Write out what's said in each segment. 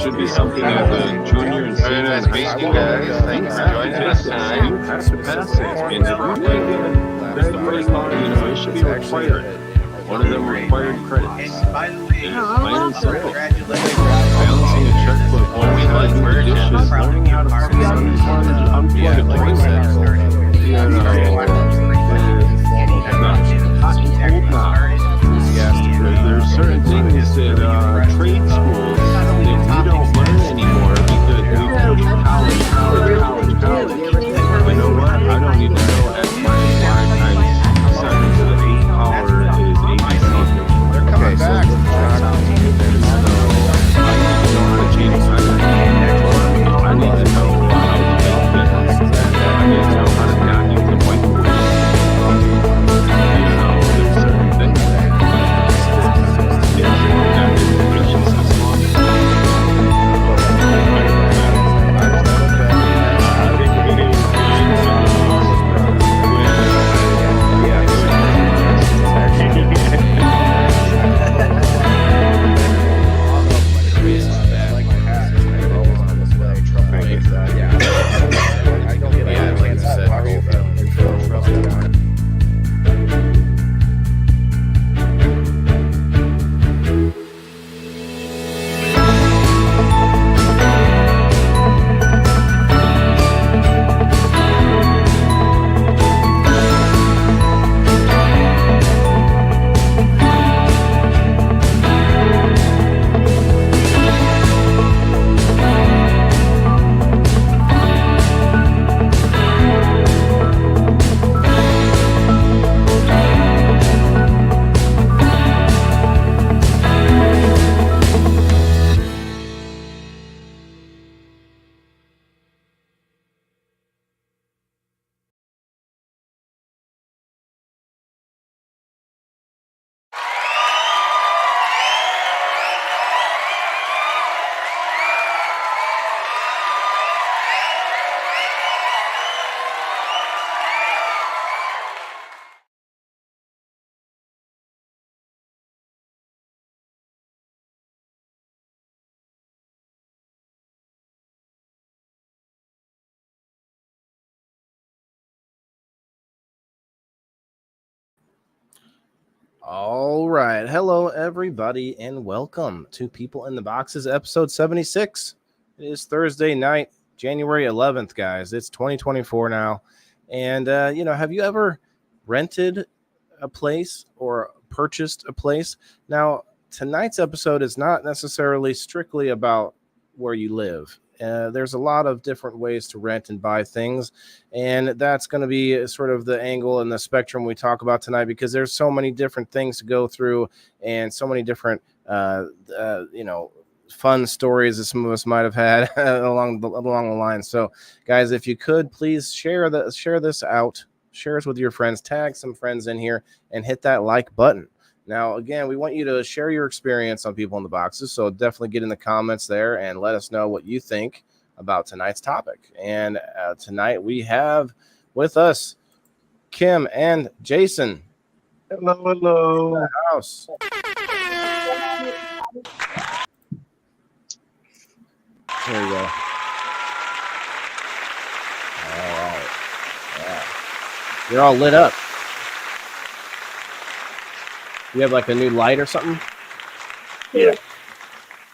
should be something that the junior and senior nice high meeting school you guys. Thanks for joining us tonight. you have to pass this. And if you take that first part, it should be required. One of them required credits. Plain and simple. Balancing a checkbook, learning how to do the dishes, learning how to unplug a drain set. There's certain things that trade schools that we don't learn anymore because we push college. You know what? I don't need to know X minus Y times 7 to the 8th power is 8. They're coming back. So, I need to know how to change signage. I need to know how to make business. I need to know how to not use a whiteboard. There's certain things that All right. Hello, everybody, and welcome to People in the Boxes, episode 76. It is Thursday night, January 11th, guys. It's 2024 now. And, have you ever rented a place or purchased a place? Now, tonight's episode is not necessarily strictly about where you live. There's a lot of different ways to rent and buy things, and that's going to be sort of the angle and the spectrum we talk about tonight, because there's so many different things to go through and so many different fun stories that some of us might have had along the line. So guys, if you could please share this out, share us with your friends, tag some friends in here, and hit that like button. Now, again, we want you to share your experience on People in the Boxes, so definitely get in the comments there and let us know what you think about tonight's topic. And tonight we have with us Kim and Jason. Hello. In the house. There you go. All right. Yeah. You're all lit up. You have like a new light or something? Yeah.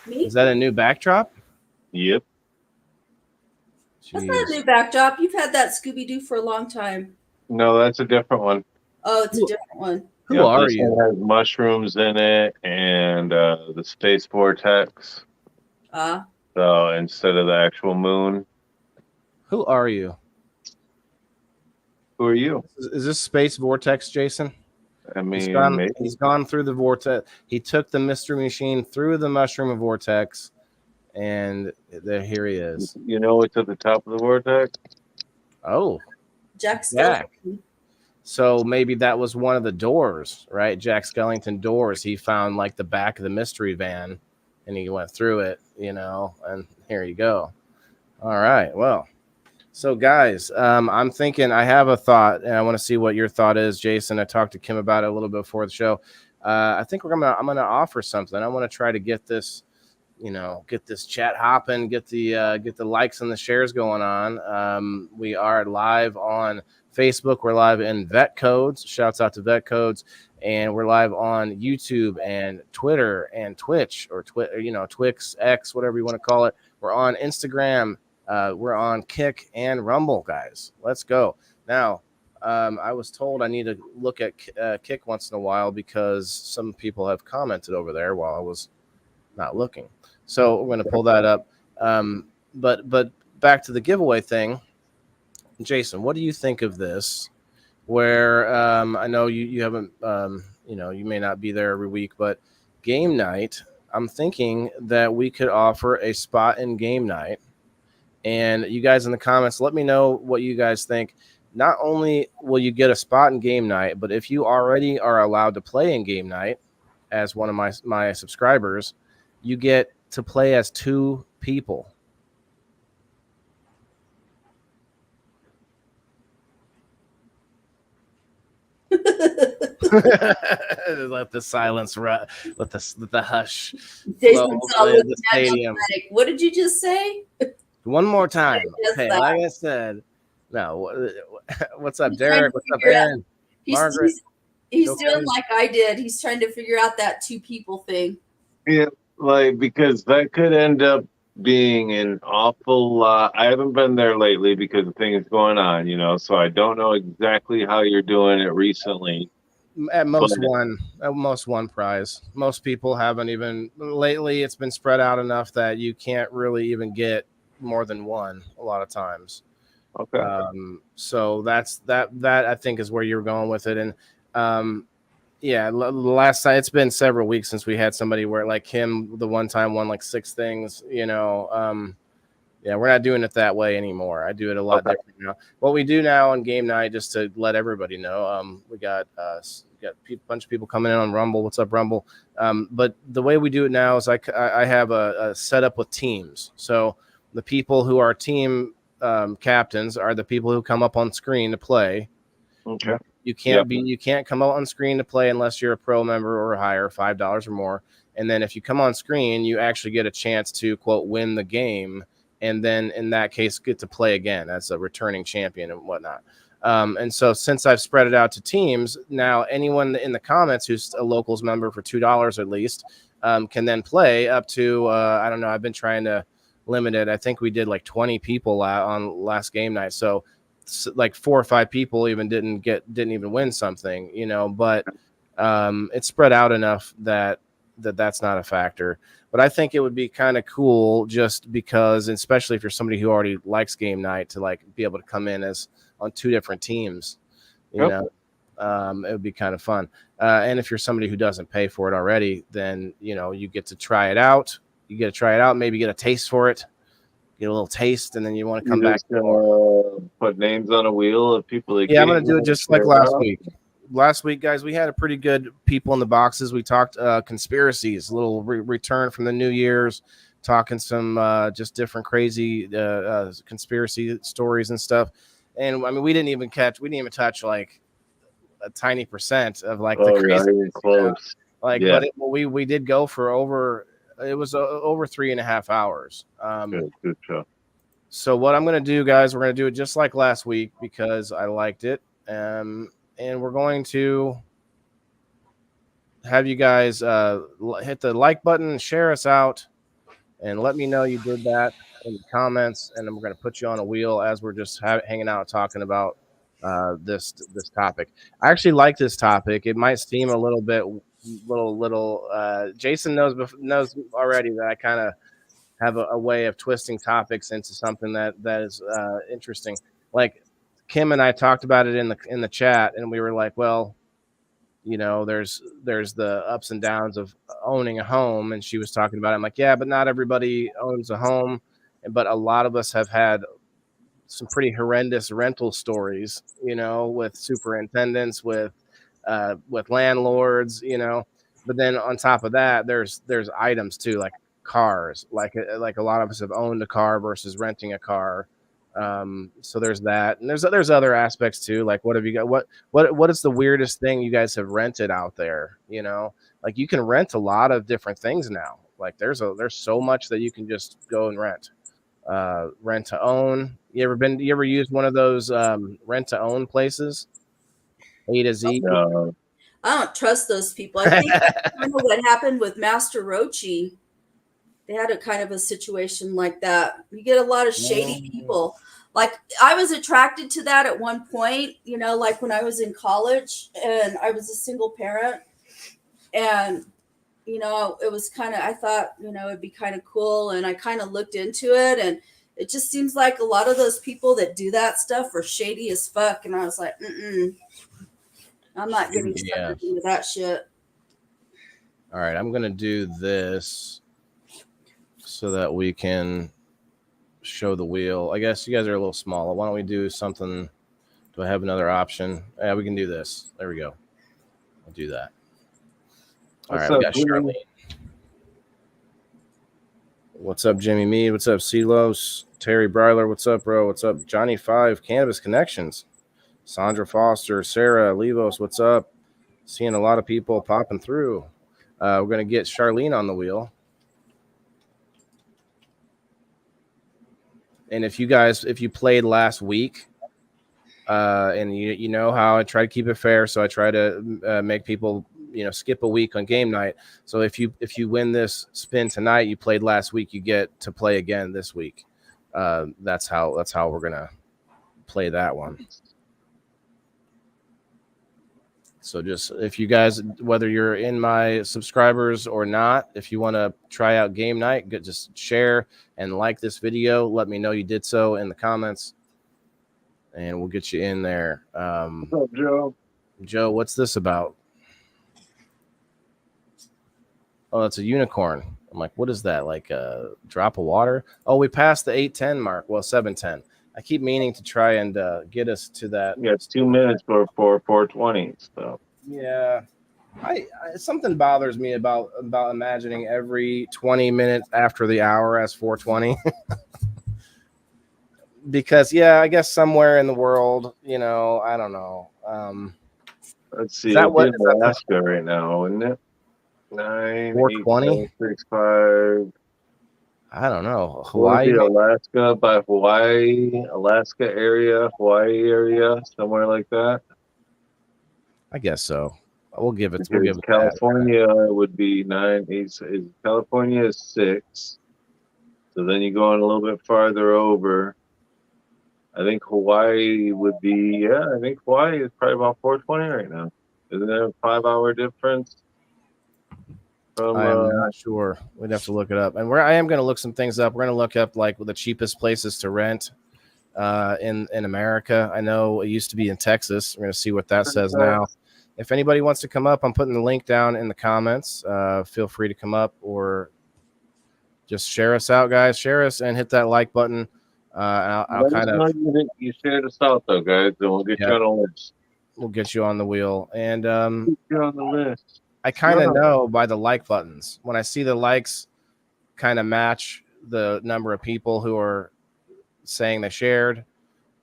Me? Is that a new backdrop? Yep. That's not a new backdrop. You've had that Scooby-Doo for a long time. No, that's a different one. Oh, it's a different one. Who are you? It has mushrooms in it and the space vortex. So instead of the actual moon. Who are you? Who are you? Is this space vortex, Jason? I mean, he's gone through the vortex. He took the mystery machine through the mushroom vortex, and here he is. You know what's at the top of the vortex? Oh, Jack. So maybe that was one of the doors, right? Jack Skellington doors. He found like the back of the mystery van, and he went through it, and here you go. All right, well. So, guys, I'm thinking I have a thought, and I want to see what your thought is, Jason. I talked to Kim about it a little bit before the show. I think I'm gonna offer something. I want to try to get this get this chat hopping, get the likes and the shares going on. We are live on Facebook. We're live in Vet Codes. Shouts out to Vet Codes. And we're live on YouTube and Twitter and Twitch or Twix, X, whatever you want to call it. We're on Instagram. We're on Kick and Rumble, guys. Let's go. Now, I was told I need to look at Kick once in a while because some people have commented over there while I was not looking. So we're going to pull that up. But back to the giveaway thing. Jason, what do you think of this? Where I know you haven't, you may not be there every week, but game night, I'm thinking that we could offer a spot in game night. And you guys in the comments, let me know what you guys think. Not only will you get a spot in game night, but if you already are allowed to play in game night as one of my subscribers, you get to play as 2 people. Let the silence run. Let the hush. Jason's all looking the at me stadium. like, what did you just say? One more time. Just Okay, that. like I said. No, what's up, He's Derek? trying to What's up, figure out- Aaron? He's, Margaret, he's okay. doing like I did. He's trying to figure out that 2 people thing. Yeah, like because that could end up being an awful lot. I haven't been there lately because the thing is going on, so I don't know exactly how you're doing it recently. At most one prize. Most people haven't even lately. It's been spread out enough that you can't really even get more than one a lot of times. Okay. So that I think is where you're going with it. And last time, it's been several weeks since we had somebody where like him the one time won like 6 things, we're not doing it that way anymore. I do it a lot different now. What we do now on game night, just to let everybody know, we got a bunch of people coming in on Rumble. What's up, Rumble? But the way we do it now is I have a setup with teams. So the people who are team captains are the people who come up on screen to play. Okay. You can't come out on screen to play unless you're a pro member or higher, $5 or more. And then if you come on screen, you actually get a chance to quote win the game, and then in that case get to play again as a returning champion and whatnot. And so since I've spread it out to teams, now anyone in the comments who's a locals member for $2 at least can then play up to I don't know. I've been trying to limit it. I think we did like 20 people on last game night. So like 4 or 5 people even didn't even win something, but it's spread out enough that's not a factor. But I think it would be kind of cool just because, especially if you're somebody who already likes game night, to like be able to come in as on 2 different teams, it would be kind of fun. And if you're somebody who doesn't pay for it already, then, you get to try it out. You get to try it out, maybe get a taste for it. Get a little taste, and then you want to come back. Put names on a wheel of people. I'm going to do it just like last week. Last week, guys, we had a pretty good people in the boxes. We talked conspiracies, a little return from the New Year's, talking some just different crazy conspiracy stories and stuff. And I mean, we didn't even touch like a tiny percent of like the crazy. Close. But we did go for over. It was over 3.5 hours. Good show. So what I'm going to do, guys, we're going to do it just like last week because I liked it. And we're going to have you guys hit the like button, share us out, and let me know you did that in the comments. And then we're going to put you on a wheel as we're just hanging out talking about this topic. I actually like this topic. It might seem a little bit Jason knows already that I kind of have a way of twisting topics into something that is interesting. Like Kim and I talked about it in the chat, and we were like, well, there's the ups and downs of owning a home, and she was talking about it. I'm like, yeah, but not everybody owns a home, but a lot of us have had some pretty horrendous rental stories, with superintendents, with landlords, but then on top of that, there's items too, like cars, like a lot of us have owned a car versus renting a car. So there's that, and there's other aspects too. Like, what have you got? What is the weirdest thing you guys have rented out there? Like you can rent a lot of different things now. Like there's so much that you can just go and rent. Rent to own. You ever used one of those rent to own places? A to Z. No. I don't trust those people. I think that's kind of what happened with Master Rochi. They had a kind of a situation like that. You get a lot of shady people. Like I was attracted to that at one point, like when I was in college and I was a single parent, and it was I thought, it'd be kind of cool, and I kind of looked into it, and it just seems like a lot of those people that do that stuff are shady as fuck, and I was like, I'm not getting sucked into that shit. All right, I'm gonna do this so that we can show the wheel. I guess you guys are a little small. Why don't we do something? Do I have another option? Yeah, we can do this. There we go. I'll do that. All right, we got Charlene. What's up, Jimmy Mead? What's up, Celos? Terry Bryler, what's up, bro? What's up, Johnny 5, Cannabis Connections. Sandra Foster, Sarah Levos, what's up? Seeing a lot of people popping through. We're going to get Charlene on the wheel. And if you played last week, and you know how I try to keep it fair, so I try to make people skip a week on game night. So if you win this spin tonight, you played last week, you get to play again this week. That's how we're gonna play that one. So just if you guys, whether you're in my subscribers or not, if you want to try out game night, just share and like this video. Let me know you did so in the comments, and we'll get you in there. What's up, Joe? Joe, what's this about? Oh, that's a unicorn. I'm like, what is that? Like a drop of water? Oh, we passed the 8:10 mark. Well, 7:10. I keep meaning to try and get us to that. Yeah, it's 2 minutes before 4:20. So yeah, I something bothers me about imagining every 20 minutes after the hour as 4:20. Because I guess somewhere in the world, I don't know. let's see. It's in Alaska right now, isn't it? 9, 8, 7, 6, 5. I don't know. Hawaii, Alaska by Alaska area, Hawaii area, somewhere like that. I guess so. We'll give it. California would be 9, 8. California is 6. So then you go on a little bit farther over. I think Hawaii would be. I think Hawaii is probably about 4:20 right now. Isn't there a 5-hour difference? I'm not sure. We'd have to look it up. And I am going to look some things up. We're going to look up like the cheapest places to rent in America. I know it used to be in Texas. We're going to see what that says now. If anybody wants to come up, I'm putting the link down in the comments. Feel free to come up or just share us out, guys. Share us and hit that like button. I'll kind of. You share us out, though, guys, and we'll get you on the list. We'll get you on the wheel. And get you on the list. I kind of know by the like buttons. When I see the likes kind of match the number of people who are saying they shared,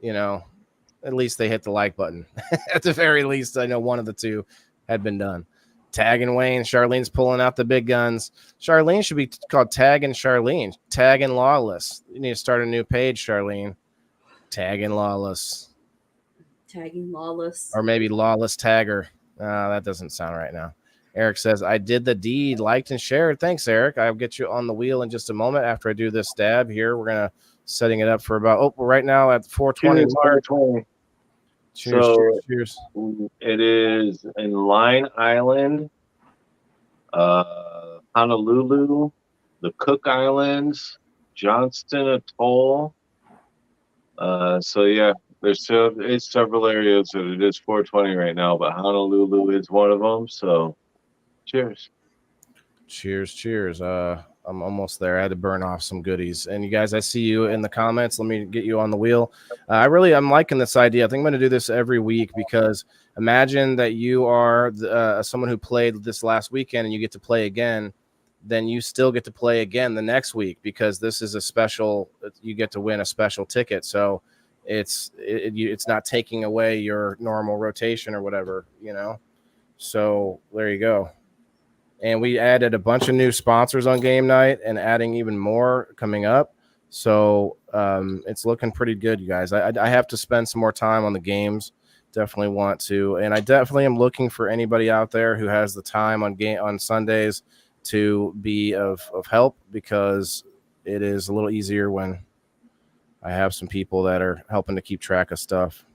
at least they hit the like button. At the very least, I know one of the two had been done. Tagging Wayne. Charlene's pulling out the big guns. Charlene should be called Tagging Charlene. Tagging Lawless. You need to start a new page, Charlene. Tagging Lawless. Tagging Lawless. Or maybe Lawless Tagger. That doesn't sound right now. Eric says, I did the deed, liked and shared. Thanks, Eric. I'll get you on the wheel in just a moment after I do this dab here. We're going to setting it up for about, we're right now at 4:20. Cheers. It is in Line Island, Honolulu, the Cook Islands, Johnston Atoll. There's several areas that it is 4:20 right now, but Honolulu is one of them. So cheers. I'm almost there. I had to burn off some goodies. And you guys, I see you in the comments. Let me get you on the wheel. I'm liking this idea. I think I'm going to do this every week, because imagine that you are someone who played this last weekend and you get to play again. Then you still get to play again the next week, because this is a special, you get to win a special ticket. So it's not taking away your normal rotation or whatever, So there you go. and we added a bunch of new sponsors on game night and adding even more coming up. So it's looking pretty good, you guys. I have to spend some more time on the games. Definitely want to, and I definitely am looking for anybody out there who has the time on Sundays to be of help, because it is a little easier when I have some people that are helping to keep track of stuff.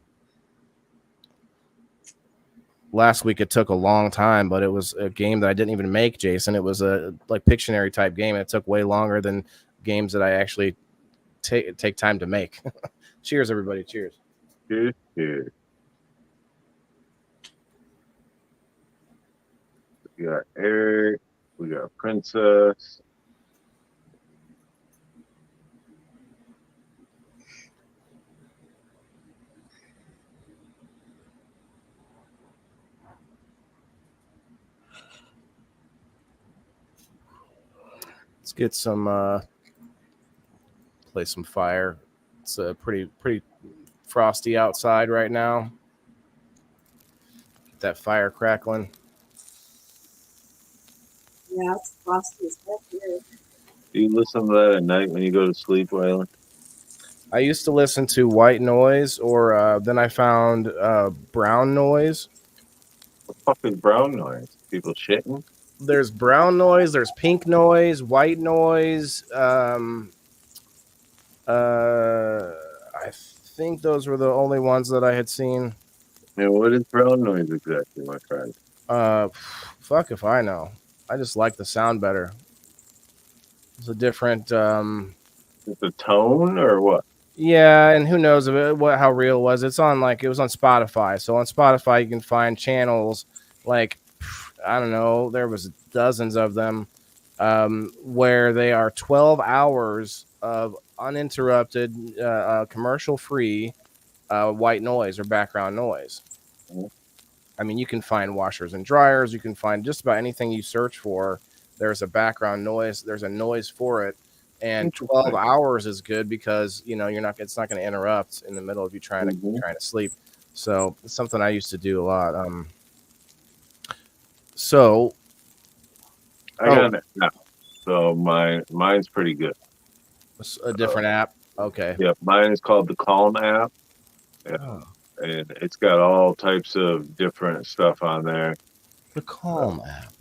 Last week it took a long time, but it was a game that I didn't even make, Jason. It was a like Pictionary type game. It took way longer than games that I actually take time to make. Cheers, everybody. Cheers. Cheers. Cheers. We got Eric. We got Princess. Let's get some play some fire. It's pretty frosty outside right now. Get that fire crackling. Yeah, it's frosty as heck here. Do you listen to that at night when you go to sleep, Waylon? I used to listen to white noise, or then I found brown noise. What the fuck is brown noise? People shitting? There's brown noise, there's pink noise, white noise. I think those were the only ones that I had seen. Yeah, what is brown noise exactly, my friend? Fuck if I know. I just like the sound better. It's a different. It's a tone or what? Yeah, and who knows how real it was? It was on Spotify. So on Spotify you can find channels like, I don't know, there was dozens of them, where they are 12 hours of uninterrupted, commercial-free white noise or background noise. I mean, you can find washers and dryers. You can find just about anything you search for. There's a background noise. There's a noise for it. And 12 hours is good because, it's not going to interrupt in the middle of you trying to sleep. So it's something I used to do a lot. I got it now. So mine's pretty good. A different app. Okay. Yeah, mine is called the Calm app. Yeah. Oh. And it's got all types of different stuff on there. The Calm app.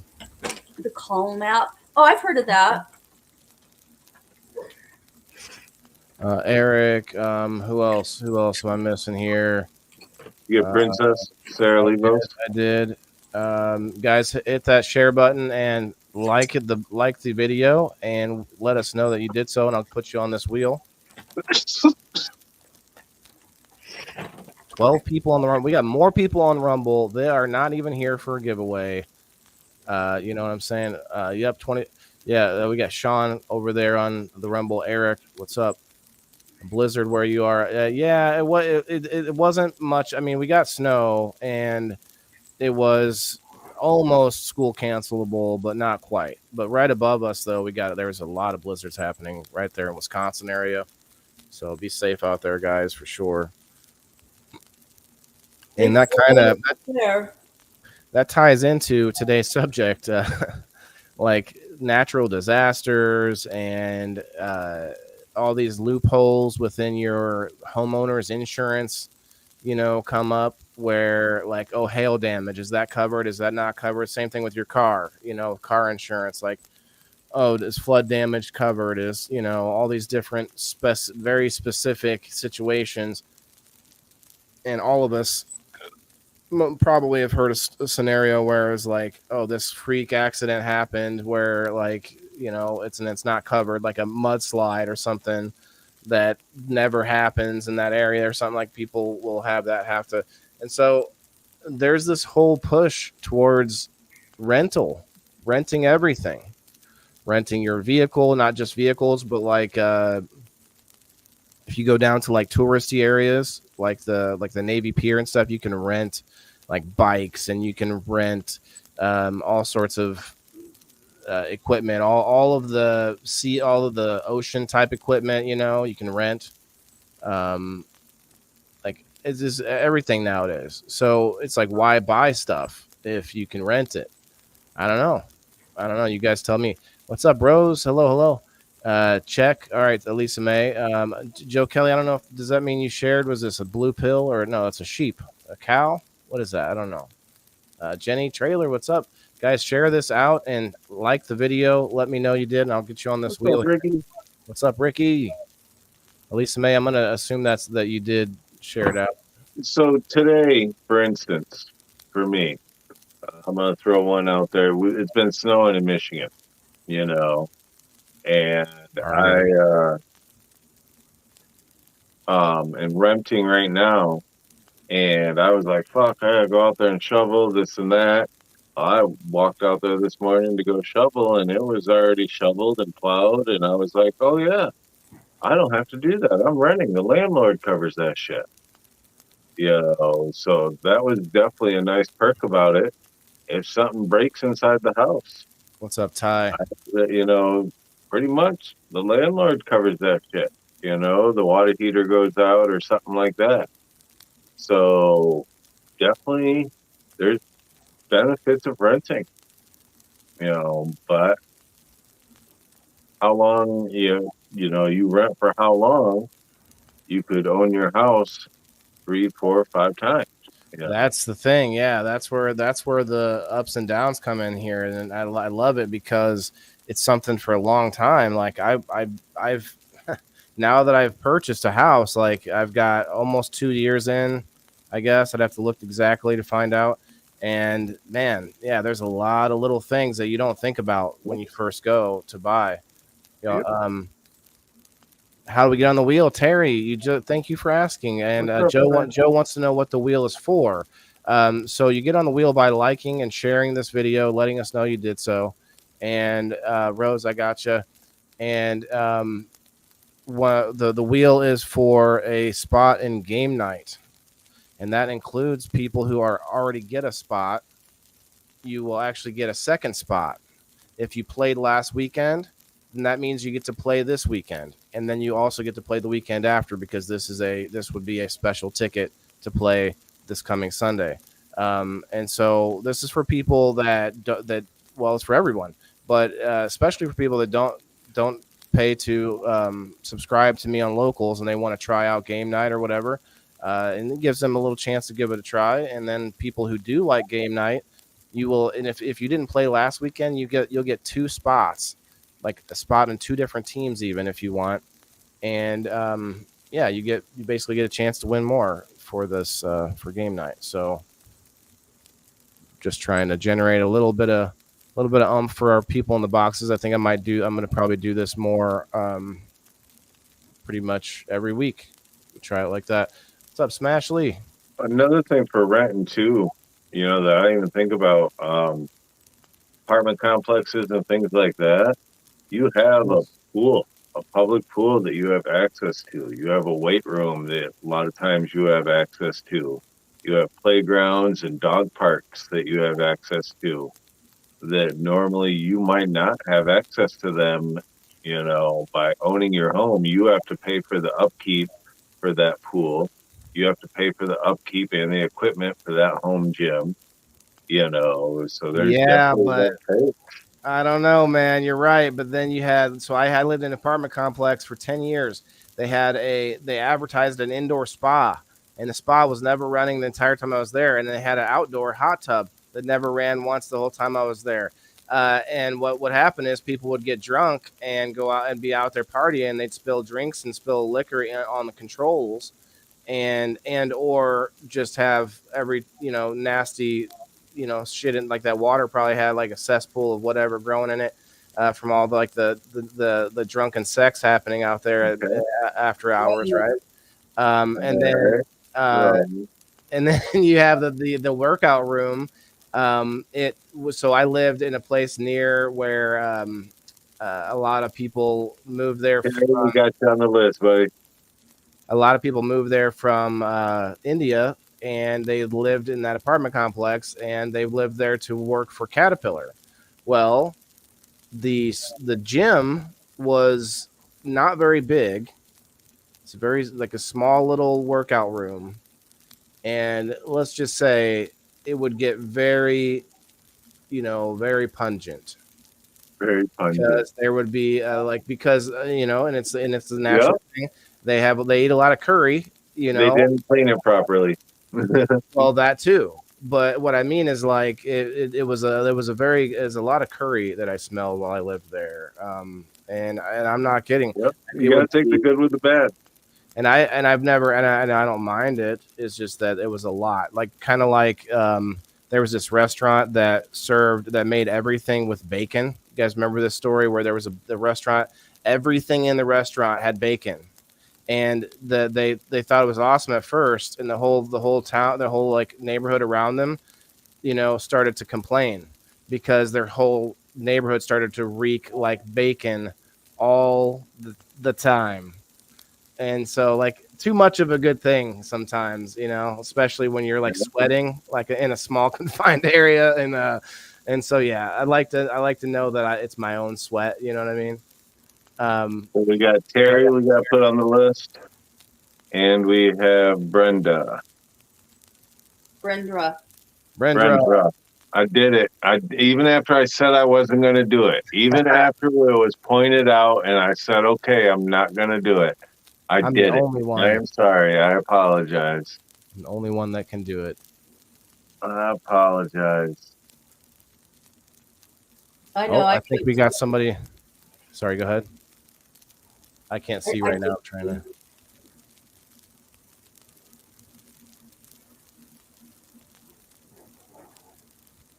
The Calm app. Oh, I've heard of that. Eric. Who else? Who else am I missing here? You get Princess Sarah Levos. I did. Guys, hit that share button and like the video and let us know that you did so, and I'll put you on this wheel. 12 people on the Rumble. We got more people on Rumble. They are not even here for a giveaway. You know what I'm saying? Yep, 20. Yeah, we got Sean over there on the Rumble. Eric, what's up? Blizzard, where you are? Yeah, it wasn't much. I mean, we got snow, and it was almost school cancelable, but not quite. But right above us, though, there's a lot of blizzards happening right there in Wisconsin area. So be safe out there, guys, for sure. And that ties into today's subject, like natural disasters and all these loopholes within your homeowner's insurance, come up where like, oh, hail damage, is that covered? Is that not covered? Same thing with your car, car insurance, like, oh, is flood damage covered? Is, all these different very specific situations. And all of us probably have heard a scenario where it's like, oh, this freak accident happened where, like, it's not covered, like a mudslide or something that never happens in that area or something. Like, people will have to. And so there's this whole push towards renting everything, renting your vehicle, not just vehicles, but like, if you go down to like touristy areas, like the Navy Pier and stuff, you can rent like bikes, and you can rent all sorts of equipment, all of the ocean type equipment. You can rent. Like, it's just everything nowadays. So it's like, why buy stuff if you can rent it? I don't know. I don't know. You guys tell me. What's up, Rose? Hello. Check. All right, Elisa May. Joe Kelly, I don't know. Does that mean you shared? Was this a blue pill or no? It's a sheep. A cow? What is that? I don't know. Jenny Trailer, what's up? Guys, share this out and like the video. Let me know you did, and I'll get you on this wheel. What's up, Ricky? Elisa May, I'm going to assume that you did share it out. So today, for instance, for me, I'm going to throw one out there. It's been snowing in Michigan, and I am renting right now, and I was like, fuck, I gotta go out there and shovel this and that. I walked out there this morning to go shovel, and it was already shoveled and plowed, and I was like, oh yeah, I don't have to do that. I'm renting. The landlord covers that shit. So that was definitely a nice perk about it. If something breaks inside the house, what's up, Ty? Pretty much the landlord covers that shit. The water heater goes out or something like that. So definitely there's benefits of renting, but how long you rent for how long you could own your house 3, 4, 5 times. That's the thing. Yeah, that's where the ups and downs come in here, and I love it because it's something for a long time. Like I've now that I've purchased a house, like I've got almost 2 years in. I guess I'd have to look exactly to find out. And man, yeah, there's a lot of little things that you don't think about when you first go to buy. How do we get on the wheel, Terry? Thank you for asking. And Joe wants to know what the wheel is for. So you get on the wheel by liking and sharing this video, letting us know you did so. And Rose, I gotcha. And the wheel is for a spot in game night, and that includes people who already get a spot. You will actually get a second spot if you played last weekend. And that means you get to play this weekend, and then you also get to play the weekend after, because this would be a special ticket to play this coming Sunday. And so this is for people that it's for everyone, but especially for people that don't pay to subscribe to me on locals and they want to try out game night or whatever. And it gives them a little chance to give it a try. And then people who do like game night, you will, and if you didn't play last weekend, you'll get 2 spots. Like a spot in 2 different teams, even if you want. And you basically get a chance to win more for this for game night. So just trying to generate a little bit of for our people in the boxes. I think I'm going to probably do this more pretty much every week. Try it like that. What's up, Smash Lee? Another thing for renting too, that I didn't even think about, apartment complexes and things like that. You have a pool, a public pool that you have access to. You have a weight room that a lot of times you have access to. You have playgrounds and dog parks that you have access to that normally you might not have access to them. By owning your home, you have to pay for the upkeep for that pool. You have to pay for the upkeep and the equipment for that home gym. So there's but I don't know, man. You're right. But then I had lived in an apartment complex for 10 years. They advertised an indoor spa, and the spa was never running the entire time I was there. And they had an outdoor hot tub that never ran once the whole time I was there. And what would happen is people would get drunk and go out and be out there partying, and they'd spill drinks and spill liquor on the controls or just have every, nasty, shit in, like that water probably had like a cesspool of whatever growing in it from all the drunken sex happening out there after hours, right? And then you have the workout room. So I lived in a place near where a lot of people moved there. We got you on the list, buddy. A lot of people moved there from India, and they lived in that apartment complex, and they lived there to work for Caterpillar. Well, the gym was not very big. It's very like a small little workout room, and let's just say it would get very, very pungent. Very pungent. because there would be and it's the natural thing. They eat a lot of curry, They didn't clean it properly. Well, that too. But what I mean is like there was a lot of curry that I smelled while I lived there. And I'm not kidding. Yep. You gotta take the good with the bad. And I don't mind it. It's just that it was a lot. Like kind of like there was this restaurant that made everything with bacon. You guys remember this story where there was the restaurant, everything in the restaurant had bacon. And they thought it was awesome at first, and the whole town, the whole like neighborhood around them, started to complain because their whole neighborhood started to reek like bacon all the time. And so like too much of a good thing sometimes, especially when you're like sweating like in a small confined area. And so, yeah, I like to know that it's my own sweat. You know what I mean? We got Terry, we got put on the list, and we have Brenda. Brenda. I did it. Even after I said I wasn't going to do it, even after it was pointed out, and I said, okay, I'm not going to do it. I'm did it. I am sorry. I apologize. I'm the only one that can do it. I apologize. I know. I think we got somebody. Sorry, go ahead. I can't see right now. I'm trying to.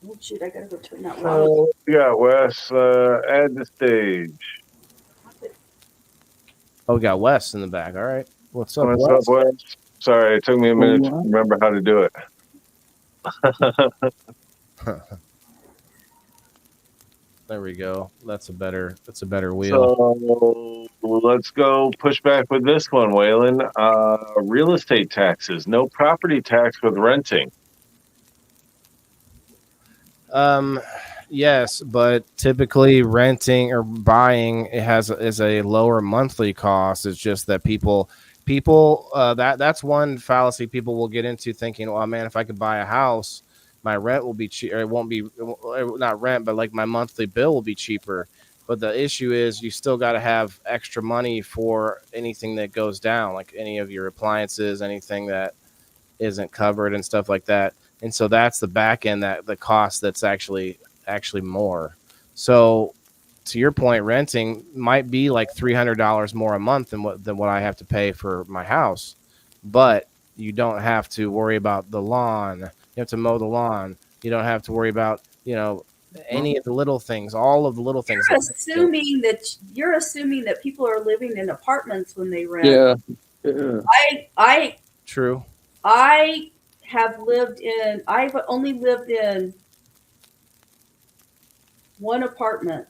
Oh, shoot, I gotta go turn that one Oh, we got Wes at the stage. Oh, we got Wes in the back. All right. What's up, Wes? Sorry, it took me a minute to remember how to do it. There we go. That's a better wheel. So let's go push back with this one, Waylon. Real estate taxes, no property tax with renting. Yes, but typically renting or buying is a lower monthly cost. It's just that people that's one fallacy people will get into, thinking, well, man, if I could buy a house, my rent will be cheap, or it won't be, not rent, but like my monthly bill will be cheaper. But the issue is you still got to have extra money for anything that goes down, like any of your appliances, anything that isn't covered and stuff like that. And so that's the back end, that the cost that's actually more. So to your point, renting might be like $300 more a month than what I have to pay for my house, but you don't have to worry about the lawn. You have to mow the lawn. You don't have to worry about, any of the little things, all of the little things. You're assuming that people are living in apartments when they rent. Yeah. True. I've only lived in one apartment.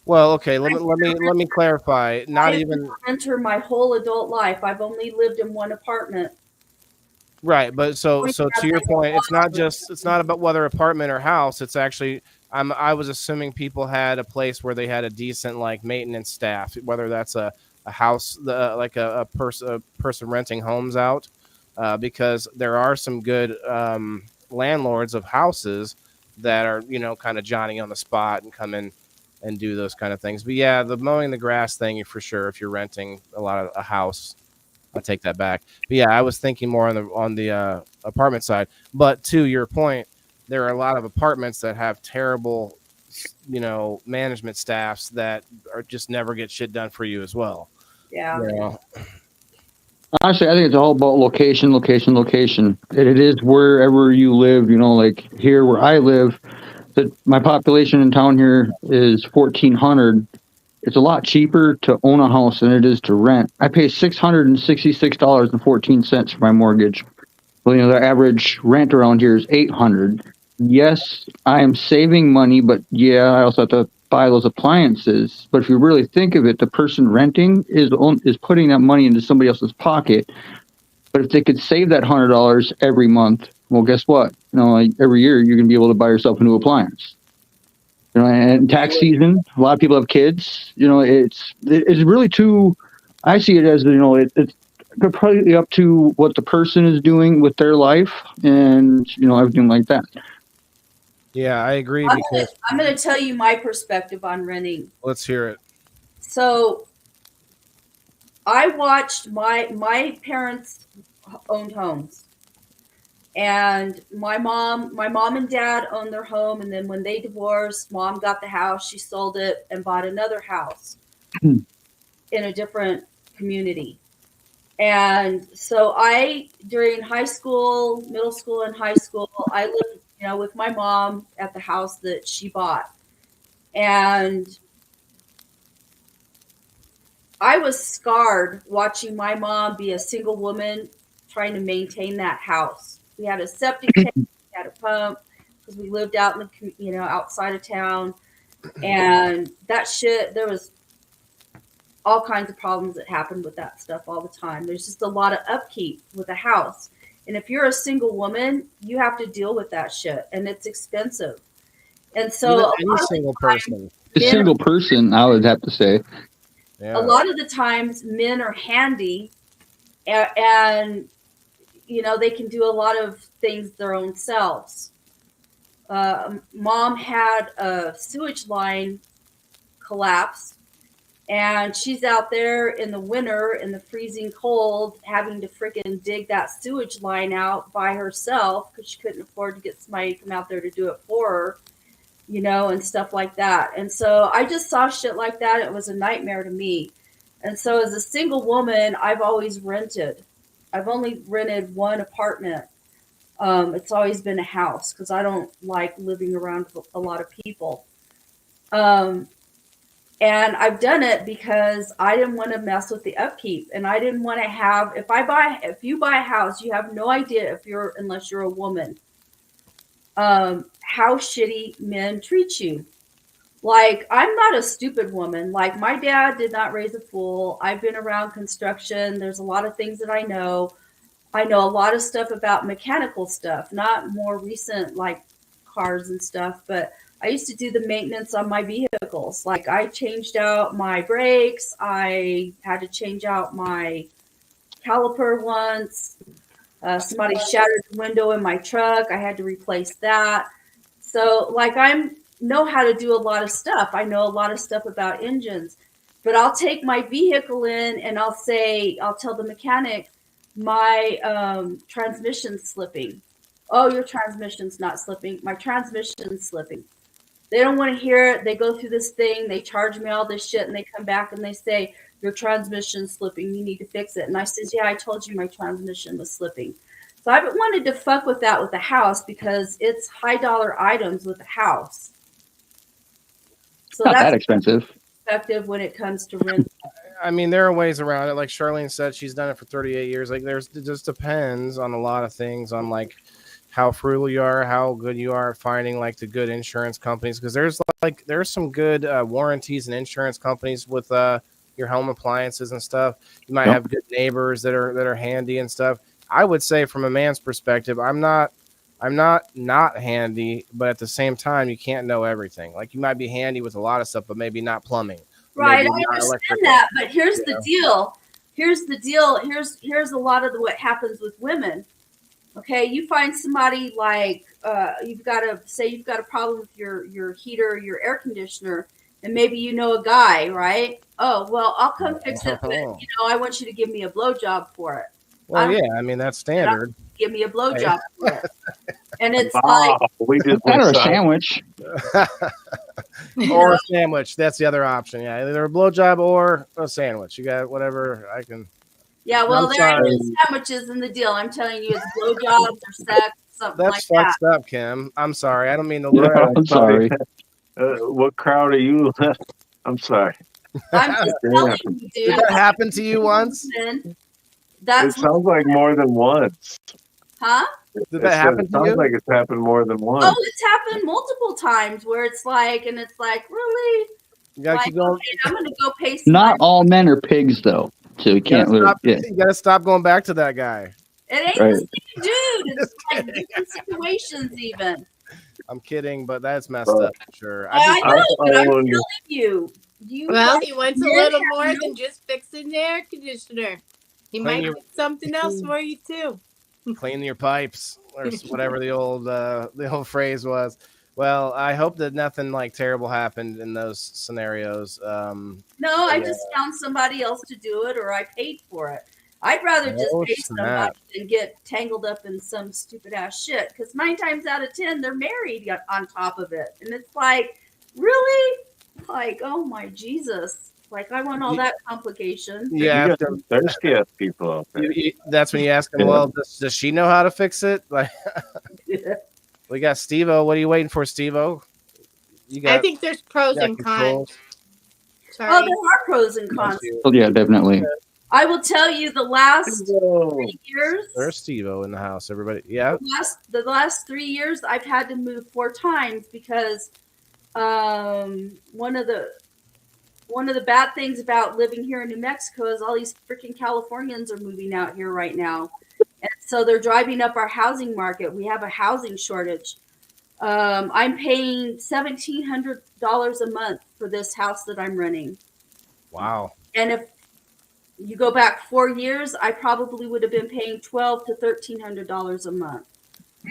Well, okay, let me clarify. Not even a renter my whole adult life. I've only lived in one apartment. Right, but so to your point, it's not about whether apartment or house. It's actually I was assuming people had a place where they had a decent like maintenance staff, whether that's a house, like a person renting homes out, because there are some good landlords of houses that are kind of Johnny on the spot and come in and do those kind of things. But yeah, the mowing the grass thing, for sure, if you're renting a house. I'll take that back. But yeah, I was thinking more on the apartment side. But to your point, there are a lot of apartments that have terrible, management staffs that are just never get shit done for you as well. Yeah. Honestly, I think it's all about location. It is wherever you live. Like here where I live, my population in town here is 1,400. It's a lot cheaper to own a house than it is to rent. I pay $666.14 for my mortgage. Well, the average rent around here is $800. Yes, I am saving money, but yeah, I also have to buy those appliances. But if you really think of it, the person renting is putting that money into somebody else's pocket. But if they could save that $100 every month, well, guess what? Like every year you're going to be able to buy yourself a new appliance. And tax season, a lot of people have kids. It's really too. I see it as it's probably up to what the person is doing with their life, and everything like that. Yeah, I agree because I'm going to tell you my perspective on renting. let's hear it. So I watched my parents owned homes. And my mom and dad owned their home, and then when they divorced, mom got the house, she sold it and bought another house in a different community. And so during high school, middle school, and high school, I lived, with my mom at the house that she bought. And I was scarred watching my mom be a single woman trying to maintain that house. We had a septic tank, we had a pump because we lived out in the, outside of town, and that shit. There was all kinds of problems that happened with that stuff all the time. There's just a lot of upkeep with a house, and if you're a single woman, you have to deal with that shit, and it's expensive. And so, any single person, a single person, I would have to say. Yeah. A lot of the times men are handy and they can do a lot of things their own selves. Mom had a sewage line collapse, and she's out there in the winter in the freezing cold having to freaking dig that sewage line out by herself because she couldn't afford to get somebody to come out there to do it for her, and stuff like that. And so I just saw shit like that. It was a nightmare to me. And so as a single woman, I've always rented. I've only rented one apartment. It's always been a house because I don't like living around a lot of people. And I've done it because I didn't want to mess with the upkeep, and I didn't want to have. If you buy a house, you have no idea unless you're a woman, how shitty men treat you. Like, I'm not a stupid woman. Like, my dad did not raise a fool. I've been around construction. There's a lot of things that I know. I know a lot of stuff about mechanical stuff, not more recent like cars and stuff, but I used to do the maintenance on my vehicles. Like, I changed out my brakes. I had to change out my caliper once. Somebody shattered the window in my truck. I had to replace that. So, like, know how to do a lot of stuff. I know a lot of stuff about engines, but I'll take my vehicle in and I'll tell the mechanic, my transmission's slipping. Oh, your transmission's not slipping. My transmission's slipping. They don't want to hear it. They go through this thing. They charge me all this shit, and they come back and they say, your transmission's slipping. You need to fix it. And I says, yeah, I told you my transmission was slipping. So I haven't wanted to fuck with that with the house because it's high dollar items with the house. So Not that's that expensive. Perspective when it comes to rent. I mean, there are ways around it. Like Charlene said, she's done it for 38 years. Like, it just depends on a lot of things, on like how frugal you are, how good you are at finding like the good insurance companies. Because there's some good warranties and insurance companies with your home appliances and stuff. You might have good neighbors that are handy and stuff. I would say from a man's perspective, I'm not handy, but at the same time, you can't know everything. Like, you might be handy with a lot of stuff, but maybe not plumbing. Right, I understand that, but here's the deal. Here's a lot of what happens with women. Okay, you find somebody like you've got a problem with your heater, your air conditioner, and maybe you know a guy, right? Oh, well, I'll come fix it, but I want you to give me a blowjob for it. Well, yeah, I mean, that's standard. Give me a blowjob for it. And it's like, we just Or a sandwich. Or a sandwich. That's the other option. Yeah, either a blowjob or a sandwich. You got whatever I can. Yeah, well, there ain't no sandwiches in the deal. I'm telling you, it's blowjobs or sex, something like that. That's fucked up, Kim. I'm sorry. I don't mean to. Yeah, I'm sorry. What crowd are you? I'm sorry. I'm just telling you, dude. Did that happen to you once? It sounds like more than once. Huh? Did that happen to you? Sounds like it's happened more than once. Oh, it's happened multiple times where it's like, really? You gotta keep going. Okay, I'm gonna go pay. Not all men are pigs, though, so you can't. You gotta stop going back to that guy. It ain't the same dude. It's like different situations, even. I'm kidding, but that's messed up for sure. I know, but I'm telling you. Well, he wants a little more than just fixing the air conditioner. He might do something else for you too. Clean your pipes, or whatever the old phrase was. Well, I hope that nothing like terrible happened in those scenarios. No, I just found somebody else to do it, or I paid for it. I'd rather just Oh, pay snap. somebody than get tangled up in some stupid ass shit. Because 9 times out of 10, they're married on top of it, and it's like, really, like, oh my Jesus, like I want all that complication. Yeah, You got some thirsty ass people out there. that's when you ask them, Yeah. well, does she know how to fix it? Like, we got Steve-O. What are you waiting for, Steve-O? I think there's pros you got and controls. cons. Oh, Sorry. there are pros and cons. Oh, yeah, definitely. I will tell you, the last Whoa. 3 years, There's Steve-O in the house, everybody. Yeah. the last 3 years, I've had to move 4 times because one of the bad things about living here in New Mexico is all these freaking Californians are moving out here right now, and so they're driving up our housing market. We have a housing shortage. I'm paying $1,700 a month for this house that I'm renting, Wow. and if you go back 4 years, I probably would have been paying $1,200 to $1,300 a month.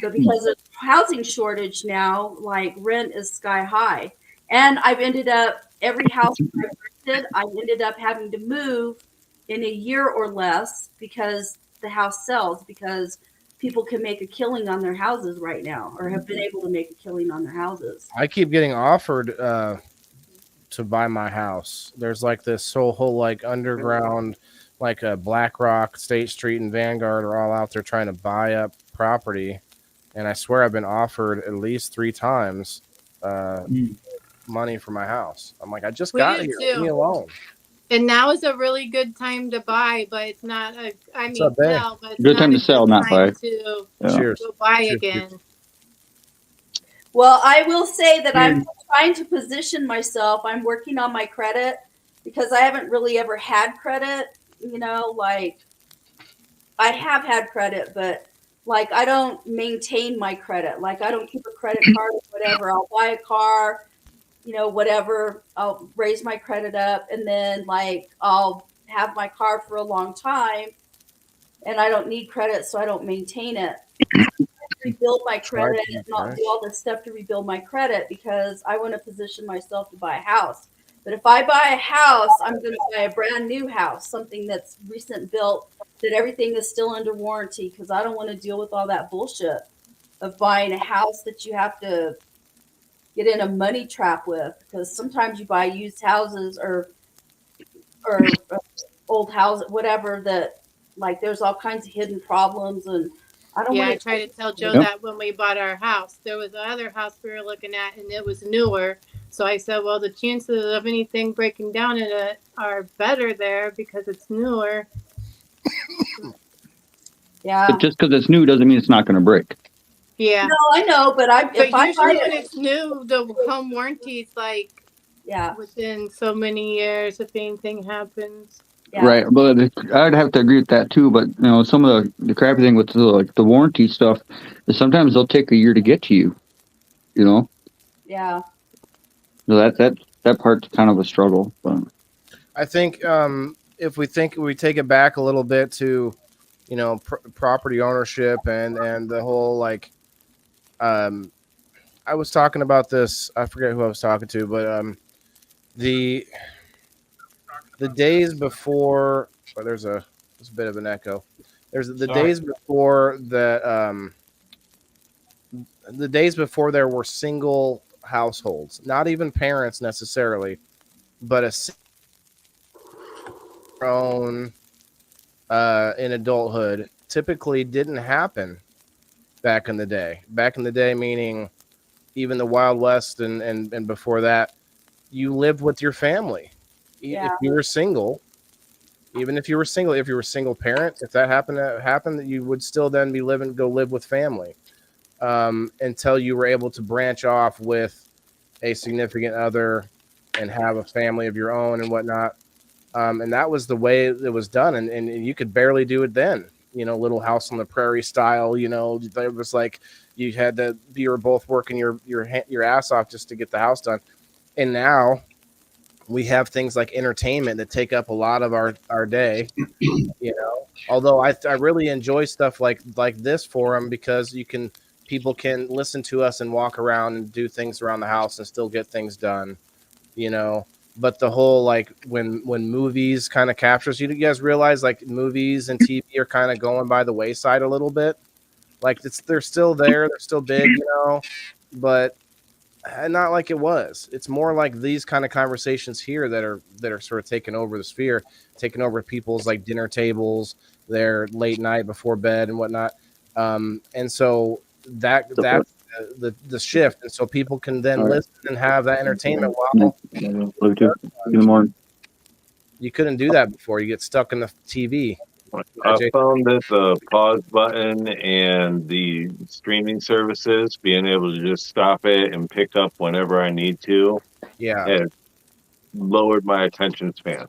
But because of housing shortage now, like rent is sky high. And I've ended up, every house I've rented, I ended up having to move in a year or less because the house sells, because people can make a killing on their houses right now, or have been able to make a killing on their houses. I keep getting offered to buy my house. There's like this whole like underground, like a BlackRock, State Street, and Vanguard are all out there trying to buy up property. And I swear I've been offered at least 3 times money for my house. I'm like, I just got here. Leave me alone. And now is a really good time to buy, but it's not a. I mean, sell, but it's Good not time a to sell, good not time buy. To Cheers. go buy Cheers. again. Well, I will say that I'm trying to position myself. I'm working on my credit because I haven't really ever had credit. You know, like I have had credit, but like I don't maintain my credit. Like I don't keep a credit card or whatever. I'll buy a car, you know, whatever. I'll raise my credit up, and then like I'll have my car for a long time, and I don't need credit, so I don't maintain it. Rebuild my credit and not do all this stuff to rebuild my credit because I want to position myself to buy a house. But if I buy a house, I'm going to buy a brand new house, something that's recent built, that everything is still under warranty, because I don't want to deal with all that bullshit of buying a house that you have to get in a money trap with, because sometimes you buy used houses or old houses, whatever, that like there's all kinds of hidden problems, and I don't want I tried to tell Joe Yep. that when we bought our house. There was another house we were looking at, and it was newer. So I said, well, the chances of anything breaking down in it are better there because it's newer. Yeah. But just because it's new doesn't mean it's not going to break. Yeah. No, I know, but if I usually buy when it, it's new, the home warranty is like yeah, within so many years if anything happens. yeah. Right. But I'd have to agree with that too. But you know, some of the crappy thing with the warranty stuff is sometimes they'll take a year to get to you. You know. Yeah. So that part's kind of a struggle. But I think if we take it back a little bit to, you know, property ownership and the whole like, I was talking about this. I forget who I was talking to, but the days before, there's a bit of an echo. There's the days before that. The days before there were single households, not even parents necessarily, but own in adulthood typically didn't happen back in the day. Back in the day, meaning even the Wild West and before that, you lived with your family. Yeah. If you were single, even if you were single, if you were single parent, if that happened, that you would still then be go live with family until you were able to branch off with a significant other and have a family of your own and whatnot. And that was the way it was done. And you could barely do it then, you know, Little House on the Prairie style, you know, it was like you were both working your ass off just to get the house done. And now we have things like entertainment that take up a lot of our day, you know, although I really enjoy stuff like this forum because you can people can listen to us and walk around and do things around the house and still get things done, you know. But the whole like when movies kind of captures you guys realize like movies and TV are kind of going by the wayside a little bit. Like they're still there, they're still big, you know, but not like it was. It's more like these kind of conversations here that are sort of taking over the sphere, taking over people's like dinner tables, their late night before bed and whatnot. And so that's the shift, and so people can then listen and have that entertainment while you couldn't do that before. You get stuck in the TV. I found that the pause button and the streaming services, being able to just stop it and pick up whenever I need to, has lowered my attention span.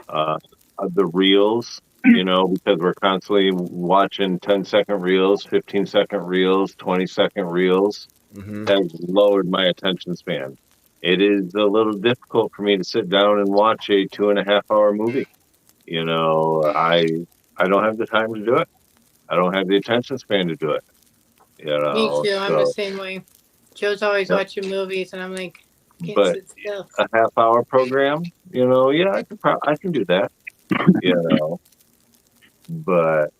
The reels, you know, because we're constantly watching 10-second reels, 15-second reels, 20-second reels, has lowered my attention span. It is a little difficult for me to sit down and watch a 2.5-hour movie. You know, I don't have the time to do it. I don't have the attention span to do it. You know, me too. I'm the same way. Joe's always watching movies, and I'm like, can't sit still. A half-hour program, you know, yeah, I can do that. You know, but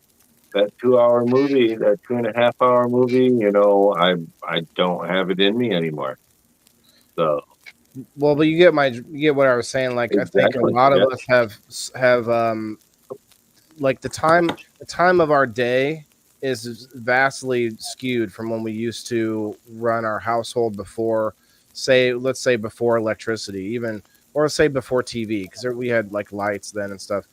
that 2-hour movie, that 2.5-hour movie, you know, I don't have it in me anymore. So. Well, but you get what I was saying. Like, exactly. I think a lot of us have like the time of our day is vastly skewed from when we used to run our household before, let's say before electricity, even, or say before TV, because we had like lights then and stuff.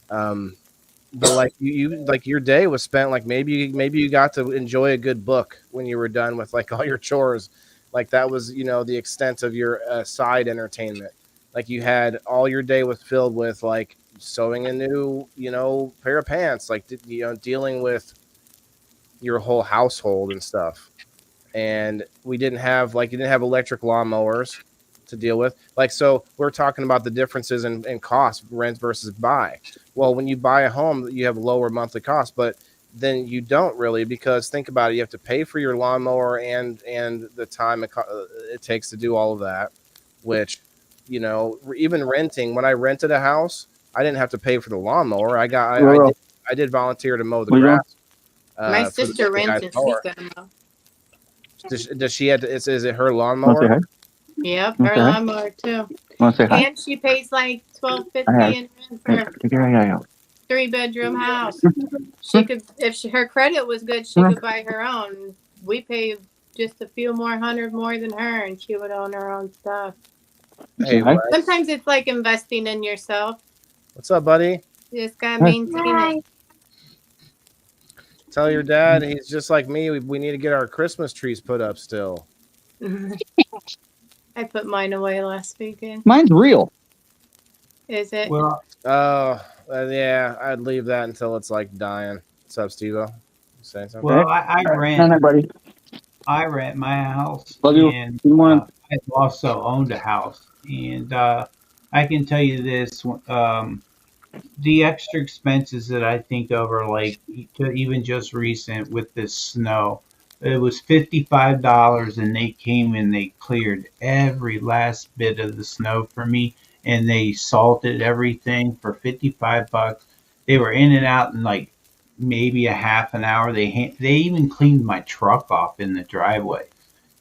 But like you like your day was spent like maybe you got to enjoy a good book when you were done with like all your chores. Like that was, you know, the extent of your side entertainment. Like you had all your day was filled with like sewing a new, you know, pair of pants, like, you know, dealing with your whole household and stuff. And you didn't have electric lawnmowers to deal with. Like, so we're talking about the differences in cost, rent versus buy. Well, when you buy a home, you have lower monthly costs, but then you don't really, because think about it, you have to pay for your lawnmower and the time it takes to do all of that, which, you know, even renting, when I rented a house, I didn't have to pay for the lawnmower. I did volunteer to mow the grass. My sister rents and she's got a mow. Does she have to, is it her lawnmower? Yep, her lawnmower too. And she pays like $12.50 in rent for a 3-bedroom house. She could, if her credit was good, she could buy her own. We pay just a few more $100 more than her, and she would own her own stuff. Hey, sometimes it's like investing in yourself. What's up, buddy? You just gotta maintain it. Tell your dad he's just like me. We need to get our Christmas trees put up still. I put mine away last weekend. Mine's real. Is it? Well, yeah, I'd leave that until it's like dying. What's up, Steve-O? Saying something? Well, I rent my house, and I also owned a house, and I can tell you this: the extra expenses that I think of are like even just recent with this snow. It was $55, and they came and they cleared every last bit of the snow for me. And they salted everything for $55. They were in and out in like maybe a half an hour. They even cleaned my truck off in the driveway.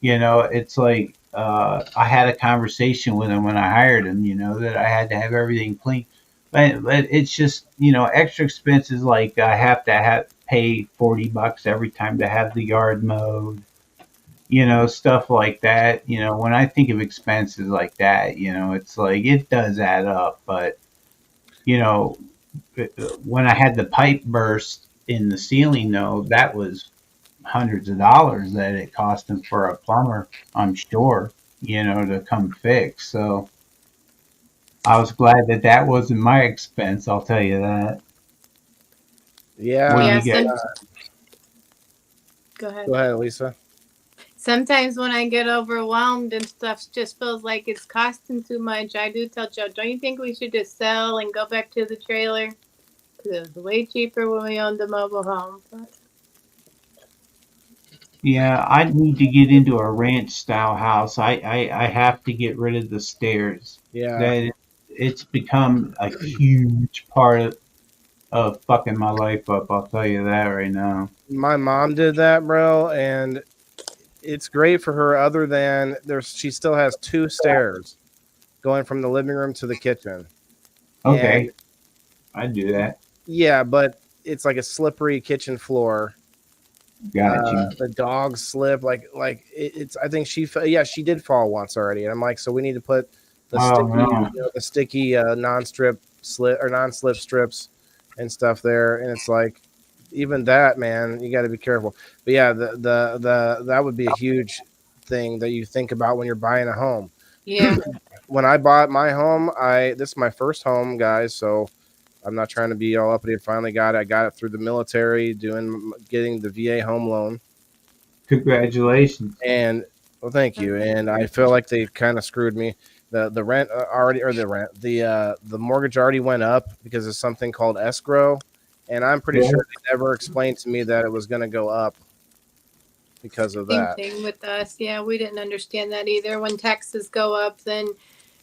You know, it's like I had a conversation with them when I hired them, you know, that I had to have everything clean. But it's just, you know, extra expenses like I have to pay $40 every time to have the yard mowed. You know, stuff like that. You know, when I think of expenses like that, you know, it's like it does add up. But, you know, when I had the pipe burst in the ceiling, though, that was hundreds of dollars that it cost him for a plumber, I'm sure, you know, to come fix. So I was glad that wasn't my expense. I'll tell you that. Yeah. Go ahead. Go ahead, Lisa. Sometimes when I get overwhelmed and stuff just feels like it's costing too much, I do tell Joe, don't you think we should just sell and go back to the trailer? Because it was way cheaper when we owned the mobile home. But Yeah, I need to get into a ranch style house. I have to get rid of the stairs. Yeah. That it's become a huge part of fucking my life up. I'll tell you that right now. My mom did that, bro, and it's great for her. Other than she still has 2 stairs going from the living room to the kitchen. Okay, And I do that. yeah, but it's like a slippery kitchen floor. Got you. The dogs slip it's. I think she did fall once already, and I'm like, so we need to put the Oh sticky, no. the sticky non-strip slip or non-slip strips and stuff there, and it's like even that, man, you got to be careful. But yeah, the that would be a huge thing that you think about when you're buying a home. Yeah. When I bought my home, this is my first home, guys, so I'm not trying to be all uppity. Finally got it. I got it through the military, getting the VA home loan. Congratulations. And well, thank you. And I feel like they kind of screwed me. The rent already, or the mortgage already went up because of something called escrow, and I'm pretty sure they never explained to me that it was going to go up because of Same that. thing with us. Yeah, we didn't understand that either. When taxes go up, then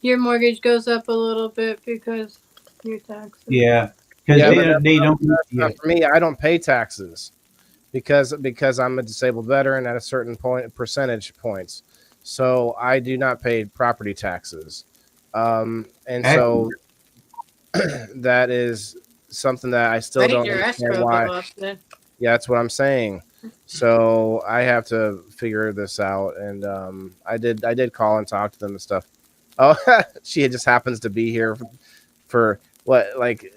your mortgage goes up a little bit because your taxes. Yeah, because they don't. Not for me, I don't pay taxes because I'm a disabled veteran at a certain percentage points. So I do not pay property taxes. And so that is something that I still don't understand why. Yeah, that's what I'm saying. So I have to figure this out. And I did call and talk to them and stuff. Oh, she just happens to be here for what, like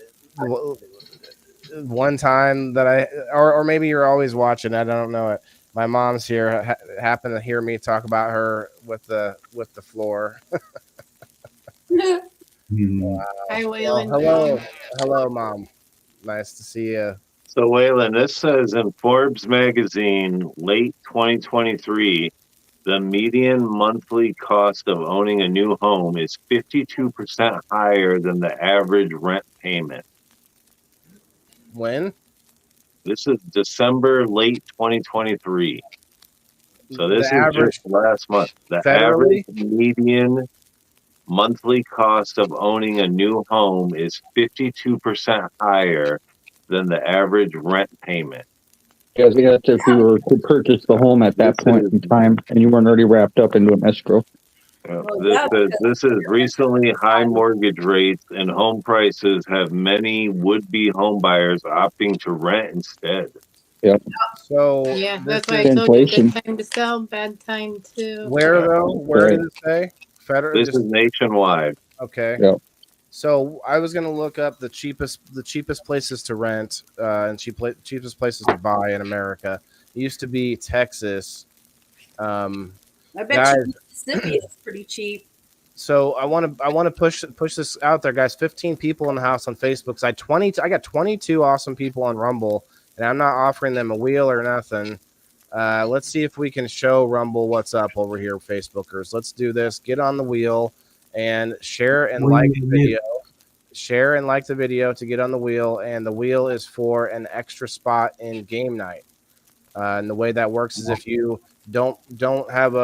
one time that or maybe you're always watching. I don't know it. My mom's here. Happened to hear me talk about her with the floor. Wow. Hi, Waylon. Hello, Mom. Nice to see you. So, Waylon, this says in Forbes magazine, late 2023, the median monthly cost of owning a new home is 52% higher than the average rent payment. When? This is December, late 2023. So this is just last month. The average median monthly cost of owning a new home is 52% higher than the average rent payment. Yeah, that's if you were to purchase the home at that point in time and you weren't already wrapped up into an escrow. This is recently high mortgage rates and home prices have many would-be home buyers opting to rent instead. Yep. So yeah, that's why I told you good time to sell, bad time to. Where though? Where did it say? Federal. This is nationwide. Okay. Yep. So I was gonna look up the cheapest places to rent and cheapest places to buy in America. It used to be Texas. I bet you Mississippi is pretty cheap. So I want to push this out there, guys. 15 people in the house on Facebook. So I got 22 awesome people on Rumble, and I'm not offering them a wheel or nothing. Let's see if we can show Rumble what's up over here, Facebookers. Let's do this. Get on the wheel and share and like the video. Share and like the video to get on the wheel, and the wheel is for an extra spot in game night. And the way that works is if you don't have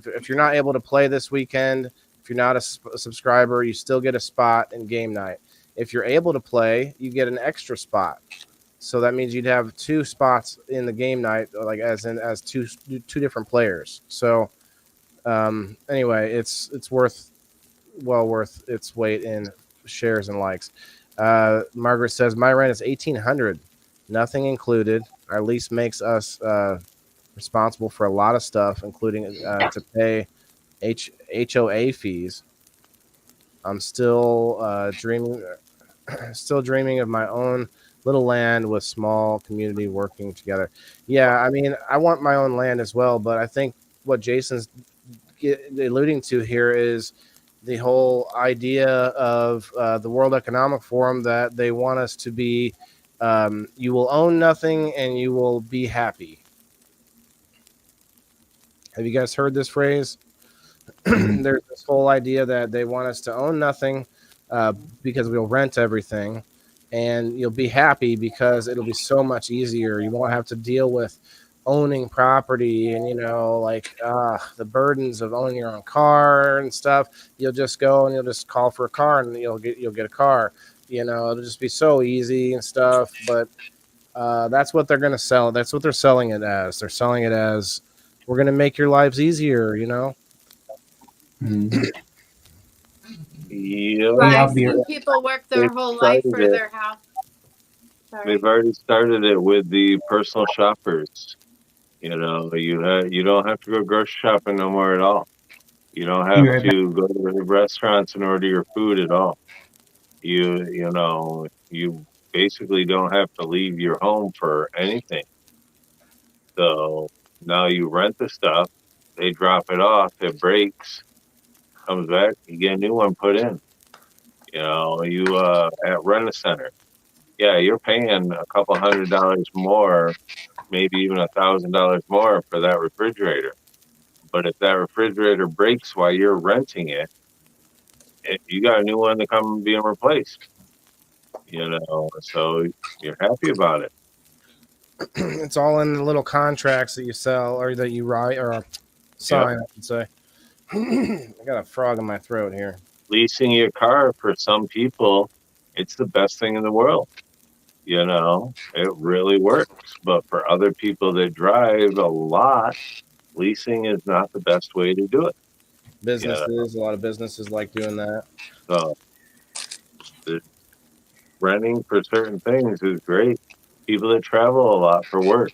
if you're not able to play this weekend, if you're not a subscriber, you still get a spot in game night. If you're able to play, you get an extra spot. So that means you'd have 2 spots in the game night, like as two different players. So anyway, it's well worth its weight in shares and likes. Margaret says my rent is $1,800, nothing included. Our lease makes us responsible for a lot of stuff, including to pay HOA fees. I'm still dreaming of my own little land with small community working together. Yeah, I mean, I want my own land as well, but I think what Jason's alluding to here is the whole idea of the World Economic Forum that they want us to be you will own nothing and you will be happy. Have you guys heard this phrase? There's this whole idea that they want us to own nothing because we'll rent everything, and you'll be happy because it'll be so much easier. You won't have to deal with owning property and like the burdens of owning your own car and stuff. You'll just go and you'll just call for a car and you'll get a car. It'll just be so easy and stuff. But that's what they're going to sell. That's what they're selling it as. They're selling it as, we're going to make your lives easier. Mhm. Yeah, Right. I'll be- Some people work their whole life for their house. Sorry. they've already started it with the personal shoppers. You don't have to go grocery shopping no more at all. You don't have You're right to go to the restaurants and order your food at all. You basically don't have to leave your home for anything. So now you rent the stuff, they drop it off, it breaks, comes back, you get a new one put in. You at Rent a Center. Yeah, you're paying a couple $100 more, maybe even $1,000 more for that refrigerator. But if that refrigerator breaks while you're renting it, you got a new one to come being replaced. So you're happy about it. It's all in the little contracts that you sell or that you write or sign, I should say. I got a frog in my throat here. Leasing your car for some people, it's the best thing in the world. It really works. But for other people that drive a lot, leasing is not the best way to do it. Businesses, a lot of businesses like doing that. So renting for certain things is great. People that travel a lot for work,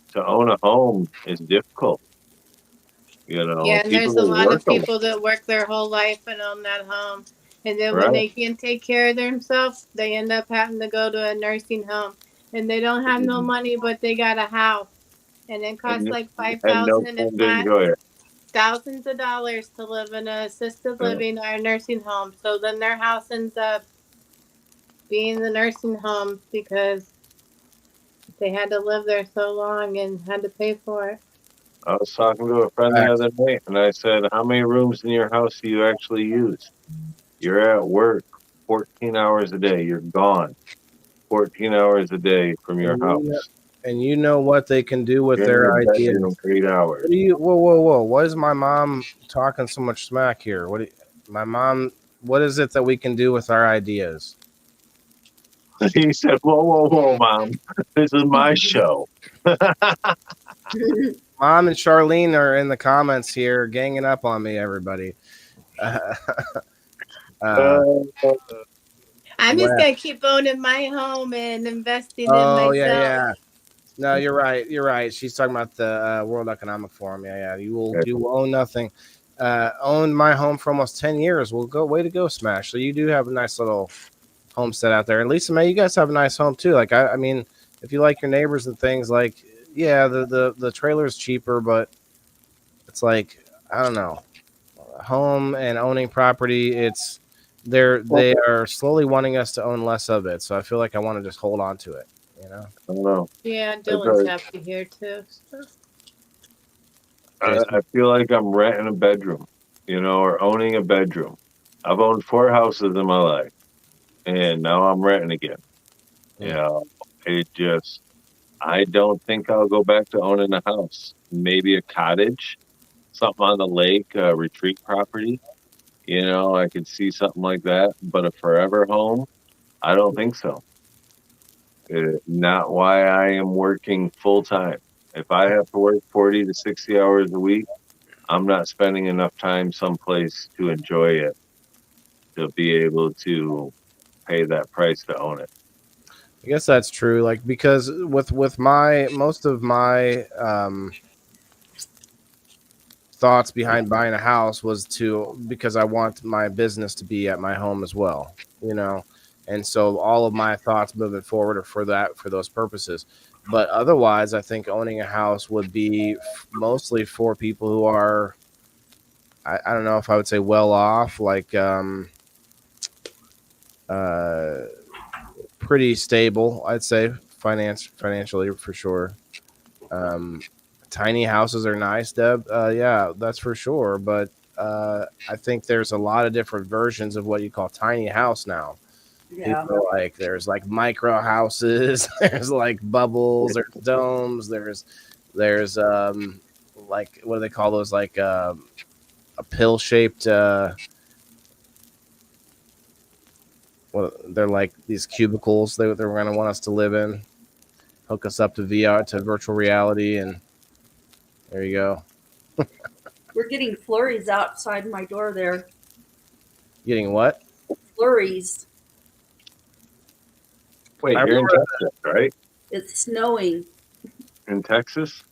to own a home is difficult. Yeah, and there's a that lot work of people that work their whole life and own that home. And then when Right. they can't take care of themselves, they end up having to go to a nursing home. And they don't have no money, but they got a house. And it costs And- like and $5,000 no if time to not enjoy it. thousands of dollars to live in an assisted Yeah. living or a nursing home. So then their house ends up being the nursing home because they had to live there so long and had to pay for it. I was talking to a friend the other night, and I said, "How many rooms in your house do you actually use? You're at work 14 hours a day. You're gone 14 hours a day from your house. And you know what they can do with You're their in your ideas. bedroom for 8 hours." Whoa! Why is my mom talking so much smack here? My mom? What is it that we can do with our ideas? He said, "Whoa, Mom! This is my show." Mom and Charlene are in the comments here, ganging up on me. Everybody. I'm just gonna keep owning my home and investing in Oh myself. yeah. No, you're right. She's talking about the World Economic Forum. Yeah. You will own nothing. Owned my home for almost 10 years. Way to go, Smash. So you do have a nice little homestead out there. And Lisa May, you guys have a nice home too. Like I mean, if you like your neighbors and things, like the trailer's cheaper, but it's like, I don't know, home and owning property, they are slowly wanting us to own less of it. So I feel like I want to just hold on to it, I don't know. Yeah, Dylan's happy here too. So. I feel like I'm renting a bedroom, or owning a bedroom. I've owned 4 houses in my life, and now I'm renting again. I don't think I'll go back to owning a house. Maybe a cottage, something on the lake, a retreat property. I could see something like that. But a forever home, I don't think so. Not why I am working full time. If I have to work 40 to 60 hours a week, I'm not spending enough time someplace to enjoy it, to be able to pay that price to own it. I guess that's true. Like, because with most of my thoughts behind buying a house was because I want my business to be at my home as well, and so all of my thoughts moving forward are for those purposes. But otherwise, I think owning a house would be mostly for people who are, I don't know if I would say well off, like pretty stable, I'd say financially for sure. Tiny houses are nice, Deb. Yeah, that's for sure. But I think there's a lot of different versions of what you call tiny house now. Yeah. People are like, there's like micro houses, there's like bubbles, there's domes, there's like what do they call those? Like a pill shaped they're like these cubicles they're going to want us to live in, hook us up to VR, to virtual reality, and there you go. We're getting flurries outside my door there. Getting what? Flurries. Wait, you're in Texas, right? It's snowing. In Texas?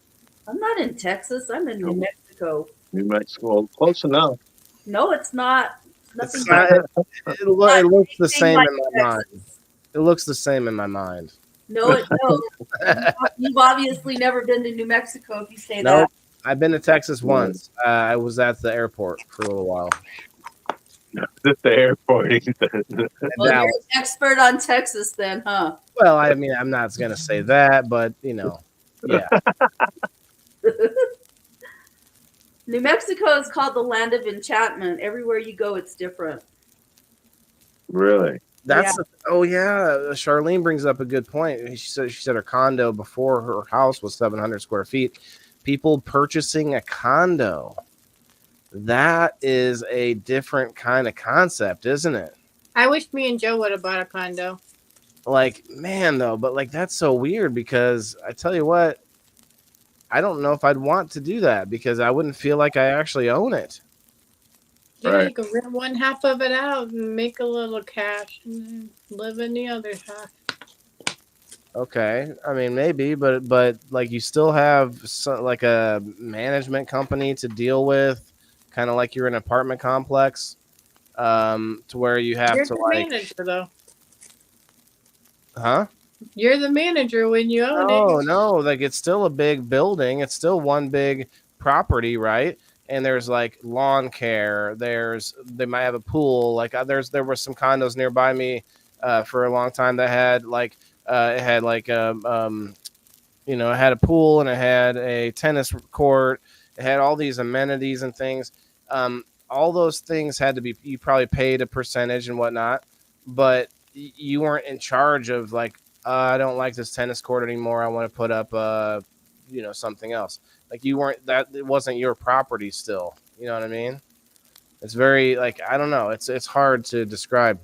I'm not in Texas. I'm in New Mexico. New Mexico, close enough. No, it's not. It's not, it looks the same in my mind. It looks the same in my mind. No, it don't. You've obviously never been to New Mexico if you say Nope. that. I've been to Texas once. I was at the airport for a little while. Just the airport. Well, you're an expert on Texas then, huh? Well, I mean, I'm not going to say that, but, you know, yeah. New Mexico is called the land of enchantment. Everywhere you go, it's different. Really? That's Charlene brings up a good point. She said her condo before her house was 700 square feet. People purchasing a condo, that is a different kind of concept, isn't it? I wish me and Joe would have bought a condo. Like, man, though, but like that's so weird because I tell you what, I don't know if I'd want to do that because I wouldn't feel like I actually own it. Yeah, Right. you can rent one half of it out and make a little cash and then live in the other half. Okay, I mean maybe, but like you still have like a management company to deal with, kind of like you're in an apartment complex, to where you have You're to the like, manager though. huh? You're the manager when you own Oh it. no, like it's still a big building. It's still one big property, right? And there's like lawn care. They might have a pool. Like there were some condos nearby me for a long time that had like it had like you know, it had a pool and it had a tennis court. It had all these amenities and things. All those things had to be, you probably paid a percentage and whatnot, but you weren't in charge of like, I don't like this tennis court anymore. I want to put up, you know, something else. Like you weren't, that it wasn't your property still. You know what I mean? It's very like, I don't know. It's hard to describe.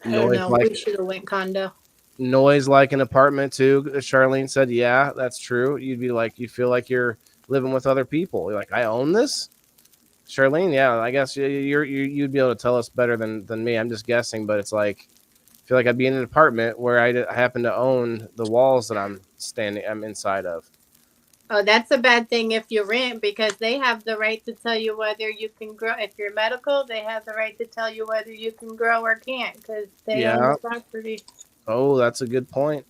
I don't know. We should have went condo. Noise like an apartment too. Charlene said, yeah, that's true. You'd be like, you feel like you're living with other people. You're like, I own this. Charlene, yeah, I guess you'd be able to tell us better than me. I'm just guessing, but it's like, I feel like I'd be in an apartment where I happen to own the walls that I'm inside of. Oh, that's a bad thing if you rent because they have the right to tell you whether you can grow. If you're medical, they have the right to tell you whether you can grow or can't because they own the property. Oh, that's a good point.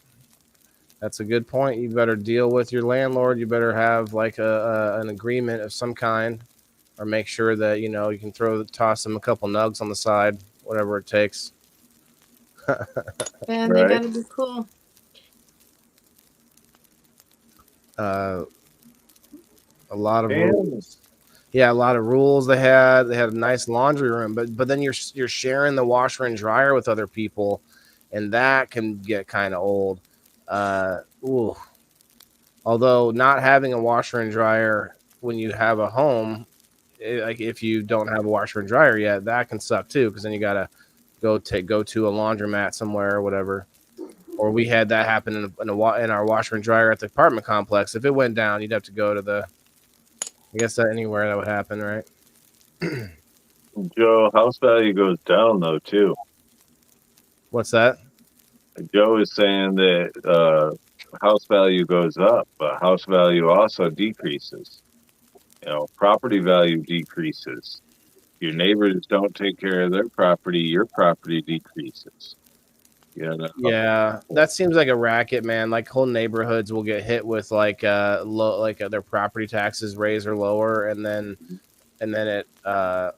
That's a good point. You better deal with your landlord. You better have like an agreement of some kind, or make sure that you know you can toss them a couple nugs on the side, whatever it takes. And they gotta be cool. A lot of rules. Yeah, a lot of rules. They had a nice laundry room, but then you're sharing the washer and dryer with other people, and that can get kind of old. Although not having a washer and dryer when you have a home, like if you don't have a washer and dryer yet, that can suck too, because then you gotta go to a laundromat somewhere or whatever. Or we had that happen in our washer and dryer at the apartment complex. If it went down, you'd have to go to I guess anywhere that would happen, right? Joe, house value goes down though too. What's that? Joe is saying that house value goes up, but house value also decreases. You know, property value decreases. Your neighbors don't take care of their property, your property decreases. You know? Yeah, that seems like a racket, man. Like whole neighborhoods will get hit with like their property taxes raise or lower, and then it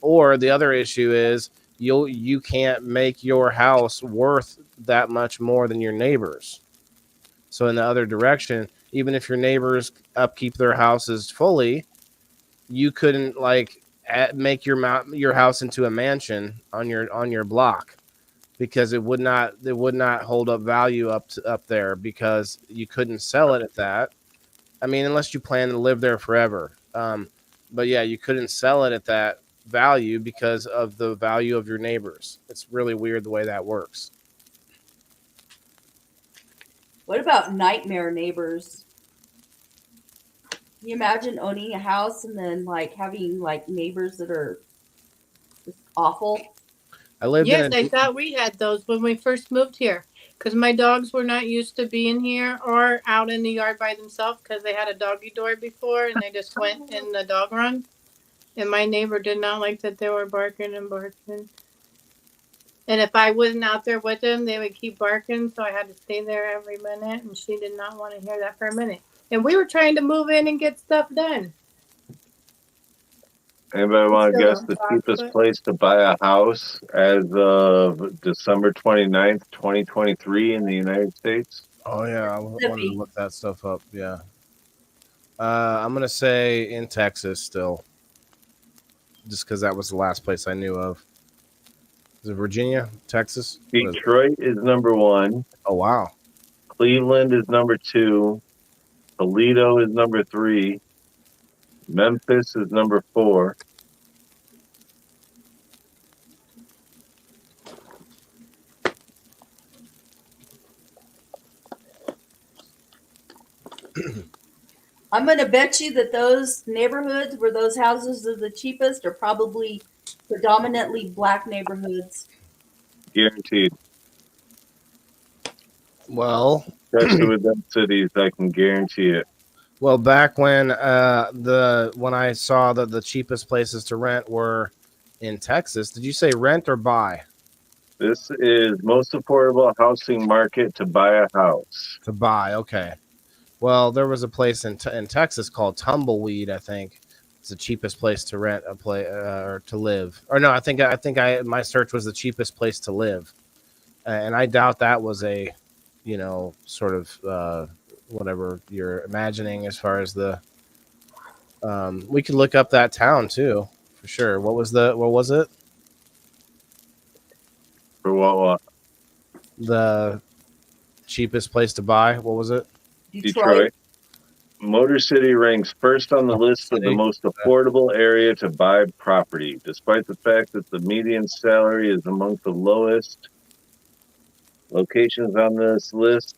or the other issue is you can't make your house worth that much more than your neighbors. So in the other direction, even if your neighbors upkeep their houses fully, you couldn't like make your house into a mansion on your block, because it would not hold up value up there, because you couldn't sell it at that. I mean, unless you plan to live there forever. But yeah, you couldn't sell it at that value because of the value of your neighbors. It's really weird the way that works. What about nightmare neighbors? Can you imagine owning a house and then like having like neighbors that are just awful? Yes, I thought we had those when we first moved here, because my dogs were not used to being here or out in the yard by themselves, because they had a doggy door before and they just went in the dog run. And my neighbor did not like that they were barking and barking. And if I wasn't out there with them, they would keep barking. So I had to stay there every minute. And she did not want to hear that for a minute. And we were trying to move in and get stuff done. Anybody want to guess the cheapest place to buy a house as of December 29th, 2023 in the United States? Oh, yeah. I wanted to look that stuff up. Yeah. I'm going to say in Texas still, just because that was the last place I knew of. Is it Virginia, Texas? Detroit is number 1. Oh, wow. Cleveland is number 2. Toledo is number 3. Memphis is number 4. I'm going to bet you that those neighborhoods where those houses are the cheapest are probably predominantly black neighborhoods. Guaranteed. Well, especially with them cities, I can guarantee it. Well, back when when I saw that the cheapest places to rent were in Texas, did you say rent or buy? This is most affordable housing market to buy a house. To buy, okay. Well, there was a place in Texas called Tumbleweed, I think. It's the cheapest place to rent a place or to live. Or no, I think my search was the cheapest place to live, and I doubt that was a, sort of whatever you're imagining as far as the. We could look up that town too, for sure. What was it? For what? The cheapest place to buy. What was it? Detroit. Motor City ranks first on the list of the most affordable area to buy property, despite the fact that the median salary is among the lowest. Locations on this list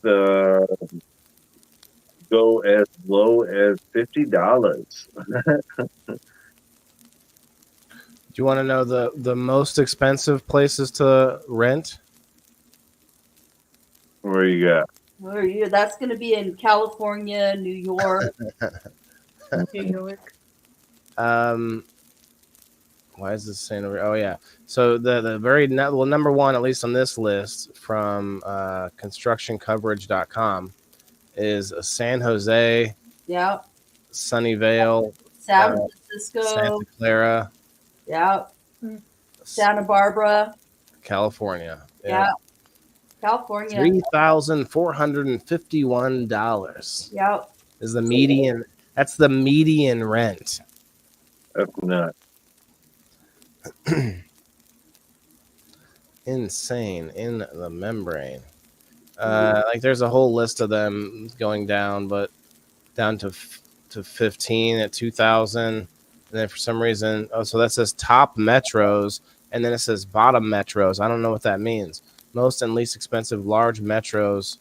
go as low as $50. Do you want to know the most expensive places to rent? Where you got? That's going to be in California, New York. New York. Why is this saying over? Oh yeah. So the very number one, at least on this list from constructioncoverage.com, is San Jose. Yeah. Sunnyvale. San Francisco. Santa Clara. Yeah. Santa Barbara. California. Yeah. California. $3,451. Yep. Is the median. That's the median rent. That's nuts. Insane in the membrane. Like there's a whole list of them going down, but down to 15 at 2,000, and then for some reason, so that says top metros, and then it says bottom metros. I don't know what that means. Most and least expensive large metros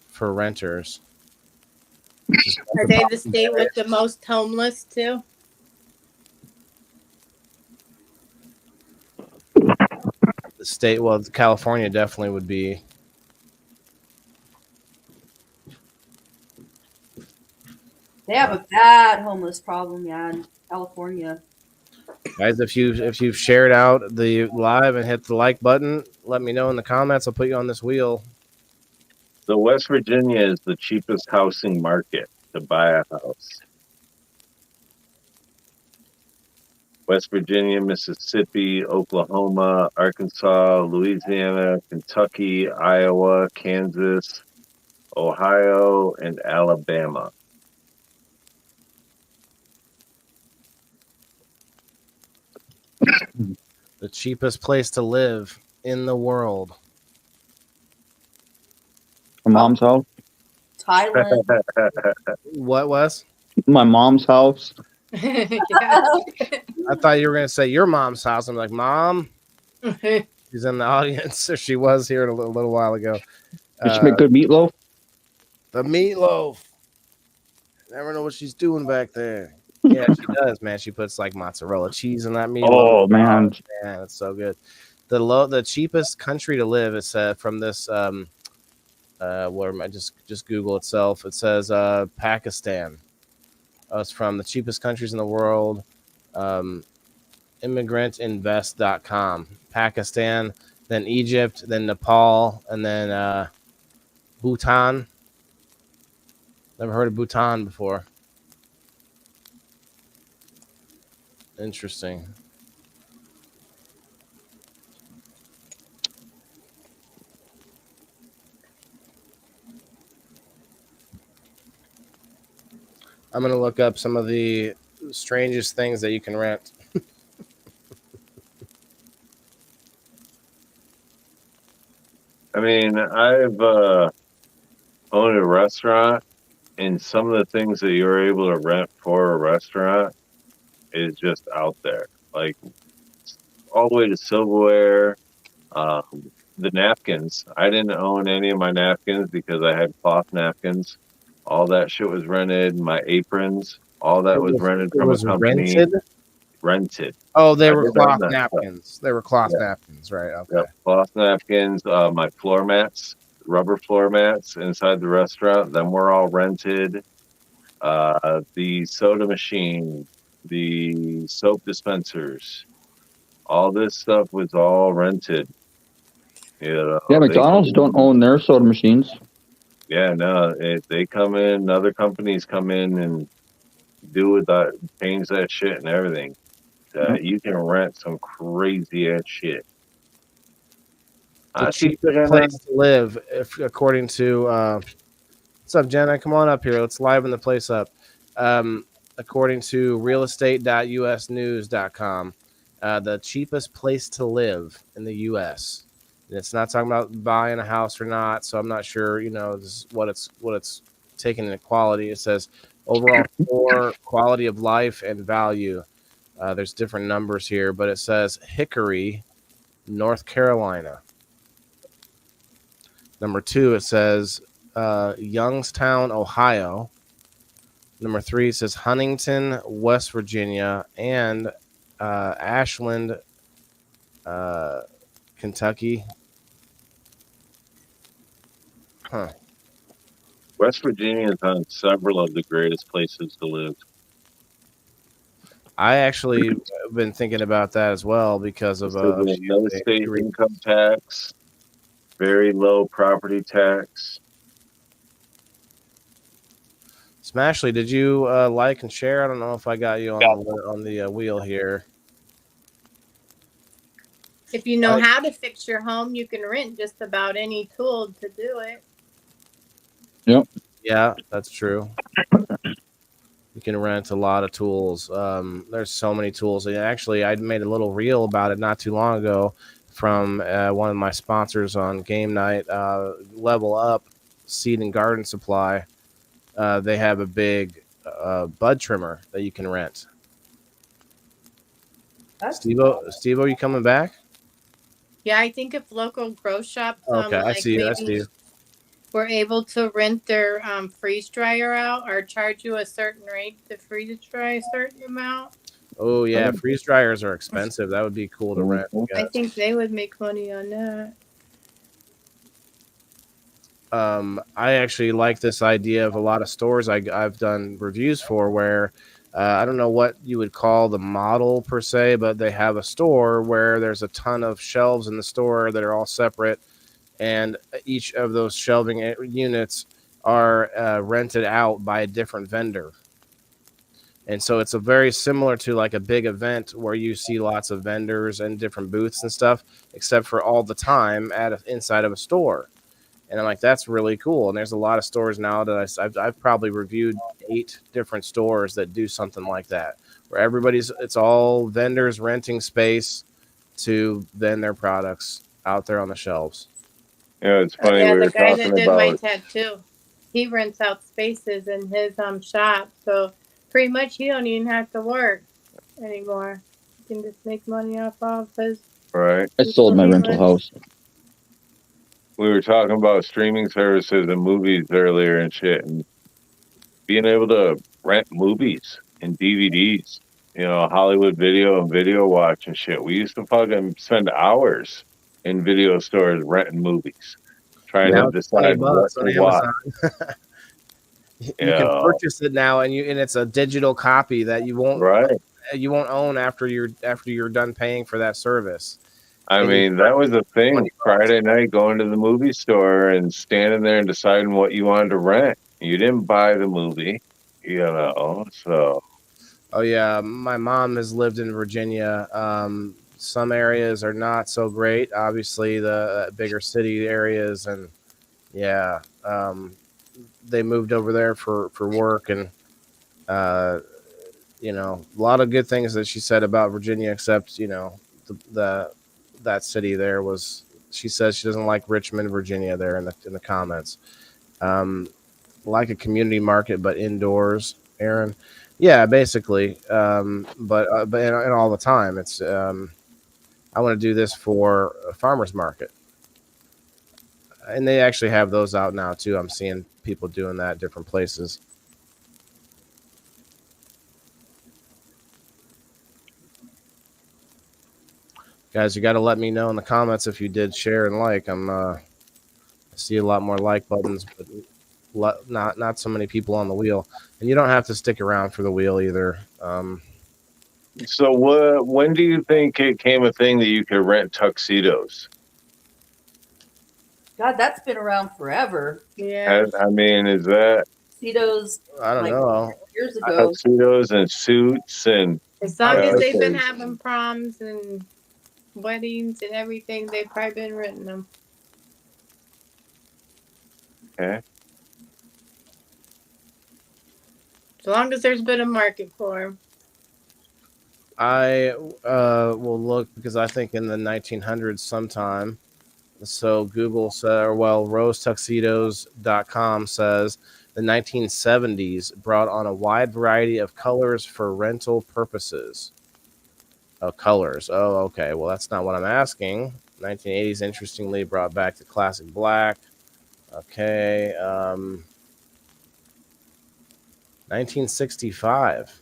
for renters. Are they the state with the most homeless too? The state, well, California definitely would be. They have a bad homeless problem, yeah, in California. Guys, if you've shared out the live and hit the like button, let me know in the comments. I'll put you on this wheel. So West Virginia is the cheapest housing market to buy a house. West Virginia, Mississippi, Oklahoma, Arkansas, Louisiana, Kentucky, Iowa, Kansas, Ohio, and Alabama. The cheapest place to live in the world. My mom's house. Thailand. What, Wes? My mom's house. Yeah. I thought you were going to say your mom's house. I'm like, Mom? She's in the audience. She was here a little while ago. Did she make good meatloaf? The meatloaf. Never know what she's doing back there. Yeah, she does, man. She puts like mozzarella cheese in that meatloaf. Oh man, it's so good. The cheapest country to live is from this where I just Google itself. It says Pakistan. It's from the cheapest countries in the world. Immigrantinvest.com. Pakistan, then Egypt, then Nepal, and then Bhutan. Never heard of Bhutan before. Interesting. I'm going to look up some of the strangest things that you can rent. I mean, I've owned a restaurant, and some of the things that you're able to rent for a restaurant is just out there. Like all the way to silverware, the napkins. I didn't own any of my napkins because I had cloth napkins. All that shit was rented. My aprons, all that was rented from a company. Rented. Oh, they were cloth napkins. They were cloth napkins, right? Okay. Yep. Cloth napkins. My floor mats, rubber floor mats inside the restaurant. Them were all rented. The soda machine, the soap dispensers, all this stuff was all rented. You know, yeah, McDonald's don't own their soda machines. Yeah, no, they come in. Other companies come in and do with that, change that shit and everything. You can rent some crazy ass shit. The cheapest place to live, according to what's up, Jenna? Come on up here. Let's liven the place up. According to realestate.usnews.com, the cheapest place to live in the U.S. And it's not talking about buying a house or not, so I'm not sure. This is what it's taking into quality. It says overall score, quality of life, and value. There's different numbers here, but it says Hickory, North Carolina. Number 2, it says Youngstown, Ohio. Number 3, it says Huntington, West Virginia, and Ashland, Kentucky. Huh. West Virginia is on several of the greatest places to live. I actually have been thinking about that as well because of no state income tax, very low property tax. Smashley, did you like and share? I don't know if I got you on the wheel here. If you know how to fix your home, you can rent just about any tool to do it. Yep. Yeah, that's true. You can rent a lot of tools. There's so many tools. And actually, I made a little reel about it not too long ago from one of my sponsors on game night, Level Up Seed and Garden Supply. They have a big bud trimmer that you can rent. Steve-O, you coming back? Yeah, I think if local grow shops, okay, I see you. We're able to rent their freeze dryer out or charge you a certain rate to freeze dry a certain amount. Oh yeah, freeze dryers are expensive. That would be cool to rent. I think they would make money on that. I actually like this idea of a lot of stores I've done reviews for where I don't know what you would call the model per se, but they have a store where there's a ton of shelves in the store that are all separate, and each of those shelving units are rented out by a different vendor. And so it's a very similar to like a big event where you see lots of vendors and different booths and stuff, except for all the time inside of a store. And I'm like, that's really cool. And there's a lot of stores now that I've probably reviewed 8 different stores that do something like that, where it's all vendors renting space to then their products out there on the shelves. Yeah, it's funny. Yeah, We the were guy that talking did my about. tattoo, he rents out spaces in his shop, so pretty much he don't even have to work anymore. He can just make money off of his. Right. I sold my rental house. We were talking about streaming services and movies earlier and shit, and being able to rent movies and DVDs. You know, Hollywood Video and Video Watch and shit. We used to fucking spend hours in video stores renting movies, trying to Now it's $20 decide what to on watch. Amazon. You Yeah. can purchase it now, and it's a digital copy that you won't own after you're done paying for that service. I mean, that was the thing. Friday night, going to the movie store and standing there and deciding what you wanted to rent. You didn't buy the movie, you know. So. Oh yeah, my mom has lived in Virginia. Some areas are not so great. Obviously, the bigger city areas, and yeah, they moved over there for work, and you know, a lot of good things that she said about Virginia, except, you know, that city there was. She says she doesn't like Richmond, Virginia. There in the comments, like a community market, but indoors, Aaron. Yeah, basically. But and all the time, it's I want to do this for a farmer's market, and they actually have those out now too. I'm seeing people doing that at different places. Guys, you got to let me know in the comments if you did share and like. I see a lot more like buttons, but not so many people on the wheel. And you don't have to stick around for the wheel either. So when do you think it came a thing that you could rent tuxedos? God, that's been around forever. Yeah. I mean, is that Tuxedos? I don't know. Years ago. Tuxedos and suits and. As long as they've been having proms and weddings and everything, they've probably been renting them. Okay. As long as there's been a market for them. I will look because I think in the 1900s sometime. So Google said, or well, rosetuxedos.com says the 1970s brought on a wide variety of colors for rental purposes. Oh, colors. Oh, okay. Well, that's not what I'm asking. 1980s, interestingly, brought back the classic black. Okay. 1965.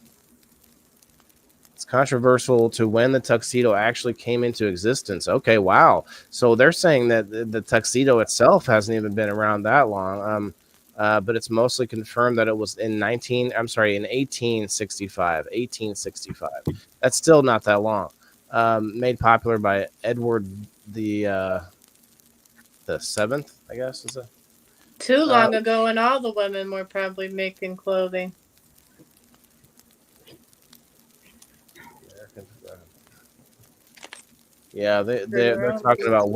It's controversial to when the tuxedo actually came into existence. Okay, wow. So they're saying that the tuxedo itself hasn't even been around that long. But it's mostly confirmed that it was in 1865. 1865. That's still not that long. Made popular by Edward the Seventh, I guess is it? Too long ago, and all the women were probably making clothing. Yeah, they're talking about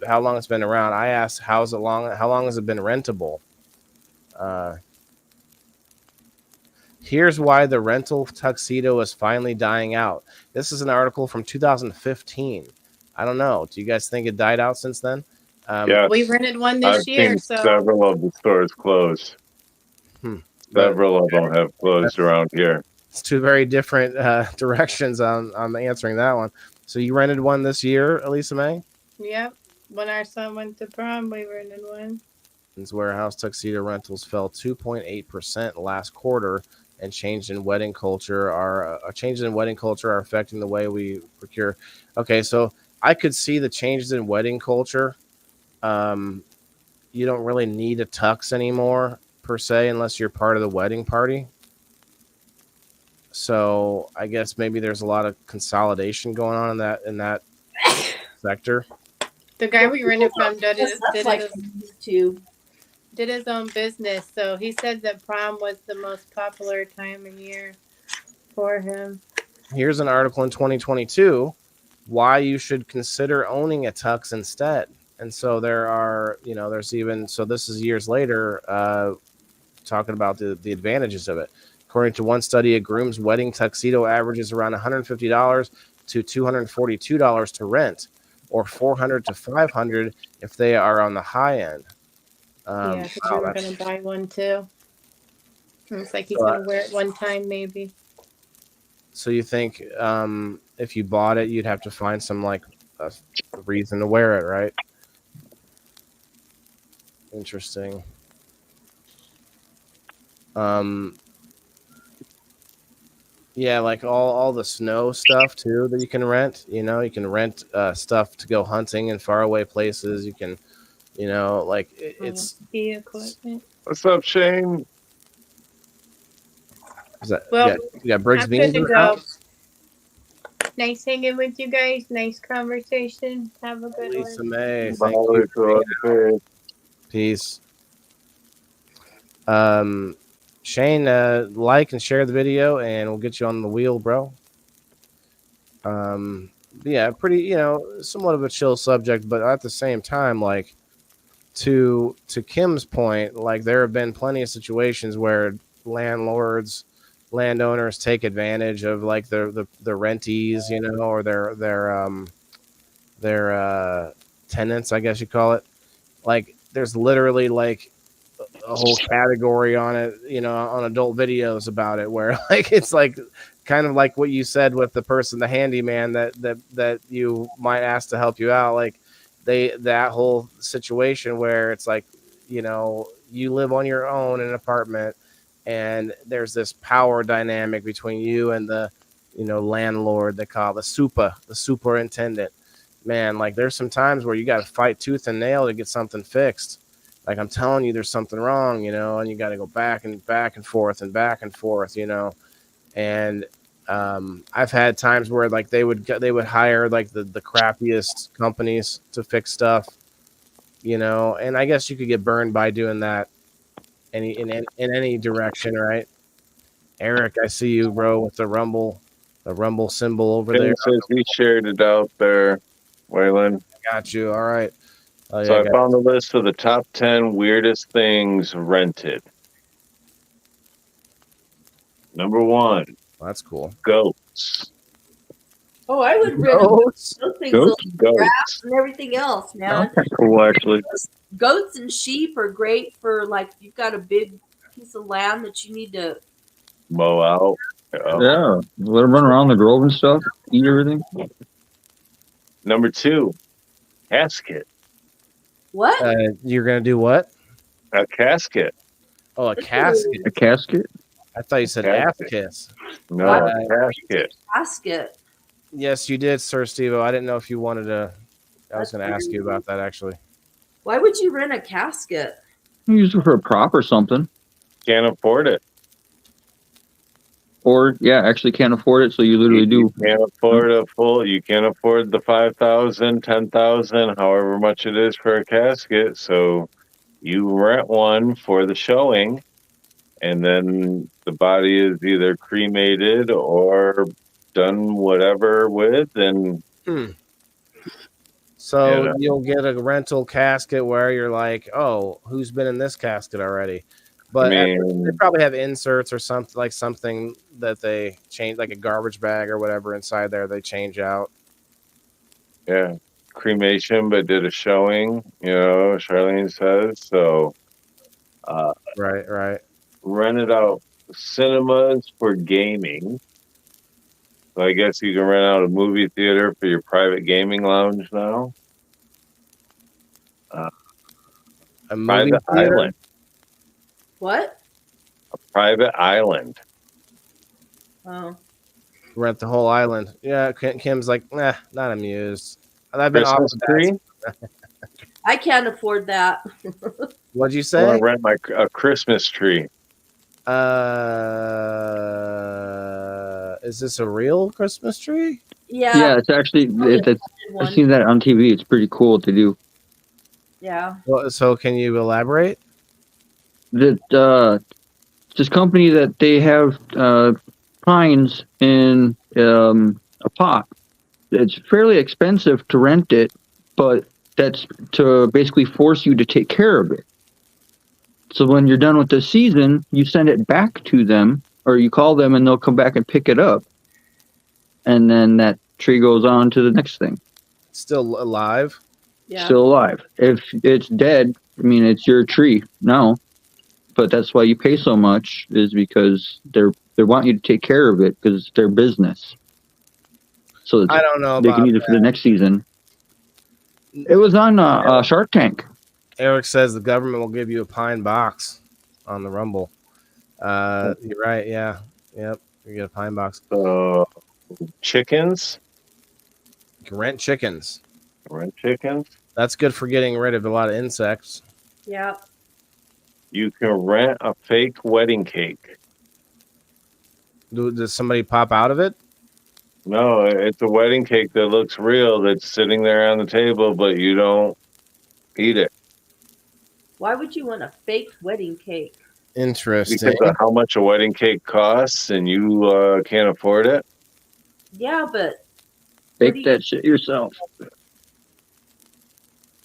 how long it's been around. I asked how long has it been rentable? Here's why the rental tuxedo is finally dying out. This is an article from 2015. I don't know. Do you guys think it died out since then? Yeah, we rented one this year. So several of the stores closed. Several of them have closed around here. It's two very different directions on answering that one. So you rented one this year, Elisa May? Yep. When our son went to prom, we rented one. Warehouse tuxedo rentals fell 2.8% last quarter, and changes in wedding culture are affecting the way we procure. Okay, so I could see the changes in wedding culture. You don't really need a tux anymore per se, unless you're part of the wedding party. So I guess maybe there's a lot of consolidation going on in that sector. The guy we rented from did his own business, so he said that prom was the most popular time of year for him. Here's an article in 2022 why you should consider owning a tux instead. And so there are, there's even, so this is years later, talking about the advantages of it. According to one study, a groom's wedding tuxedo averages around $150 to $242 to rent, or $400 to $500 if they are on the high end. Yeah, because we were going to buy one too. It's like he's So, going to wear it one time, maybe. So you think if you bought it, you'd have to find some like a reason to wear it, right? Interesting. Yeah, like all the snow stuff too that you can rent. You know, you can rent stuff to go hunting in faraway places. You can, you know, like it's ski equipment. What's up, Shane? Is that, Well, you got Briggs I'm Beans in gonna the go. house? Nice hanging with you guys. Nice conversation. Have a good Lisa one. May, thank you. Peace. Shane, like and share the video, and we'll get you on the wheel, bro. Yeah, pretty, you know, somewhat of a chill subject, but at the same time, like to Kim's point, like there have been plenty of situations where landowners take advantage of like the rentees, you know, or their tenants, I guess you call it. Like there's literally like a whole category on it, you know, on adult videos about it, where like it's like kind of like what you said with the person, the handyman that you might ask to help you out, like that whole situation where it's like, you know, you live on your own in an apartment and there's this power dynamic between you and the, you know, landlord, they call the superintendent. Man, like there's some times where you got to fight tooth and nail to get something fixed. Like I'm telling you, there's something wrong, you know, and you got to go back and forth, you know. And I've had times where like they would hire like the crappiest companies to fix stuff, you know. And I guess you could get burned by doing that in any direction, right? Eric, I see you, bro, with the rumble symbol over there. Says he shared it out there, Waylon. Got you. All right. Oh, So yeah, I found the list of the top 10 weirdest things rented. Number 1. That's cool. Goats. Oh, I would rent those things, Goats. grass and everything else, man. That's cool, actually. Goats and sheep are great for like you've got a big piece of land that you need to mow out. Yeah, let them run around the grove and stuff, eat everything. Number 2, casket. What? You're gonna do what? A casket. Oh, a casket. A casket? I thought you said ass kiss. No, a casket. Casket. Yes, you did, Sir Steve-O. I didn't know if you wanted to. I was going to ask you about that, actually. Why would you rent a casket? Use it for a prop or something. Can't afford it. Or, yeah, actually can't afford it, so you literally do. You can't afford you can't afford the 5,000, 10,000, however much it is for a casket. So you rent one for the showing, and then the body is either cremated or done whatever with, and so you'll get a rental casket where you're like, oh, who's been in this casket already? But they probably have inserts or something that they change, like a garbage bag or whatever inside there they change out. Yeah, cremation, but did a showing, you know, Charlene says. So right. Rented out cinemas for gaming. So I guess you can rent out a movie theater for your private gaming lounge now. A movie private theater? Island. What? A private island. Oh. Rent the whole island. Yeah, Kim's like, nah, not amused. I've been Christmas tree? I can't afford that. What'd you I say? want to rent a Christmas tree. Is this a real Christmas tree? Yeah. Yeah, it's actually, I've seen that on TV. It's pretty cool to do. Yeah. Well, so can you elaborate? That this company that they have pines in a pot. It's fairly expensive to rent it, but that's to basically force you to take care of it. So when you're done with the season, you send it back to them, or you call them and they'll come back and pick it up. And then that tree goes on to the next thing. Still alive. Yeah. Still alive. If it's dead, I mean, it's your tree now. But that's why you pay so much, is because they want you to take care of it because it's their business. So I don't know they can about use it for the next season. It was on Shark Tank. Eric says the government will give you a pine box on the Rumble. You're right. Yeah. Yep. You get a pine box. Chickens. You can rent chickens. Rent chickens. That's good for getting rid of a lot of insects. Yeah. You can rent a fake wedding cake. Does somebody pop out of it? No, it's a wedding cake that looks real that's sitting there on the table, but you don't eat it. Why would you want a fake wedding cake? Interesting. Because of how much a wedding cake costs and you can't afford it? Yeah, but Bake that shit yourself.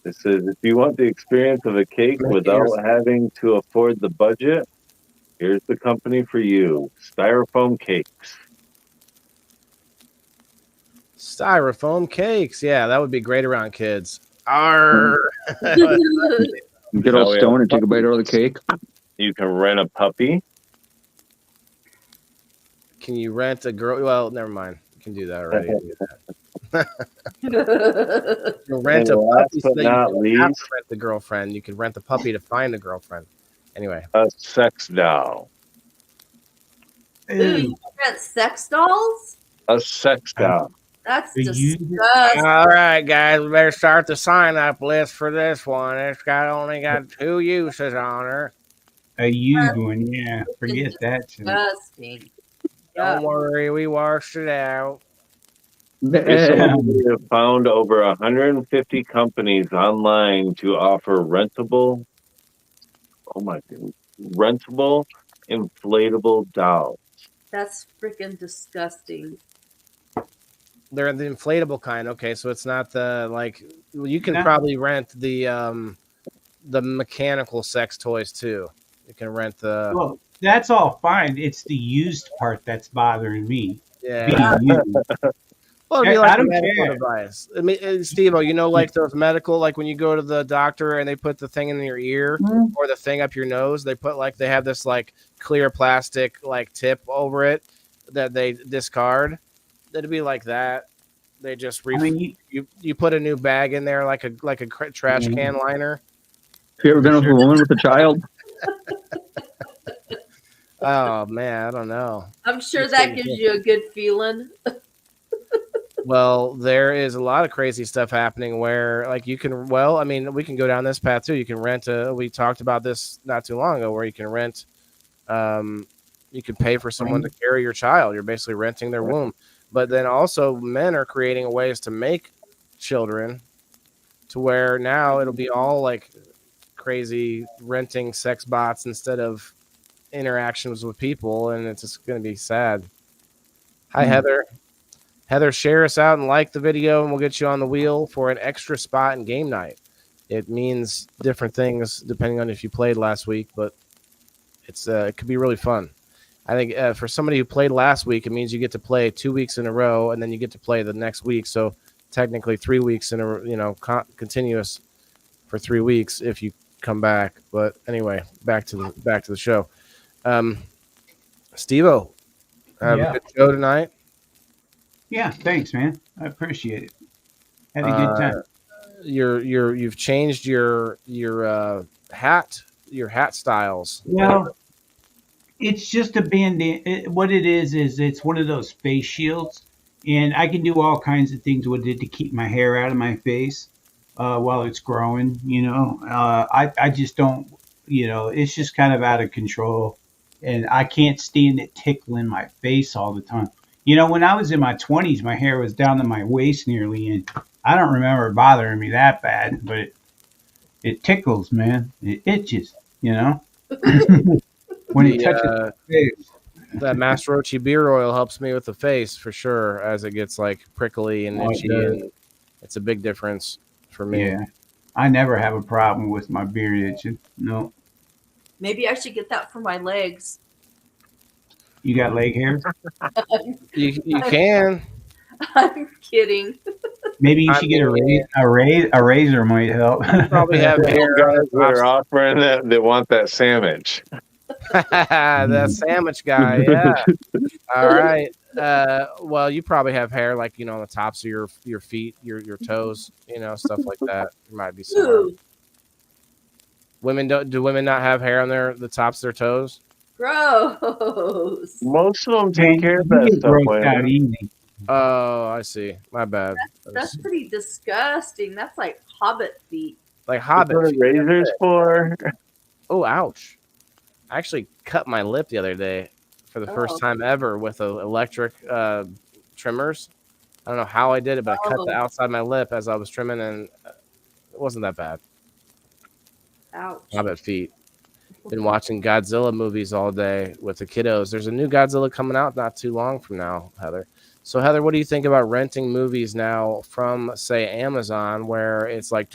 It says if you want the experience of a cake without having to afford the budget, here's the company for you. Styrofoam Cakes. Styrofoam cakes. Yeah, that would be great around kids. Arr. You get all stoned and take a bite out of the cake. You can rent a puppy. Can you rent a girl? Well, never mind. You can do that already. You can rent a puppy so that you don't have to rent the girlfriend. You can rent the puppy to find a girlfriend. Anyway. A sex doll. Ooh, you rent sex dolls? A sex doll. That's disgusting. All right, guys, we better start the sign-up list for this one. It's only got 2 uses on her. A used one, yeah. Forget that. Disgusting. Don't worry, we washed it out. We have found over 150 companies online to offer rentable inflatable dolls. That's freaking disgusting. They're the inflatable kind. Okay, so it's not the you can probably rent the mechanical sex toys too. You can rent the. Well, that's all fine. It's the used part that's bothering me. Yeah. Well, it'd be like a medical device. I mean, Steve-O, you know, like those medical, like when you go to the doctor and they put the thing in your ear or the thing up your nose, they have this like clear plastic like tip over it that they discard. It'd be like that. They just you put a new bag in there like a trash can liner. Have you ever been with a woman with a child? Oh man, I don't know. I'm sure that gives you a good feeling. Well, there is a lot of crazy stuff happening where like you can, well, I mean, we can go down this path too. You can rent we talked about this not too long ago where you can rent, you can pay for someone to carry your child. You're basically renting their womb. But then also men are creating ways to make children to where now it'll be all like crazy renting sex bots instead of interactions with people. And it's just going to be sad. Hi, Heather. Heather, share us out and like the video, and we'll get you on the wheel for an extra spot in game night. It means different things depending on if you played last week, but it could be really fun. I think for somebody who played last week, it means you get to play 2 weeks in a row, and then you get to play the next week. So technically 3 weeks in a continuous for 3 weeks if you come back. But anyway, back to the show. Steve-O, have a good show tonight. Yeah, thanks, man. I appreciate it. Had a good time. You've changed your hat styles. Well, it's just a band-aid. What it is it's one of those face shields, and I can do all kinds of things with it to keep my hair out of my face while it's growing. I just don't. It's just kind of out of control, and I can't stand it tickling my face all the time. When I was in my 20s, my hair was down to my waist nearly, and I don't remember it bothering me that bad, but it tickles, man. It itches, when it touches the face. That Master Rochi beard oil helps me with the face for sure as it gets like prickly and itchy, and it's a big difference for me. Yeah, I never have a problem with my beard itching. No. Maybe I should get that for my legs. You got leg hair? You can. I'm kidding. Maybe you should get a razor might help. Probably have hair on guys that are offering that want that sandwich. the sandwich guy, yeah. All right. Well, you probably have hair like on the tops of your feet, your toes, stuff like that. There might be some. Ooh, Women do women not have hair on the tops of their toes? gross. Most of them take care of You that get stuff. grossed out easy. Oh, I see. My bad. That's pretty disgusting. That's like hobbit feet. Like That's hobbit what a feet. razor's for. Oh, ouch. I actually cut my lip the other day for the first time ever with electric trimmers. I don't know how I did it, but I cut the outside of my lip as I was trimming, and it wasn't that bad. Ouch. Hobbit feet. Been watching Godzilla movies all day with the kiddos. There's a new Godzilla coming out not too long from now, Heather. So, Heather, what do you think about renting movies now from, say, Amazon, where it's like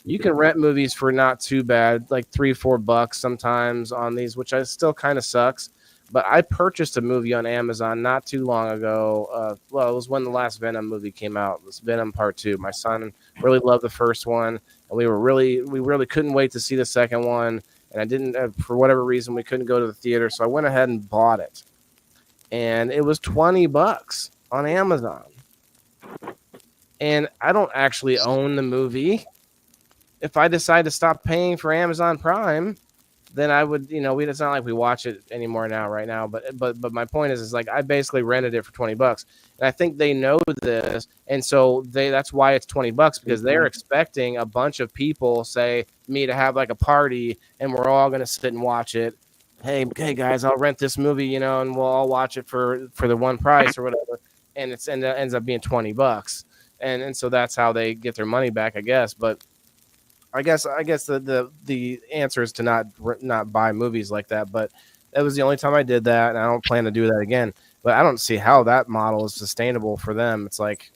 you can rent movies for not too bad, like $3-4 sometimes on these, which still kind of sucks. But I purchased a movie on Amazon not too long ago. It was when the last Venom movie came out. It was Venom Part 2. My son really loved the first one, and we really couldn't wait to see the second one. And I didn't, for whatever reason, we couldn't go to the theater, so I went ahead and bought it. And it was $20 on Amazon. And I don't actually own the movie. If I decide to stop paying for Amazon Prime, then I would, it's not like we watch it anymore right now. But my point is like I basically rented it for $20, and I think they know this, and so that's why it's $20 because they're expecting a bunch of people, say me, to have like a party, and we're all gonna sit and watch it. Hey guys, I'll rent this movie, and we'll all watch it for the one price or whatever, and it ends up being $20, and so that's how they get their money back, I guess, but. I guess the answer is to not buy movies like that, but that was the only time I did that, and I don't plan to do that again. But I don't see how that model is sustainable for them. It's like,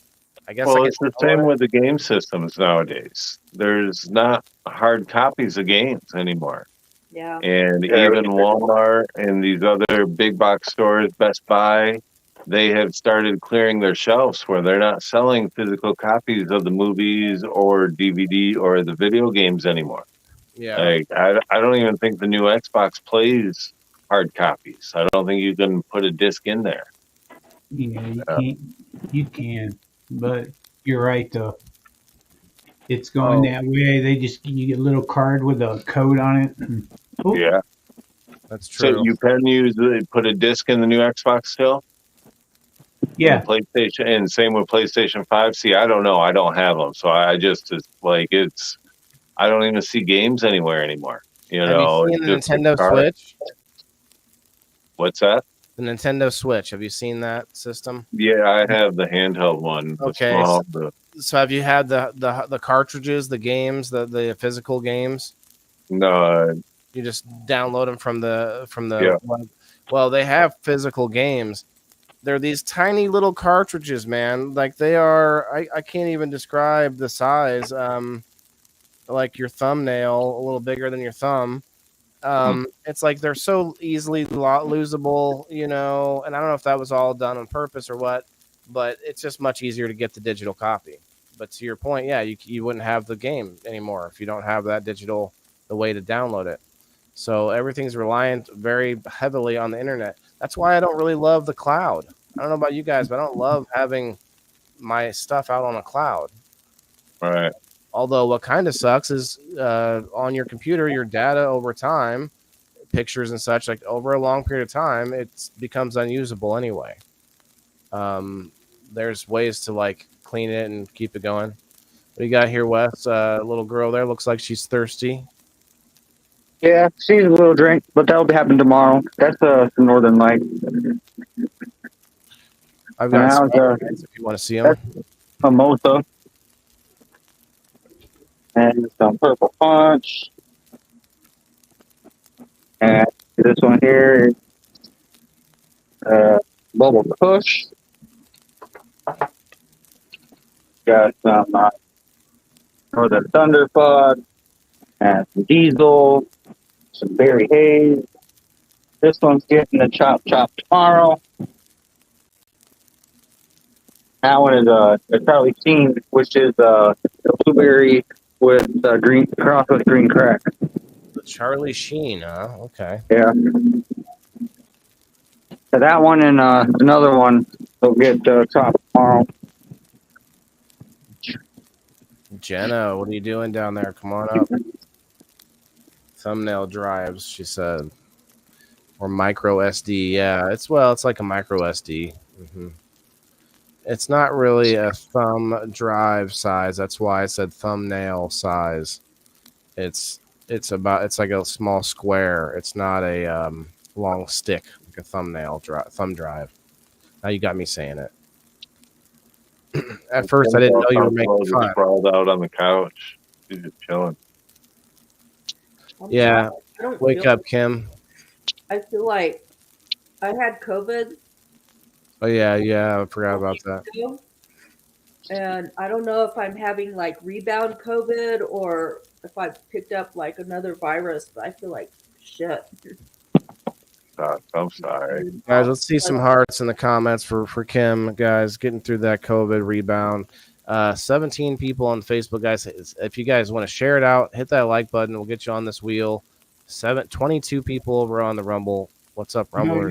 I guess. Well, it's the same with the game systems nowadays. There's not hard copies of games anymore. Yeah. And even Walmart and these other big box stores, Best Buy, they have started clearing their shelves where they're not selling physical copies of the movies or DVD or the video games anymore. Yeah. Like, I don't even think the new Xbox plays hard copies. I don't think you can put a disc in there. Yeah, you can, but you're right though. It's going that way. You get a little card with a code on it. Yeah, that's true. So you can put a disc in the new Xbox still. Yeah, PlayStation, and same with PlayStation 5. See, I don't know. I don't have them, so I just I don't even see games anywhere anymore. Have you seen the Nintendo Switch? What's that? The Nintendo Switch. Have you seen that system? Yeah, I have the handheld one. Okay. So have you had the cartridges, the games, the physical games? No. You just download them from the web. Well, they have physical games. They're these tiny little cartridges, man. Like they are, I can't even describe the size. Like your thumbnail, a little bigger than your thumb. It's like they're so easily losable, and I don't know if that was all done on purpose or what, but it's just much easier to get the digital copy. But to your point, yeah, you wouldn't have the game anymore if you don't have that the way to download it. So everything's reliant very heavily on the internet. That's why I don't really love the cloud. I don't know about you guys, but I don't love having my stuff out on a cloud. All right. Although what kind of sucks is on your computer, your data over time, pictures and such, like over a long period of time, it becomes unusable anyway. There's ways to like clean it and keep it going. What do you got here, Wes? Little girl there looks like she's thirsty. Yeah, she's a little drink, but that'll be happening tomorrow. That's the Northern Light. I've got some if you want to see them. Mimosa. And some Purple Punch. And this one here is Bubble Kush. Got some Northern Thunderfuck. And some Diesel. Some Berry Haze. This one's getting the Chop tomorrow. That one is a Charlie Sheen, which is the blueberry with green cross with green crack. The Charlie Sheen, huh? Okay. Yeah. So that one and another one will get top tomorrow. Jenna, what are you doing down there? Come on up. Thumbnail drives, she said. Or micro SD. Yeah, it's like a micro SD. Mm-hmm. It's not really a thumb drive size. That's why I said thumbnail size. It's like a small square. It's not a long stick like a thumb drive. Now you got me saying it. At first, I didn't know you were making fun. Sprawled out on the couch. She's just chilling. Yeah, wake up, Kim. I feel like I had COVID. Oh yeah, I forgot about that. And I don't know if I'm having like rebound COVID or if I picked up like another virus, but I feel like shit. I'm sorry. Guys, let's see some hearts in the comments for Kim, guys, getting through that COVID rebound. 17 people on Facebook, guys. If you guys want to share it out, hit that like button. We'll get you on this wheel. 22 people over on the Rumble. What's up, Rumble?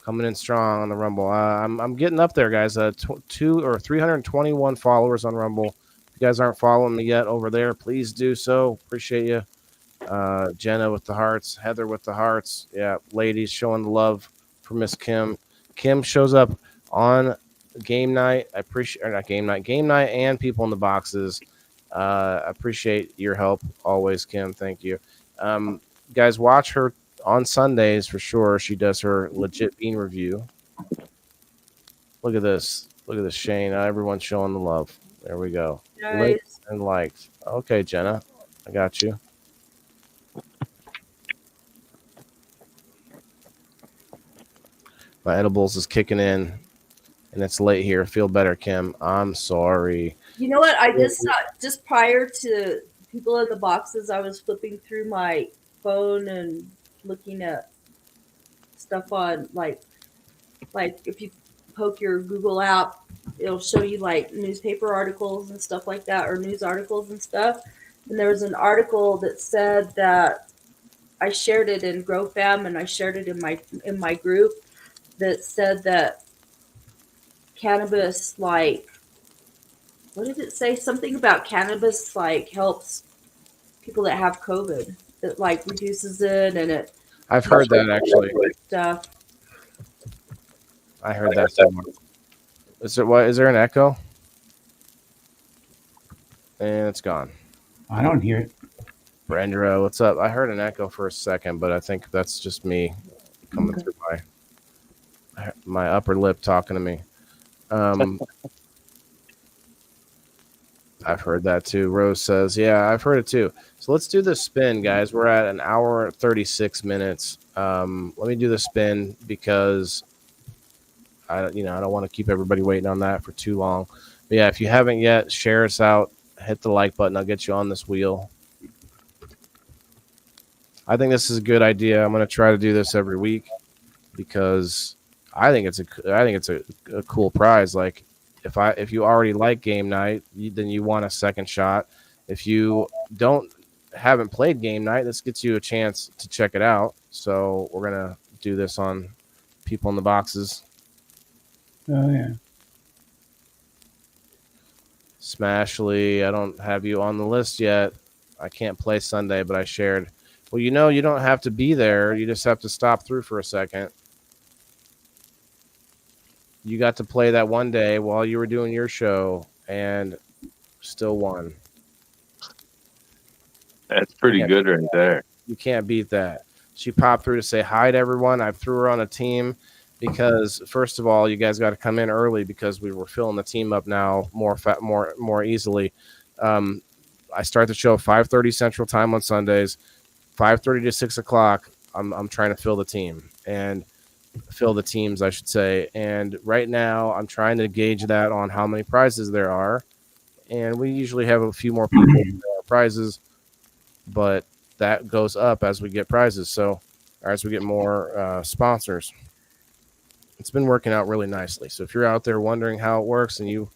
Coming in strong on the Rumble. I'm getting up there, guys. 321 followers on Rumble. If you guys aren't following me yet over there, please do so. Appreciate you. Jenna with the hearts, Heather with the hearts. Yeah, ladies showing the love for Miss Kim. Kim shows up on game night. I appreciate, or not game night, and people in the boxes. I appreciate your help always, Kim. Thank you. Guys, watch her on Sundays for sure. She does her legit bean review. Look at this, Shane. Everyone's showing the love. There we go. Nice. And liked. Okay, Jenna, I got you. My edibles is kicking in, and it's late here. Feel better, Kim. I'm sorry. You know what? I just prior to people in the boxes, I was flipping through my phone and looking at stuff on like if you poke your Google app, it'll show you like newspaper articles and stuff like that, or news articles and stuff. And there was an article that said that I shared it in GrowFam and I shared it in my group that said that cannabis, like, what did it say? Something about cannabis like helps people that have COVID. It like reduces it and it. I've heard that actually. Stuff. I heard that somewhere. Is there an echo? And it's gone. I don't hear it. Brandro, what's up? I heard an echo for a second, but I think that's just me coming through my upper lip talking to me. I've heard that too. Rose says, yeah, I've heard it too. So let's do the spin, guys. We're at an hour 36 minutes. Let me do the spin because I don't want to keep everybody waiting on that for too long. But yeah, if you haven't yet, share us out. Hit the like button. I'll get you on this wheel. I think this is a good idea. I'm going to try to do this every week because I think it's a cool prize. Like if you already like game night, then you want a second shot. If you haven't played game night, this gets you a chance to check it out. So we're going to do this on people in the boxes. Oh yeah. Smashley, I don't have you on the list yet. I can't play Sunday, but I shared. Well, you don't have to be there. You just have to stop through for a second. You got to play that one day while you were doing your show and still won. That's pretty good right there. You can't beat that. She popped through to say hi to everyone. I threw her on a team because, first of all, you guys got to come in early because we were filling the team up now more easily. I start the show at 5:30 Central Time on Sundays, 5:30 to 6 o'clock. I'm trying to fill the team and fill the teams, I should say. And right now, I'm trying to gauge that on how many prizes there are. And we usually have a few more people than there are prizes, but that goes up as we get prizes. So, or as we get more sponsors. it's been working out really nicely. So if you're out there wondering how it works and you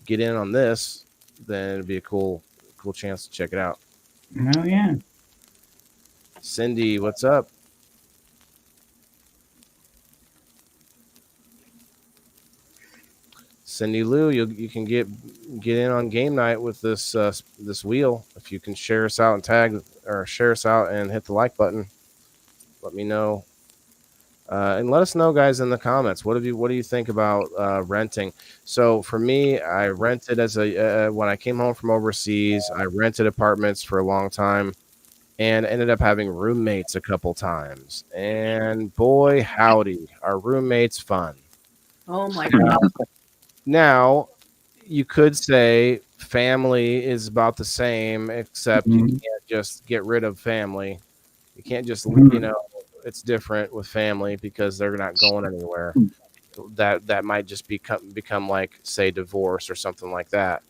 get in on this, then it'd be a cool chance to check it out. Oh yeah. Cindy, what's up? Cindy Lou, you can get in on game night with this this wheel. If you can share us out and tag or share us out and hit the like button, let me know. And let us know, guys, in the comments. What do you think about renting? So for me, I rented as when I came home from overseas. I rented apartments for a long time, and ended up having roommates a couple times. And boy, howdy, are roommates fun? Oh my God. Now, you could say family is about the same, except you can't just get rid of family. You can't just, it's different with family because they're not going anywhere. That might just become like, say, divorce or something like that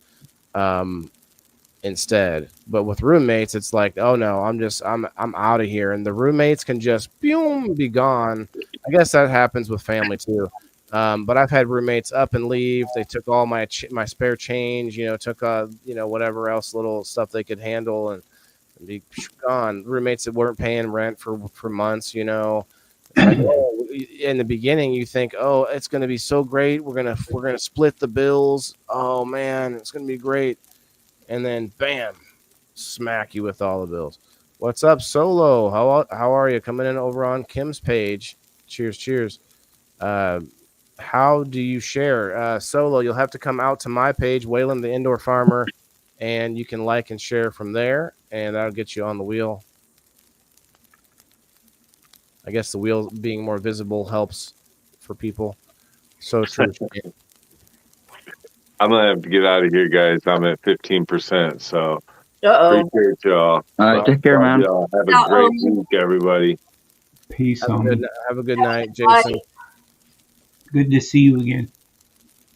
instead. But with roommates, it's like, oh no, I'm out of here, and the roommates can just be gone. I guess that happens with family too. But I've had roommates up and leave. They took all my spare change, took whatever else little stuff they could handle and be gone. Roommates that weren't paying rent for months, Like, oh, in the beginning you think, oh, it's going to be so great. We're going to split the bills. Oh man, it's going to be great. And then bam, smack you with all the bills. What's up, Solo? How are you? Coming in over on Kim's page. Cheers. How do you share? Solo, you'll have to come out to my page, Waylon the Indoor Farmer, and you can like and share from there, and that'll get you on the wheel. I guess the wheel being more visible helps for people. So true. I'm gonna have to get out of here, guys. I'm at 15%, so appreciate y'all. All right, take care, man. Y'all. Have a great week, everybody. Peace. Have a good night, Jason. Good to see you again.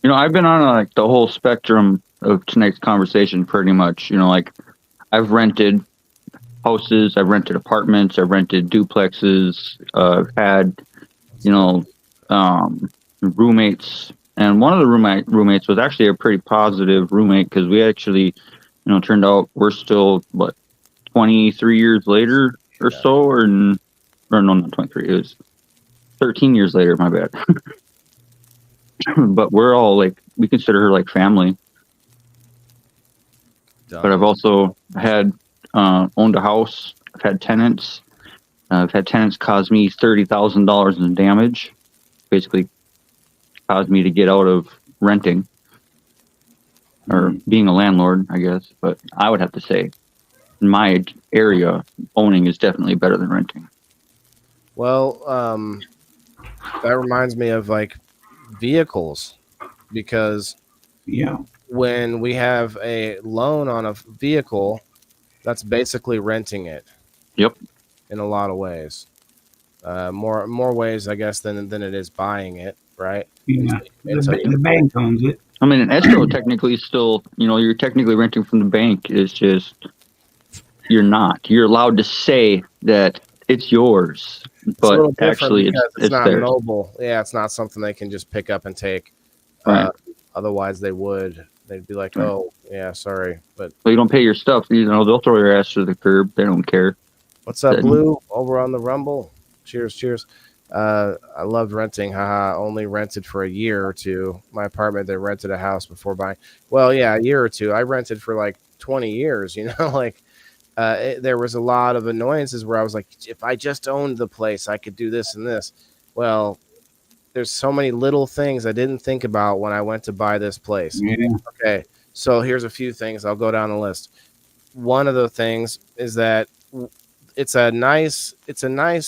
I've been on like the whole spectrum of tonight's conversation pretty much. Like I've rented houses, I've rented apartments, I've rented duplexes, I've had, roommates. And one of the roommates was actually a pretty positive roommate because we actually, turned out we're still, 23 years later or so, or no, not 23. It was 13 years later, my bad. But we're all like, we consider her like family. Done. But I've also had owned a house. I've had tenants. I've had tenants cause me $30,000 in damage. Basically, caused me to get out of renting or being a landlord, I guess. But I would have to say, in my area, owning is definitely better than renting. Well, that reminds me of like vehicles, because when we have a loan on a vehicle, that's basically renting it. Yep. In a lot of ways, more ways, I guess, than it is buying it, right? Yeah. The bank owns it. I mean, an escrow technically is still, you're technically renting from the bank. It's just you're not. You're allowed to say that it's yours, but actually it's not theirs. mobile. Yeah, it's not something they can just pick up and take. Right. Otherwise, they'd be like, "Oh, yeah, sorry." But you don't pay your stuff. They'll throw your ass to the curb. They don't care. What's up, Blue? Over on the Rumble. Cheers. I loved renting. Haha. Only rented for a year or two. My apartment, they rented a house before buying. Well, yeah, a year or two. I rented for like 20 years. There was a lot of annoyances where I was like, if I just owned the place, I could do this and this. Well, there's so many little things I didn't think about when I went to buy this place. Yeah. Okay, so here's a few things. I'll go down the list. One of the things is that it's a nice,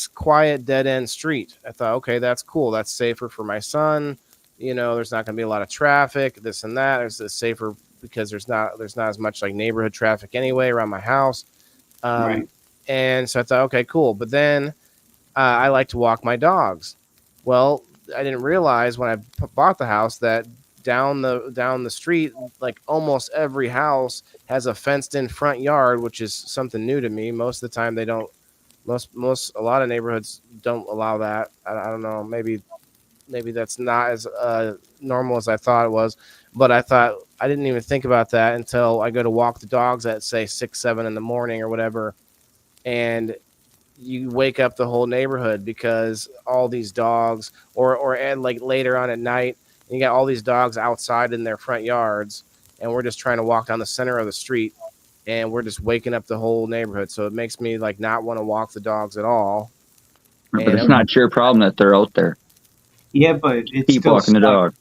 quiet, dead-end street. I thought, okay, that's cool. That's safer for my son. There's not going to be a lot of traffic, this and that. It's safer because there's not as much like neighborhood traffic anyway around my house. Right. And so I thought, okay, cool. But then I like to walk my dogs. Well, I didn't realize when I bought the house that down the street, like almost every house has a fenced in front yard, which is something new to me. Most of the time they don't. A lot of neighborhoods don't allow that. I don't know. Maybe maybe that's not as normal as I thought it was. But I thought I didn't even think about that until I go to walk the dogs at say 6, 7 in the morning or whatever, and you wake up the whole neighborhood because all these dogs, or and like later on at night, you got all these dogs outside in their front yards, and we're just trying to walk down the center of the street, and we're just waking up the whole neighborhood. So it makes me like not want to walk the dogs at all. But it's not your problem that they're out there. Yeah, but it's Keep still walking the dog.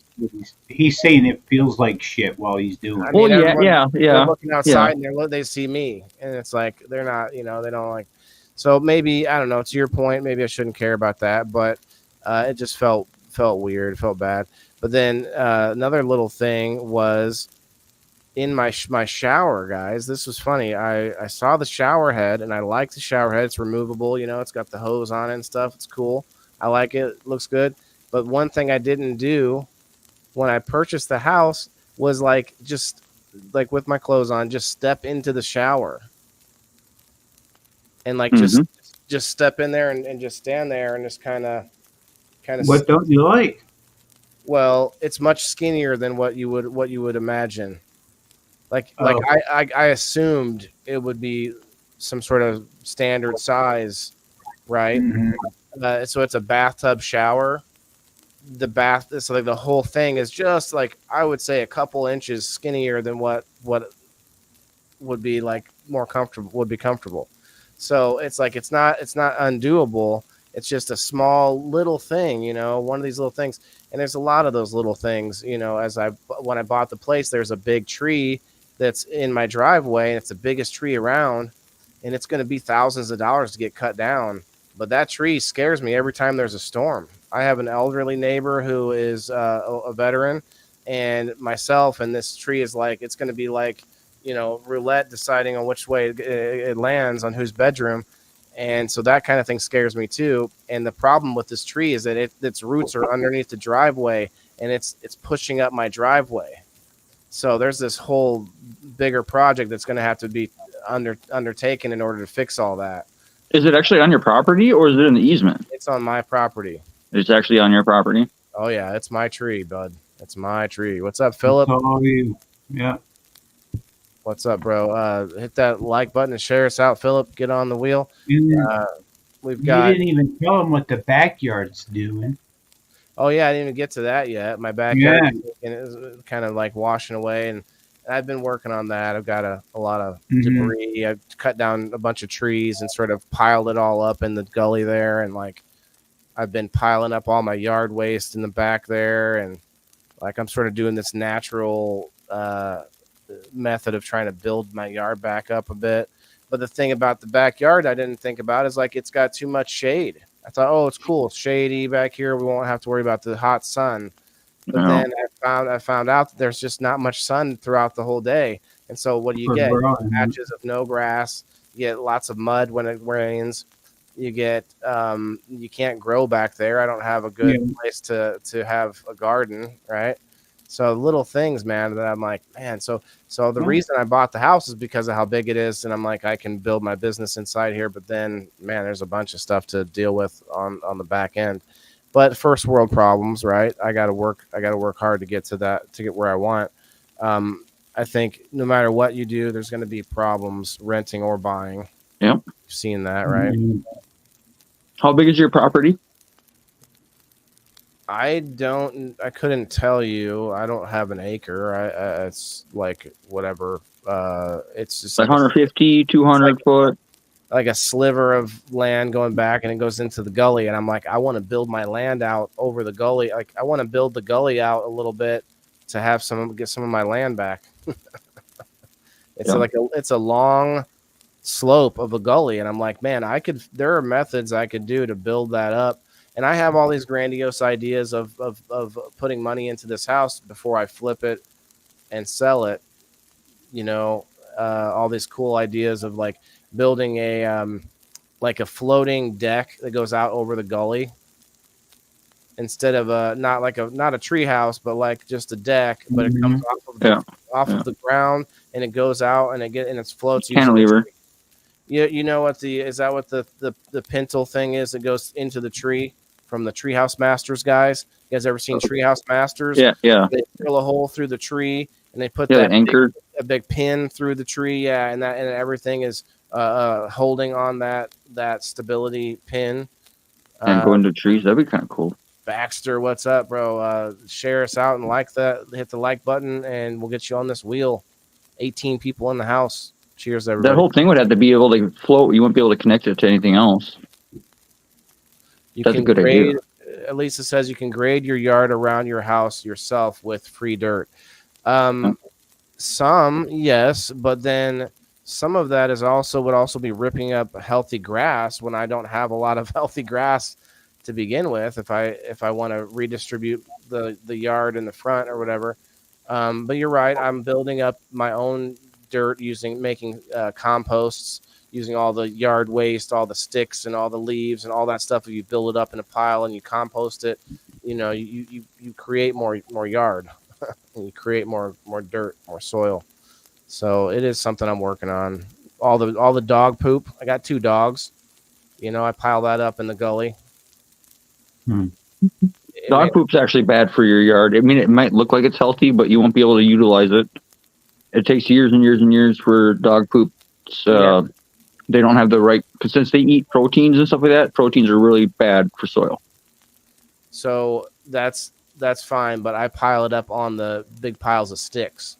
He's saying it feels like shit while he's doing it. I mean, yeah. They're looking outside and they see me, and it's like they're not, they don't like. So maybe I don't know. To your point, maybe I shouldn't care about that, but it just felt weird, felt bad. But then another little thing was in my shower, guys. This was funny. I saw the shower head, and I like the shower head. It's removable. It's got the hose on it and stuff. It's cool. I like it. It looks good. But one thing I didn't do when I purchased the house was just with my clothes on, just step into the shower. And just step in there and just stand there and just kind of. What don't you like? Well, it's much skinnier than what you would imagine. I assumed it would be some sort of standard size, right? Mm-hmm. So it's a bathtub shower. So the whole thing is just I would say a couple inches skinnier than what would be more comfortable would be comfortable. So it's it's not undoable. It's just a small little thing, one of these little things. And there's a lot of those little things, when I bought the place, there's a big tree that's in my driveway, and it's the biggest tree around, and it's going to be thousands of dollars to get cut down. But that tree scares me every time there's a storm. I have an elderly neighbor who is a veteran, and myself, and this tree is it's going to be roulette deciding on which way it lands on whose bedroom. And so that kind of thing scares me too. And the problem with this tree is that its roots are underneath the driveway, and it's pushing up my driveway. So there's this whole bigger project that's going to have to be undertaken in order to fix all that. Is it actually on your property, or is it in the easement? It's on my property. It's actually on your property? Oh yeah, it's my tree, bud. It's my tree. What's up, Philip? Yeah. What's up, bro? Hit that like button and share us out, Philip. Get on the wheel. We've got. You didn't even tell them what the backyard's doing. Oh yeah, I didn't even get to that yet. My backyard is kind of washing away, and I've been working on that. I've got a lot of debris. I've cut down a bunch of trees and sort of piled it all up in the gully there, and I've been piling up all my yard waste in the back there, and I'm sort of doing this natural method of trying to build my yard back up a bit. But the thing about the backyard I didn't think about is it's got too much shade. I thought, oh, it's cool, it's shady back here, we won't have to worry about the hot sun. But then I found out that there's just not much sun throughout the whole day. And so what do you get? Patches of no grass. You get lots of mud when it rains. You get you can't grow back there. I don't have a good place to have a garden, right? So little things, man, that I'm like, man. So the reason I bought the house is because of how big it is, and I'm like, I can build my business inside here. But then, man, there's a bunch of stuff to deal with on the back end. But first world problems, right? I got to work hard to get to that, to get where I want. I think no matter what you do, there's going to be problems renting or buying. Yep, you've seen that, right? How big is your property? I couldn't tell you. I don't have an acre. It's whatever. It's just 150, 200 foot. Like a sliver of land going back, and it goes into the gully. And I'm like, I want to build my land out over the gully. I want to build the gully out a little bit to have get some of my land back. It's a long slope of a gully, and I'm like, man, there are methods I could do to build that up. And I have all these grandiose ideas of putting money into this house before I flip it and sell it. All these cool ideas of building a floating deck that goes out over the gully instead of not a tree house, but just a deck, but it comes off of the ground, and it goes out and it floats. Cantilever. You know what is that what the pintle thing is that goes into the tree from the Treehouse Masters guys? You guys ever seen Treehouse Masters? Yeah, yeah. They drill a hole through the tree and they put Yeah, that anchor. a big pin through the tree. Yeah, and everything is holding on that stability pin. And going to trees, that'd be kind of cool. Baxter, what's up, bro? Share us out and like that. Hit the like button, and we'll get you on this wheel. 18 people in the house. Cheers, everybody. That whole thing would have to be able to float. You wouldn't be able to connect it to anything else. That's a good idea. Elisa says you can grade your yard around your house yourself with free dirt. Some, yes, but then some of that would also be ripping up healthy grass when I don't have a lot of healthy grass to begin with. If I want to redistribute the yard in the front or whatever. But you're right. I'm building up my own dirt making composts, using all the yard waste, all the sticks and all the leaves and all that stuff. If you build it up in a pile and you compost it, you create more yard and you create more dirt, more soil. So it is something I'm working on. All the dog poop. I got 2 dogs. I pile that up in the gully. Dog poop's actually bad for your yard. I mean, it might look like it's healthy, but you won't be able to utilize it. It takes years and years and years for dog poop. They don't have the right, because since they eat proteins and stuff like that, proteins are really bad for soil. So that's fine, but I pile it up on the big piles of sticks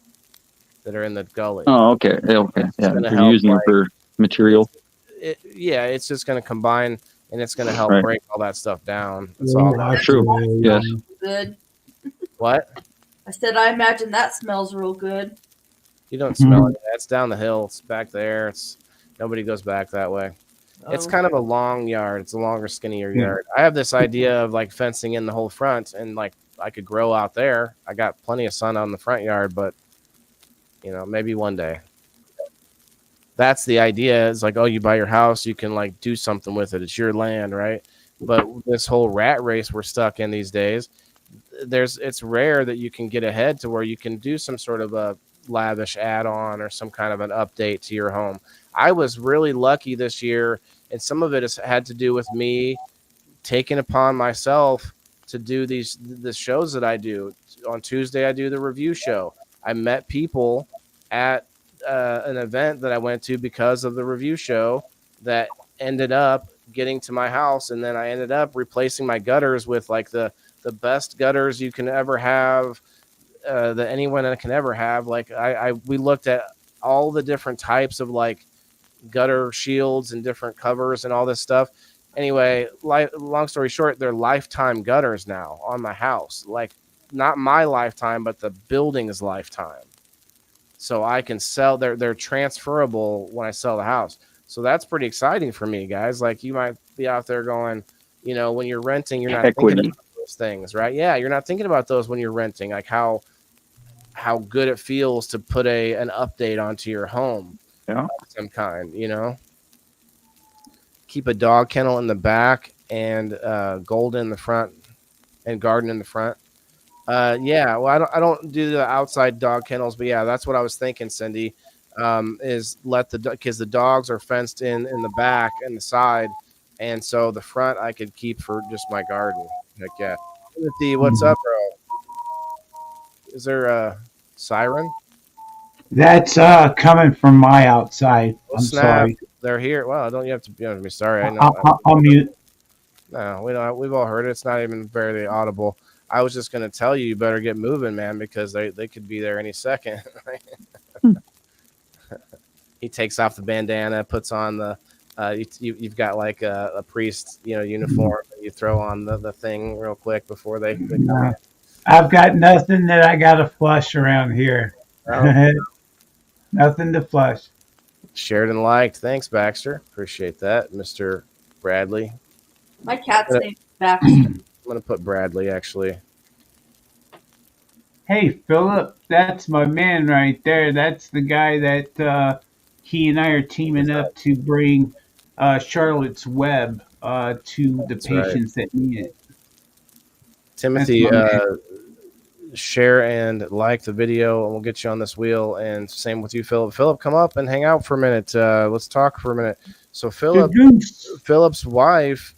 that are in the gully. Oh, okay. Yeah, you're using it for material. It's just going to combine, and it's going to help break all that stuff down. That's Yeah, all. that's True. Yes. Good. What? I said, I imagine that smells real good. You don't smell it. It's down the hill. It's back there. Nobody goes back that way. It's kind of a long yard. It's a longer, skinnier yard. I have this idea of like fencing in the whole front, and like I could grow out there. I got plenty of sun on the front yard, but maybe one day. That's the idea. It's like, oh, you buy your house, you can like do something with it. It's your land, right? But this whole rat race we're stuck in these days, it's rare that you can get ahead to where you can do some sort of a lavish add-on or some kind of an update to your home. I was really lucky this year, and some of it has had to do with me taking upon myself to do the shows that I do. On Tuesday, I do the review show. I met people at an event that I went to because of the review show that ended up getting to my house, and then I ended up replacing my gutters with like the best gutters you can ever have, that anyone can ever have. Like we looked at all the different types of like gutter shields and different covers and all this stuff. Anyway, long story short, they're lifetime gutters now on my house. Like not my lifetime, but the building's lifetime. So I can sell. They're transferable when I sell the house. So that's pretty exciting for me, guys. Like you might be out there going, when you're renting, you're not thinking about those things, right? Yeah, you're not thinking about those when you're renting, like how good it feels to put an update onto your home. Yeah. Of some kind, Keep a dog kennel in the back and gold in the front and garden in the front. Yeah, well, I don't do the outside dog kennels, but yeah, that's what I was thinking, Cindy. Is because the dogs are fenced in the back and the side, and so the front I could keep for just my garden. Heck yeah. Timothy, what's up, bro? Is there a siren? That's coming from my outside. I'm sorry. They're here. Well, don't you have to be sorry? I know. I'll mute. No, we don't. We've all heard it. It's not even very audible. I was just going to tell you better get moving, man, because they could be there any second. He takes off the bandana, puts on the. You've got like a priest, uniform. You throw on the thing real quick before they come in. I've got nothing that I got to flush around here. Oh. Nothing to flush. Shared and liked. Thanks, Baxter. Appreciate that, Mr. Bradley. My cat's name is Baxter. I'm going to put Bradley, actually. Hey, Philip, that's my man right there. That's the guy that he and I are teaming up to bring Charlotte's Web to the patients that need it. Timothy, share and like the video, and we'll get you on this wheel. And same with you, Philip. Philip, come up and hang out for a minute. Let's talk for a minute. So Philip's wife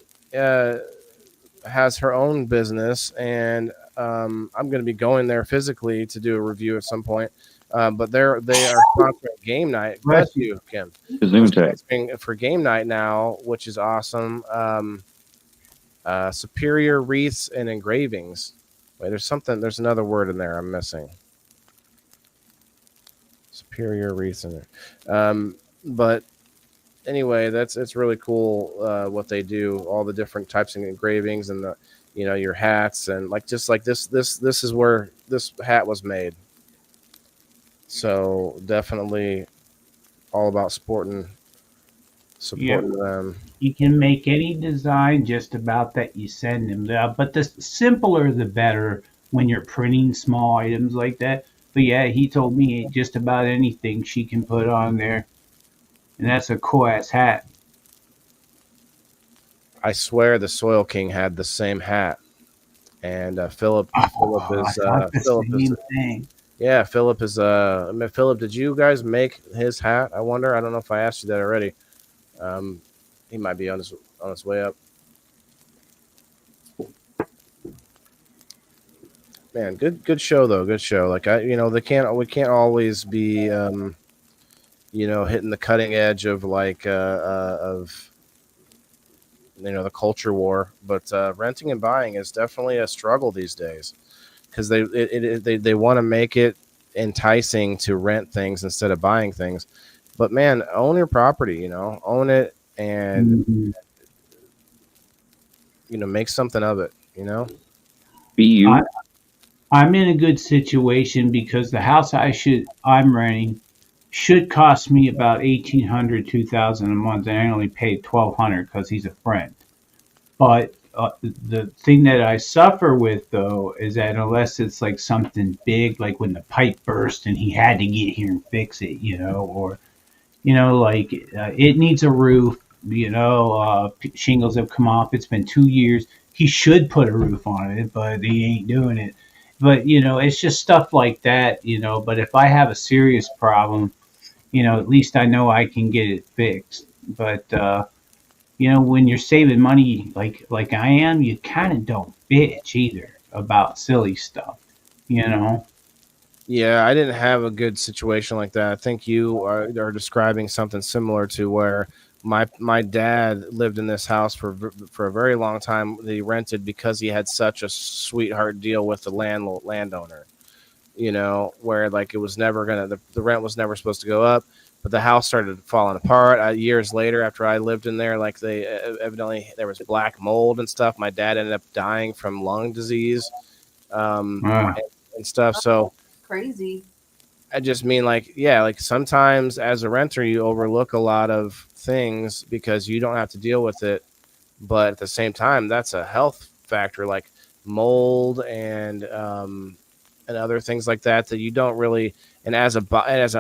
has her own business, and I'm going to be going there physically to do a review at some point. But they are sponsoring game night. Bless you, Kim. They're sponsoring for game night now, which is awesome. Superior wreaths and engravings. Wait, there's another word in there I'm missing. Superior wreaths in there. But anyway, it's really cool what they do. All the different types of engravings and the, your hats, and just like this is where this hat was made. So definitely all about supporting them. You can make any design just about that you send them, but the simpler the better when you're printing small items like that. But yeah, he told me just about anything she can put on there, and that's a cool ass hat. I swear the Soil King had the same hat, and Philip is same thing. Yeah, Philip is Philip, did you guys make his hat? I wonder. I don't know if I asked you that already. He might be on his way up. Man, good show though. Good show. Like we can't always be hitting the cutting edge of the culture war, but renting and buying is definitely a struggle these days, because they want to make it enticing to rent things instead of buying things. But man, own your property, own it, and make something of it, Be you. I'm in a good situation because the house I'm renting should cost me about $1,800, $2,000 a month, and I only paid $1,200 because he's a friend. But the thing that I suffer with, though, is that unless it's like something big, like when the pipe burst and he had to get here and fix it, or it needs a roof, shingles have come off. It's been 2 years. He should put a roof on it, but he ain't doing it. But, it's just stuff like that, but if I have a serious problem, at least I know I can get it fixed. But, when you're saving money like I am, you kind of don't bitch either about silly stuff, Yeah, I didn't have a good situation like that. I think you are describing something similar to where my dad lived in this house for a very long time. He rented because he had such a sweetheart deal with the landowner, where it was never the rent was never supposed to go up, but the house started falling apart years later after I lived in there. They evidently there was black mold and stuff. My dad ended up dying from lung disease, and stuff. So crazy. I just mean sometimes as a renter, you overlook a lot of things because you don't have to deal with it. But at the same time, that's a health factor, like mold and other things like that you don't really. And as an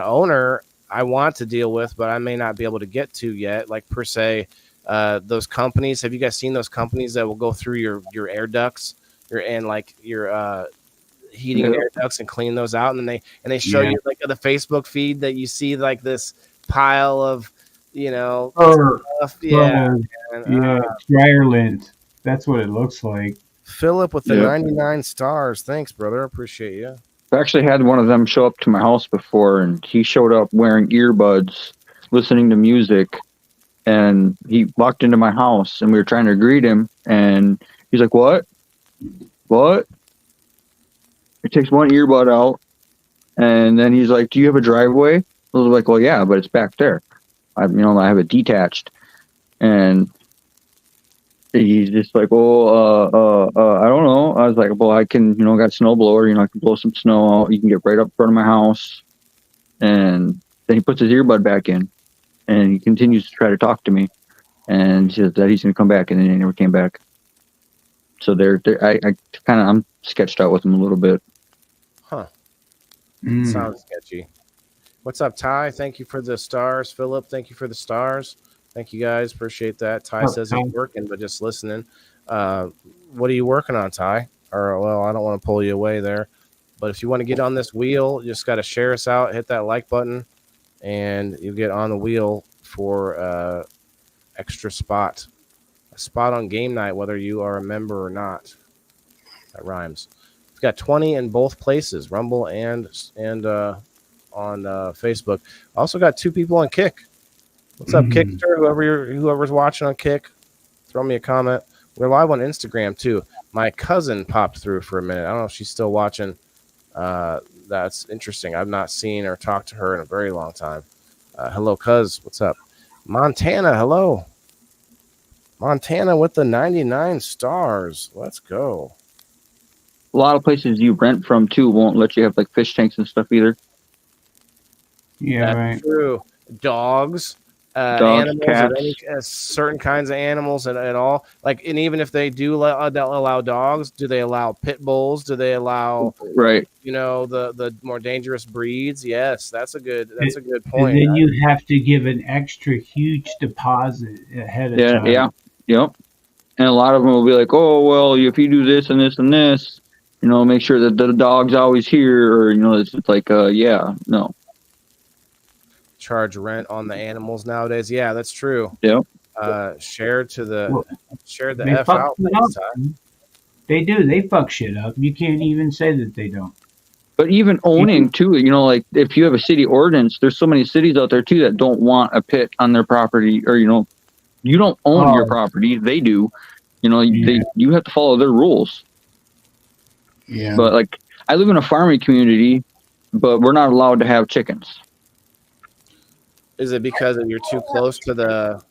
owner, I want to deal with, but I may not be able to get to yet. Like per se, those companies. Have you guys seen those companies that will go through your air ducts, your heating and air ducts and clean those out, and then they show you the Facebook feed that you see this pile of stuff. dryer lint. That's what it looks like. Philip with the 99 stars. Thanks, brother. I appreciate you. I actually had one of them show up to my house before, and he showed up wearing earbuds, listening to music, and he walked into my house, and we were trying to greet him, and he's like, "What? What?" He takes one earbud out, and then he's like, "Do you have a driveway?" I was like, "Well, yeah, but it's back there. I have it detached." And he's just like, "Well, I don't know." I was like, "Well, I can, got a snow blower. I can blow some snow out. You can get right up in front of my house." And then he puts his earbud back in, and he continues to try to talk to me, and he says that he's going to come back, and then he never came back. So I'm sketched out with him a little bit. Huh. Sounds sketchy. What's up, Ty? Thank you for the stars. Philip, thank you for the stars. Thank you guys. Appreciate that. Ty says he's working, but just listening. What are you working on, Ty? Or, well, I don't want to pull you away there. But if you want to get on this wheel, you just got to share us out, hit that like button, and you get on the wheel for extra spot. spot on game night, whether you are a member or not. That rhymes. We've got 20 in both places, Rumble and on Facebook. Also got 2 people on Kick. What's up, Kickster? Whoever's watching on Kick, throw me a comment. We're live on Instagram too. My cousin popped through for a minute. I don't know if she's still watching. That's interesting. I've not seen or talked to her in a very long time. Hello, cuz. What's up? Montana, hello. Montana with the 99 stars. Let's go. A lot of places you rent from too won't let you have like fish tanks and stuff either. Yeah, That's right. true. Dogs, animals, cats. any, certain kinds of animals at all. Like, and even if they do allow dogs, do they allow pit bulls? Do they allow Right? the more dangerous breeds? Yes, that's a good point. And then you have to give an extra huge deposit ahead of time. Yeah. Yep. And a lot of them will be like, oh well, if you do this and this and this, make sure that the dog's always here, or it's like no. Charge rent on the animals nowadays. Yeah, that's true. Yep. Share the They F fuck out shit next up. time. They do. They fuck shit up. You can't even say that they don't. But even owning too, like if you have a city ordinance, there's so many cities out there too that don't want a pit on their property, or you don't own your property. They do. You have to follow their rules. Yeah. But like I live in a farming community, but we're not allowed to have chickens. Is it because you're too close to the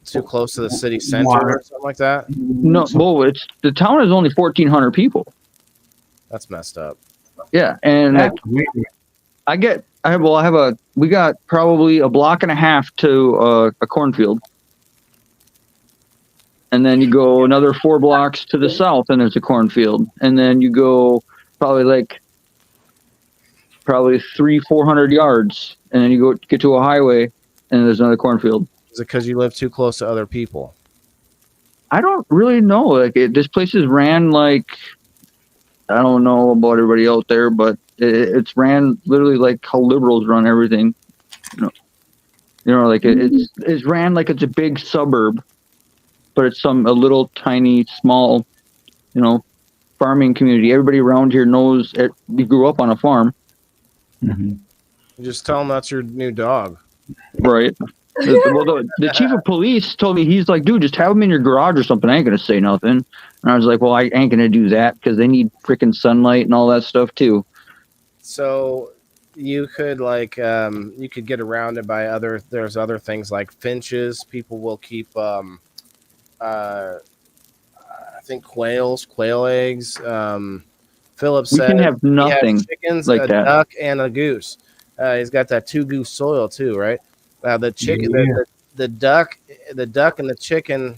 city center or something like that? No, well, the town is only 1,400 people. That's messed up. Yeah, and That's weird. we got probably a block and a half to a cornfield. And then you go another 4 blocks to the south and there's a cornfield. And then you go probably 300-400 yards and then you get to a highway and there's another cornfield. Is it because you live too close to other people? I don't really know. This place is ran like, I don't know about everybody out there, but it's ran literally like how liberals run everything. It's ran like it's a big suburb, but it's a little tiny, small, farming community. Everybody around here knows it. You grew up on a farm. Mm-hmm. You just tell them that's your new dog. Right. The chief of police told me, he's like, dude, just have them in your garage or something. I ain't going to say nothing. And I was like, well, I ain't going to do that because they need freaking sunlight and all that stuff too. So you could you could get around it by there's other things like finches. People will keep, I think quail eggs. Philip said can have nothing chickens, like a that. duck and a goose. He's got that 2 goose soil too, right? The chicken, the duck and the chicken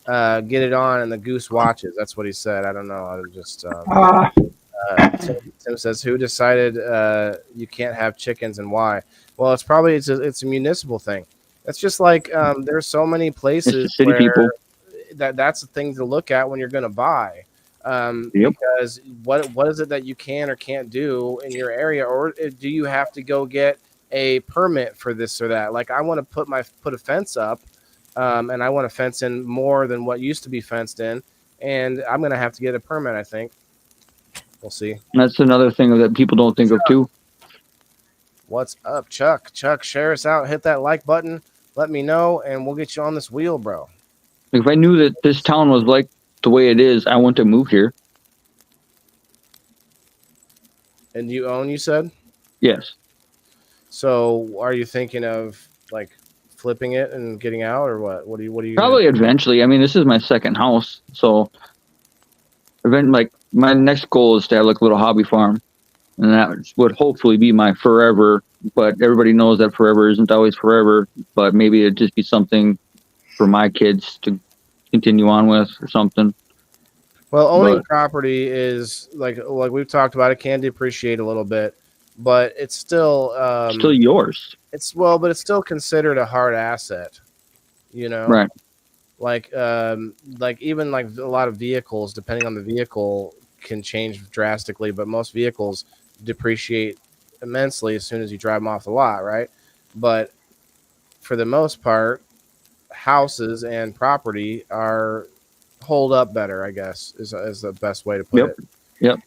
get it on, and the goose watches. That's what he said. I don't know. I just Tim says, who decided you can't have chickens and why? Well, it's probably it's a municipal thing. It's just like there's so many places city where people. That's the thing to look at when you're going to buy. Yep. Because what is it that you can or can't do in your area, or do you have to go get a permit for this or that? Like, I want to put a fence up, and I want to fence in more than what used to be fenced in, and I'm going to have to get a permit. I think we'll see. That's another thing that people don't think of too. What's up, Chuck? Chuck, share us out. Hit that like button. Let me know, and we'll get you on this wheel, bro. If I knew that this town was like the way it is, I want to move here. And you own, you said? Yes. So are you thinking of like flipping it and getting out, or what? What do you Probably eventually. I mean, this is my second house, so my next goal is to have like a little hobby farm, and that would hopefully be my forever. But everybody knows that forever isn't always forever. But maybe it'd just be something for my kids to continue on with or something. Well, owning property is like we've talked about. It can depreciate a little bit, but it's still yours. But it's still considered a hard asset, Right. Like even like a lot of vehicles, depending on the vehicle, can change drastically. But most vehicles depreciate immensely as soon as you drive them off the lot, right? But for the most part, houses and property are hold up better, I guess, is the best way to put it. Yep.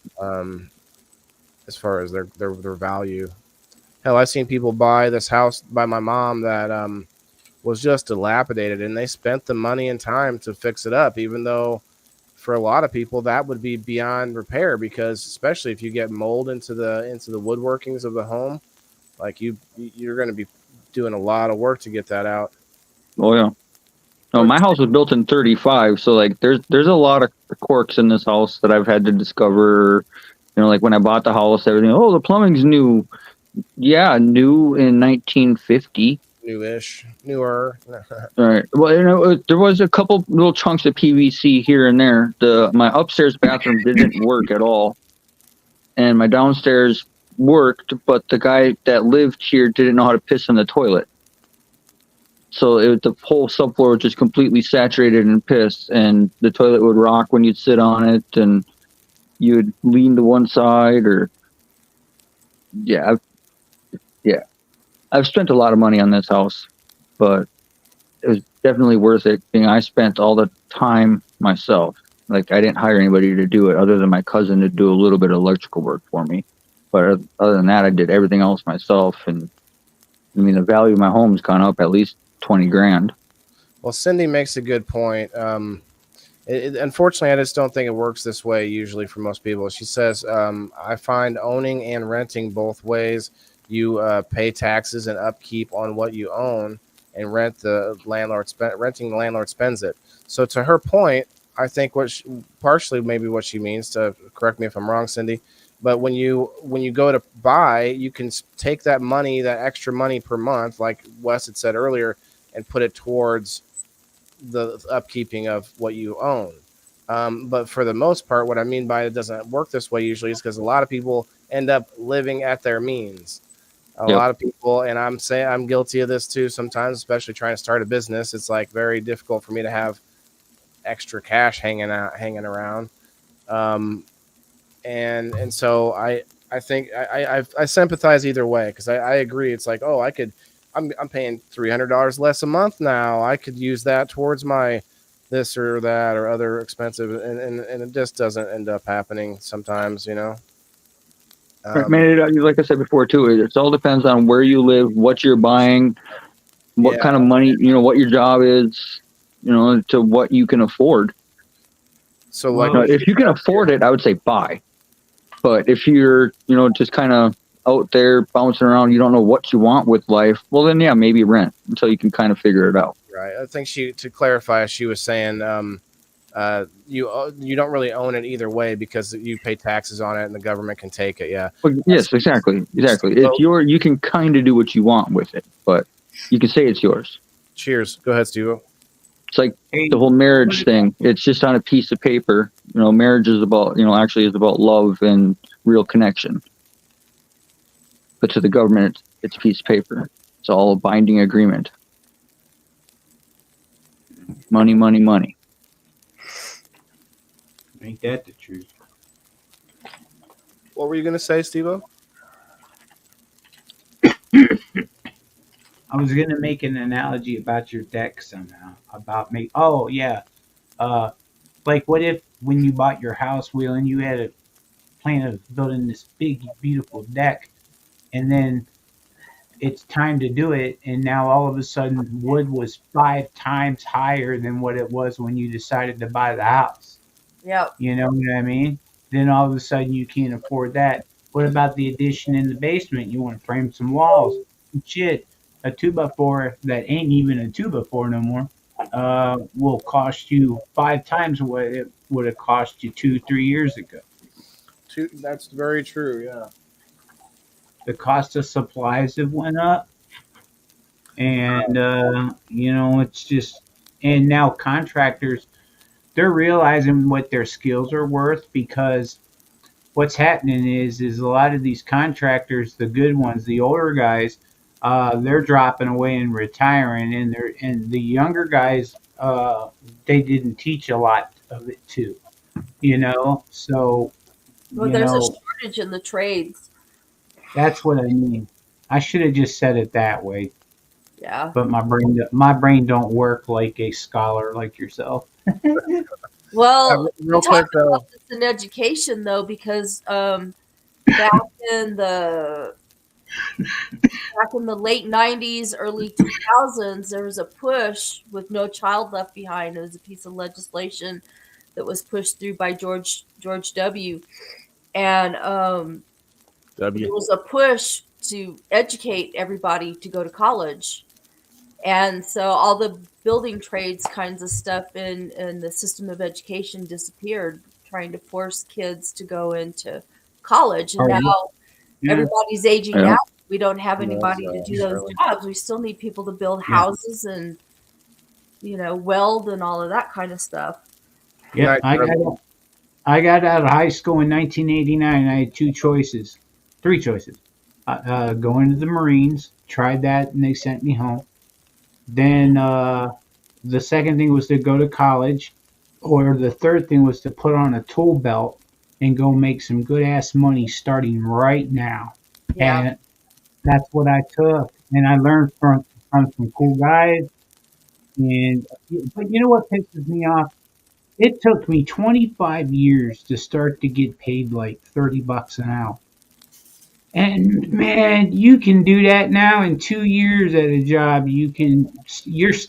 As far as their value. Hell, I've seen people buy this house by my mom that was just dilapidated, and they spent the money and time to fix it up, even though for a lot of people that would be beyond repair, because especially if you get mold into the woodworkings of the home, like you're going to be doing a lot of work to get that out. Oh yeah. No, my house was built in 35, so like there's a lot of quirks in this house that I've had to discover. You know, like when I bought the house, everything. Oh, the plumbing's new. Yeah, new in 1950. Newer. All right. Well, you know, there was a couple little chunks of PVC here and there. My upstairs bathroom didn't work at all, and my downstairs worked, but the guy that lived here didn't know how to piss in the toilet. So the whole subfloor was just completely saturated in piss, and the toilet would rock when you'd sit on it, and you'd lean to one side, or I've spent a lot of money on this house, but it was definitely worth it. I spent all the time myself. Like, I didn't hire anybody to do it other than my cousin to do a little bit of electrical work for me. But other than that, I did everything else myself. And I mean, the value of my home's gone up at least $20,000. Well, Cindy makes a good point. Unfortunately, I just don't think it works this way usually for most people. She says, I find owning and renting both ways. You pay taxes and upkeep on what you own, and renting the landlord spends it. So to her point, I think partially maybe what she means, to correct me if I'm wrong, Cindy, but when you go to buy, you can take that money, that extra money per month, like Wes had said earlier, and put it towards the upkeeping of what you own. But for the most part, what I mean by it doesn't work this way usually is because a lot of people end up living at their means. A lot of people, and I'm guilty of this too sometimes, especially trying to start a business. It's like very difficult for me to have extra cash hanging around. And so I think I sympathize either way, because I agree. It's like, oh, I'm paying $300 less a month now. I could use that towards my this or that or other expensive, and it just doesn't end up happening sometimes, you know. Like I said before too, it all depends on where you live, what you're buying, what kind of money, you know, what your job is, you know, to what you can afford. So like, if you can afford it, I would say buy. But if you're, you know, just kind of out there bouncing around, you don't know what you want with life, well then maybe rent until you can kind of figure it out. Right. I think to clarify, she was saying you don't really own it either way, because you pay taxes on it and the government can take it. Yeah. Well, yes, exactly. So, it's you can kind of do what you want with it, but you can say it's yours. Cheers. Go ahead, Steve. It's like the whole marriage thing. It's just on a piece of paper. You know, marriage is about, actually is about love and real connection. But to the government, it's a piece of paper. It's all a binding agreement. Money, money, money. Ain't that the truth? What were you going to say, Steve-O? I was going to make an analogy about your deck somehow. About me. Oh, yeah. Like, what if when you bought your house, Wheeling, you had a plan of building this big, beautiful deck, and then it's time to do it, and now all of a sudden wood was 5 times higher than what it was when you decided to buy the house. Yeah. You know what I mean? Then all of a sudden you can't afford that. What about the addition in the basement? You want to frame some walls. Shit, a 2x4 that ain't even a 2x4 no more will cost you 5 times what it would have cost you 2-3 years ago. That's very true, yeah. The cost of supplies have went up. And, it's just, and now contractors, they're realizing what their skills are worth, because what's happening is a lot of these contractors, the good ones, the older guys, they're dropping away and retiring, and the younger guys, they didn't teach a lot of it too, so. Well, there's a shortage in the trades. That's what I mean. I should have just said it that way. Yeah. But my brain don't work like a scholar like yourself. Well, real we talk quick though. about this in education though, because back in the late 90s, early 2000s, there was a push with No Child Left Behind. It was a piece of legislation that was pushed through by George W. And there was a push to educate everybody to go to college. And so all the building trades kinds of stuff in the system of education disappeared, trying to force kids to go into college. And now everybody's aging out. We don't have anybody to do those jobs. We still need people to build houses and, weld and all of that kind of stuff. Yeah, I got out of high school in 1989. I had three choices. Go into the Marines, tried that, and they sent me home. Then the second thing was to go to college, or the third thing was to put on a tool belt and go make some good ass money starting right now. Yeah. And that's what I took, and I learned from some cool guys. But you know what pisses me off? It took me 25 years to start to get paid like $30 an hour. And man, you can do that now in 2 years at a job.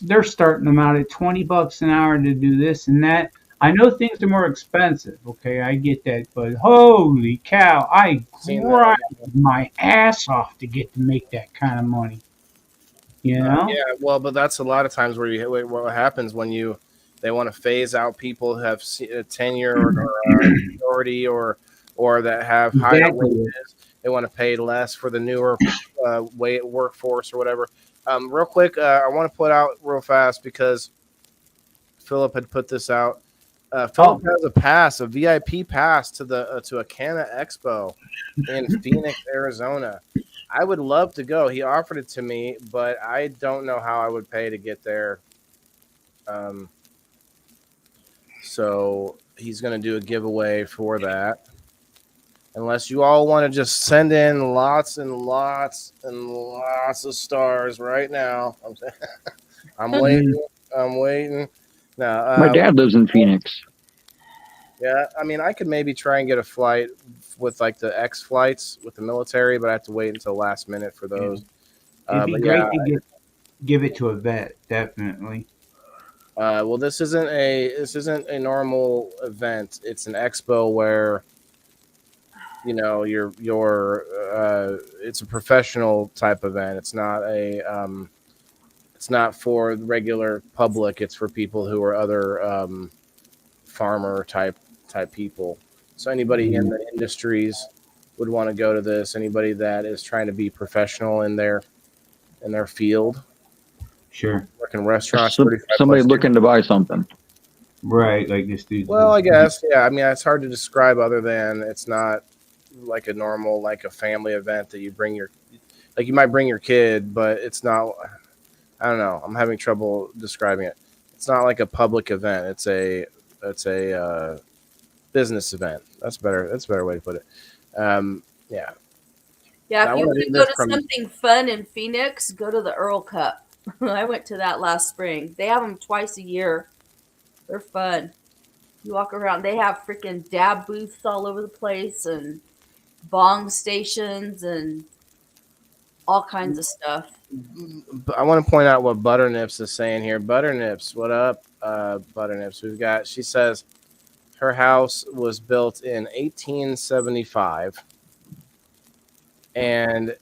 They're starting them out at $20 an hour to do this and that. I know things are more expensive. Okay, I get that, but holy cow, I grind my ass off to make that kind of money. Yeah, well, but that's a lot of times what happens when they want to phase out people who have tenure or authority or that have higher wages. They want to pay less for the newer workforce or whatever. Real quick, I want to put out real fast because Philip had put this out. Philip has a VIP pass to a Canna Expo in Phoenix, Arizona. I would love to go. He offered it to me, but I don't know how I would pay to get there. So he's going to do a giveaway for that. Unless you all want to just send in lots and lots and lots of stars right now. I'm waiting. No, my dad lives in Phoenix. Yeah, I mean, I could maybe try and get a flight with like the X flights with the military, but I have to wait until last minute for those. It'd be great to give it to a vet, definitely. Well, this isn't a normal event. It's an expo where it's a professional type event. It's not for the regular public. It's for people who are other farmer type people. So anybody in the industries would want to go to this. Anybody that is trying to be professional in their field. Sure. Working restaurants. Somebody looking to buy something. Right, like this dude. Well, I guess, yeah. I mean, it's hard to describe other than it's not like a normal, like a family event that you bring you might bring your kid, but it's not, I don't know. I'm having trouble describing it. It's not like a public event. It's a business event. That's better. That's a better way to put it. Yeah. Yeah. If you want to go to something fun in Phoenix, go to the Earl Cup. I went to that last spring. They have them twice a year. They're fun. You walk around. They have freaking dab booths all over the place and bong stations and all kinds of stuff. I want to point out what Butternips is saying here. Butternips, what up, Butternips? She says her house was built in 1875, and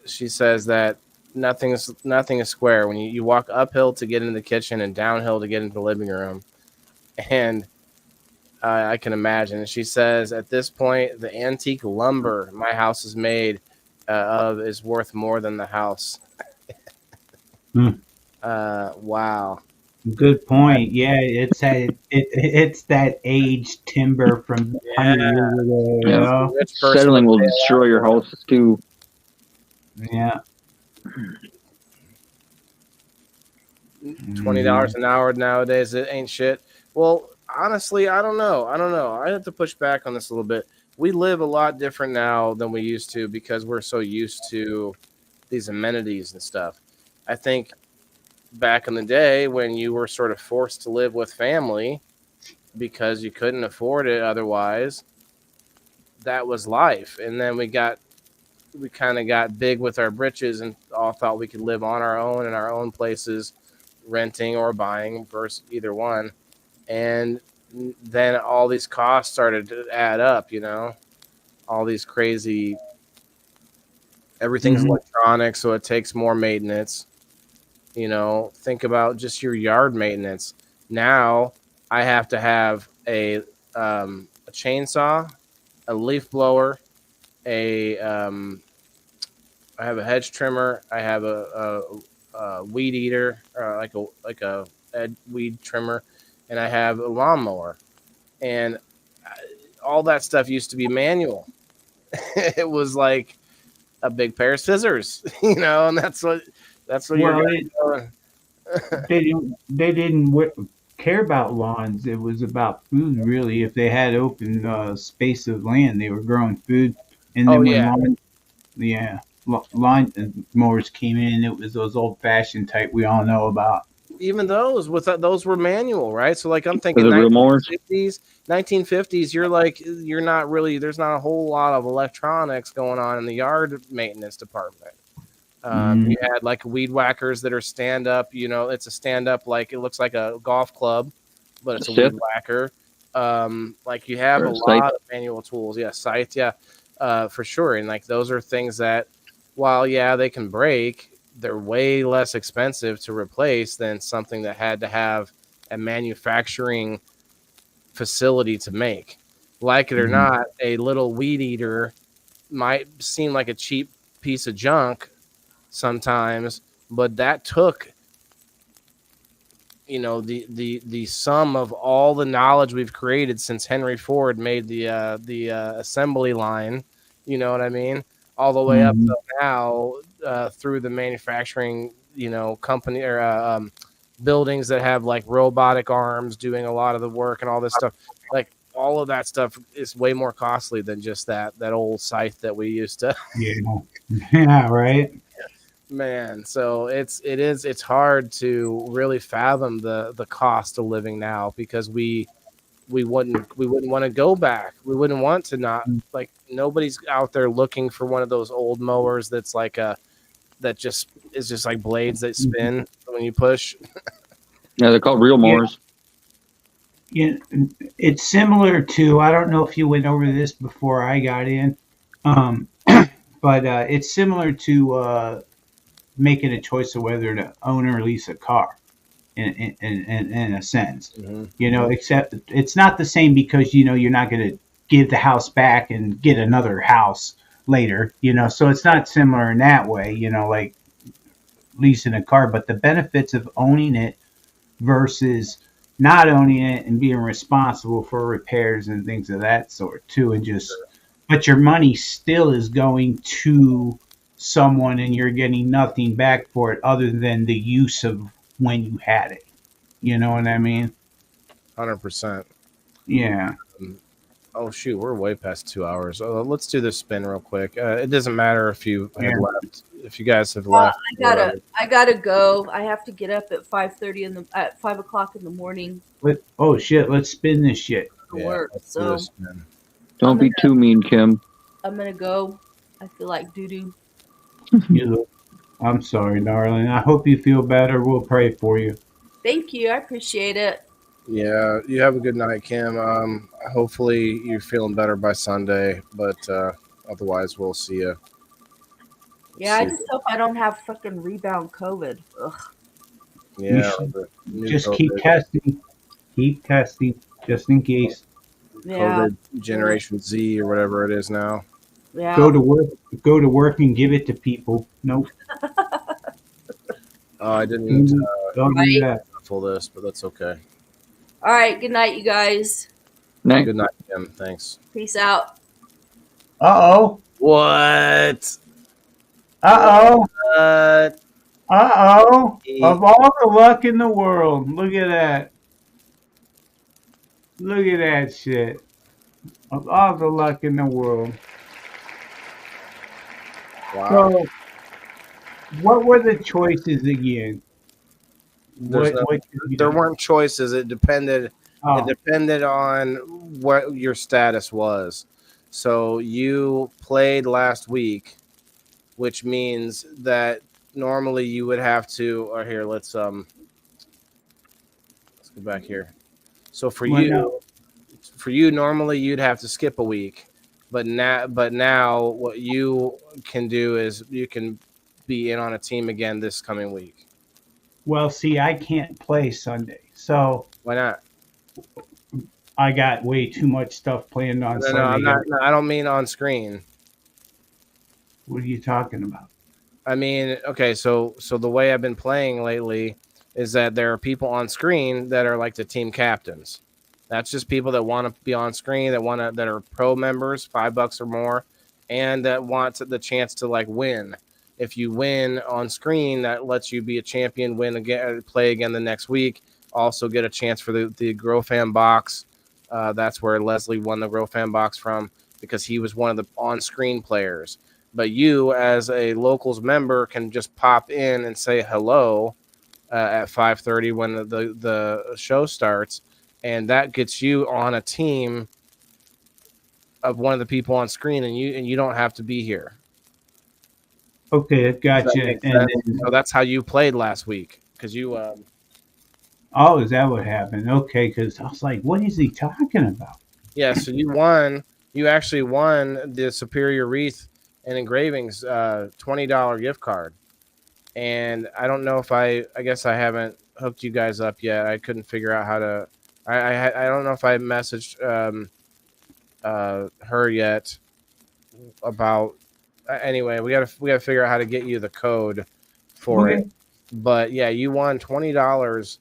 she says that nothing is square. When you walk uphill to get into the kitchen and downhill to get into the living room, and I can imagine. And she says at this point, the antique lumber my house is made of is worth more than the house. Wow. Good point. Yeah, it's that aged timber from 100 years ago. Yeah. Settling will destroy your house too. Yeah. $20 an hour nowadays, it ain't shit. Well, honestly, I don't know. I have to push back on this a little bit. We live a lot different now than we used to because we're so used to these amenities and stuff. I think back in the day when you were sort of forced to live with family because you couldn't afford it otherwise, that was life. And then we kind of got big with our britches and all thought we could live on our own in our own places, renting or buying versus either one. And then all these costs started to add up, all these crazy, everything's electronic, so it takes more maintenance. Think about just your yard maintenance. Now I have to have a chainsaw, a leaf blower, I have a hedge trimmer, I have a weed eater, like a weed trimmer, and I have a lawnmower. And all that stuff used to be manual. It was like a big pair of scissors, and that's what you're doing. They didn't care about lawns. It was about food, really. If they had open space of land, they were growing food. And then lawn mowers came in, it was those old fashioned type we all know about. Even those were manual, right? So like I'm thinking 1950s, you're not really, there's not a whole lot of electronics going on in the yard maintenance department. You had like weed whackers that are stand up, it's a stand up, like it looks like a golf club, but it's a weed whacker. Like you have a lot of manual tools. Yeah, scythe, yeah, for sure. And like those are things that, while they can break, they're way less expensive to replace than something that had to have a manufacturing facility to make. Like it or not, a little weed eater might seem like a cheap piece of junk sometimes, but that took the sum of all the knowledge we've created since Henry Ford made the assembly line, you know what I mean, all the way up to now, through the manufacturing company or buildings that have like robotic arms doing a lot of the work and all this stuff. Like all of that stuff is way more costly than just that old scythe that we used to. Yeah, right. Man, so it's hard to really fathom the cost of living now, because we wouldn't want to go back. We wouldn't want to not, like, nobody's out there looking for one of those old mowers that's like that just is just like blades that spin when you push. Yeah, they're called real mowers. Yeah, it's similar to, I don't know if you went over this before I got in, but it's similar to making a choice of whether to own or lease a car, in a sense. Except it's not the same, because you're not going to give the house back and get another house later, so it's not similar in that way, like leasing a car. But the benefits of owning it versus not owning it and being responsible for repairs and things of that sort too, and but your money still is going to someone and you're getting nothing back for it other than the use of when you had it. You know what I mean? 100%. Yeah. Oh shoot, we're way past 2 hours. Let's do this spin real quick. It doesn't matter if you have left. If you guys have left, I gotta go. I have to get up at 5:30 at 5 o'clock in the morning. Oh shit! Let's spin this shit. Work. So don't be too mean, Kim. I'm gonna go. I feel like doo-doo. I'm sorry, darling. I hope you feel better. We'll pray for you. Thank you. I appreciate it. Yeah, you have a good night, Kim. Hopefully you're feeling better by Sunday, but otherwise we'll see you. Yeah, I just hope I don't have fucking rebound COVID. Ugh. Yeah, just keep testing. Keep testing, just in case. Yeah. COVID Generation Z or whatever it is now. Yeah. Go to work and give it to people. Nope. I didn't don't do that. full this, but that's okay. All right. Good night, you guys. Night. Good night, Kim. Thanks. Peace out. Uh-oh. What? Uh-oh. What? Uh-oh. Of all the luck in the world. Look at that. Look at that shit. Of all the luck in the world. Wow. So, What were the choices again? There weren't choices. It depended. Oh. It depended on what your status was. So you played last week, which means that normally you would have to. Or here, let's go back here. So for you, normally you'd have to skip a week, but now what you can do is you can be in on a team again this coming week. Well, see, I can't play Sunday, so why not? I got way too much stuff planned on Sunday. I'm not. No, I don't mean on screen. What are you talking about? I mean, okay, so the way I've been playing lately is that there are people on screen that are like the team captains. That's just people that want to be on screen, that are pro members, $5 or more, and that want the chance to like win. If you win on screen, that lets you be a champion, win again, play again the next week. Also get a chance for the Grow Fan box. That's where Leslie won the Grow Fan box from because he was one of the on-screen players. But you, as a locals member, can just pop in and say hello at 5:30 when the show starts, and that gets you on a team of one of the people on screen, and you don't have to be here. Okay, gotcha. So that's how you played last week because you. Oh, is that what happened? Okay, because I was like, what is he talking about? Yeah, so you won. You actually won the Superior Wreath and Engravings $20 gift card. And I don't know if I guess I haven't hooked you guys up yet. I couldn't figure out how to. I don't know if I messaged her yet about. Anyway, we gotta figure out how to get you the code for it. But yeah, you won $20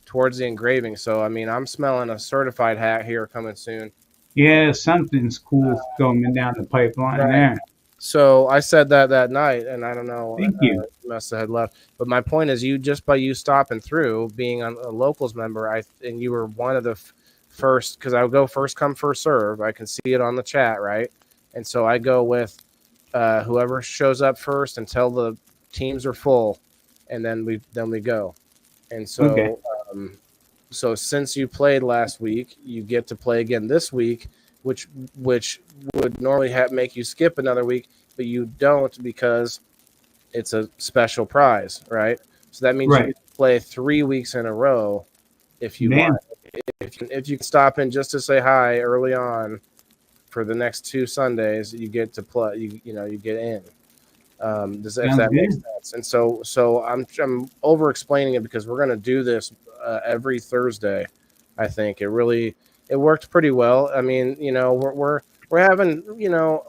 towards the engraving. So I mean, I'm smelling a certified hat here coming soon. Yeah, something's cool coming down the pipeline there. So I said that night, and I don't know. Thank you. Must have had left. But my point is, by you stopping through, being a locals member, and you were one of the first, because I would go first come first serve. I can see it on the chat, right? And so I go with whoever shows up first until the teams are full, and then we go. And so, okay. So since you played last week, you get to play again this week, which would normally make you skip another week, but you don't because it's a special prize, right? So that means you get to play 3 weeks in a row if you want. If you can stop in just to say hi early on for the next 2 Sundays, you get to play. You get in. If that makes sense? And so I'm over explaining it because we're gonna do this every Thursday. I think it worked pretty well. I mean, we're having,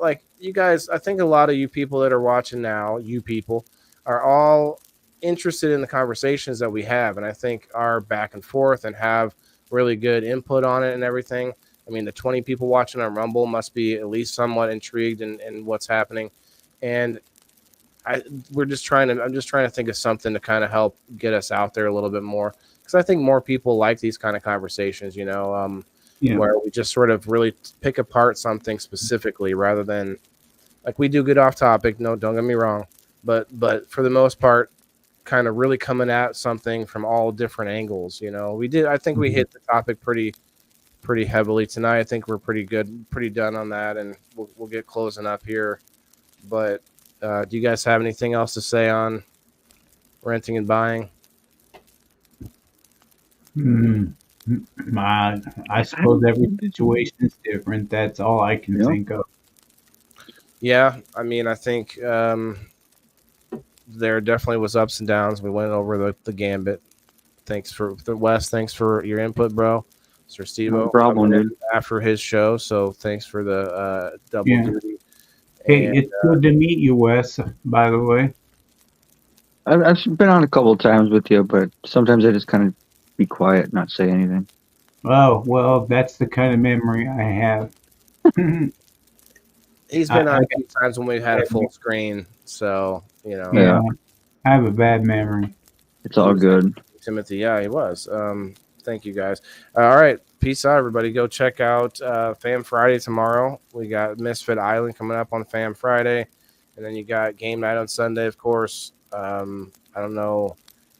like you guys, I think a lot of you people that are watching now, you people are all interested in the conversations that we have. And I think our back and forth and have really good input on it and everything. I mean, the 20 people watching on Rumble must be at least somewhat intrigued in what's happening. And I'm just trying to think of something to kind of help get us out there a little bit more. Because I think more people like these kind of conversations, where we just sort of really pick apart something specifically rather than like we do good off topic. No, don't get me wrong. But for the most part, kind of really coming at something from all different angles. We did. I think we hit the topic pretty heavily tonight. I think we're pretty done on that, and we'll get closing up here. But do you guys have anything else to say on renting and buying? I suppose every situation is different. That's all I can think of. Yeah, I mean, I think there definitely was ups and downs. We went over the gambit. Thanks for Wes. Thanks for your input, bro. Sir Steve-O. No problem, dude. After his show, so thanks for the double duty. Hey, it's good to meet you, Wes. By the way, I've been on a couple of times with you, but sometimes I just kind of be quiet, not say anything. Oh, well, that's the kind of memory I have. He's been on a few times when we've had a full screen, so Yeah, I have a bad memory. It's all good. Timothy, yeah, he was. Thank you guys. All right, peace out, everybody. Go check out Fam Friday tomorrow. We got Misfit Island coming up on Fam Friday, And then you got game night on Sunday, of course. I don't know.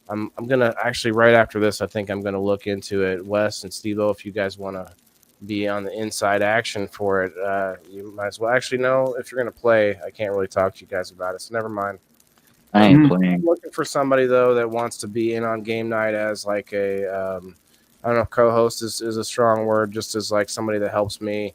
I'm gonna actually right after this. I think I'm gonna look into it. Wes and Steve-O, if you guys want to be on the inside action for it, you might as well. Actually, no. If you're gonna play, I can't really talk to you guys about it. So never mind. I ain't I'm playing. looking for somebody though that wants to be in on game night as like a I don't know if co-host is a strong word, just as like somebody that helps me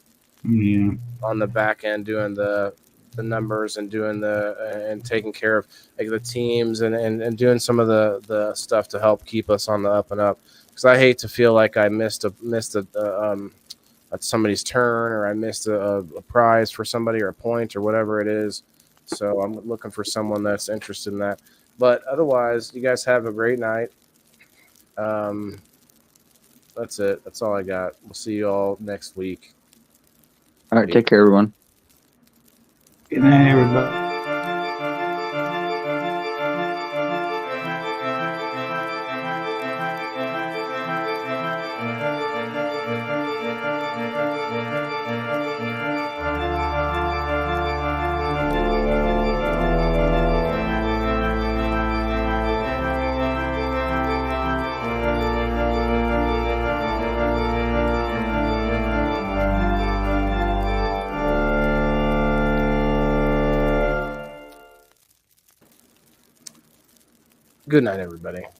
on the back end doing the numbers and doing and taking care of like the teams and doing some of the stuff to help keep us on the up and up, because I hate to feel like I missed somebody's turn, or I missed a prize for somebody or a point or whatever it is. So I'm looking for someone that's interested in that. But otherwise, you guys have a great night. That's it. That's all I got. We'll see you all next week. All right, take care, everyone. Good night, everybody. Good night, everybody.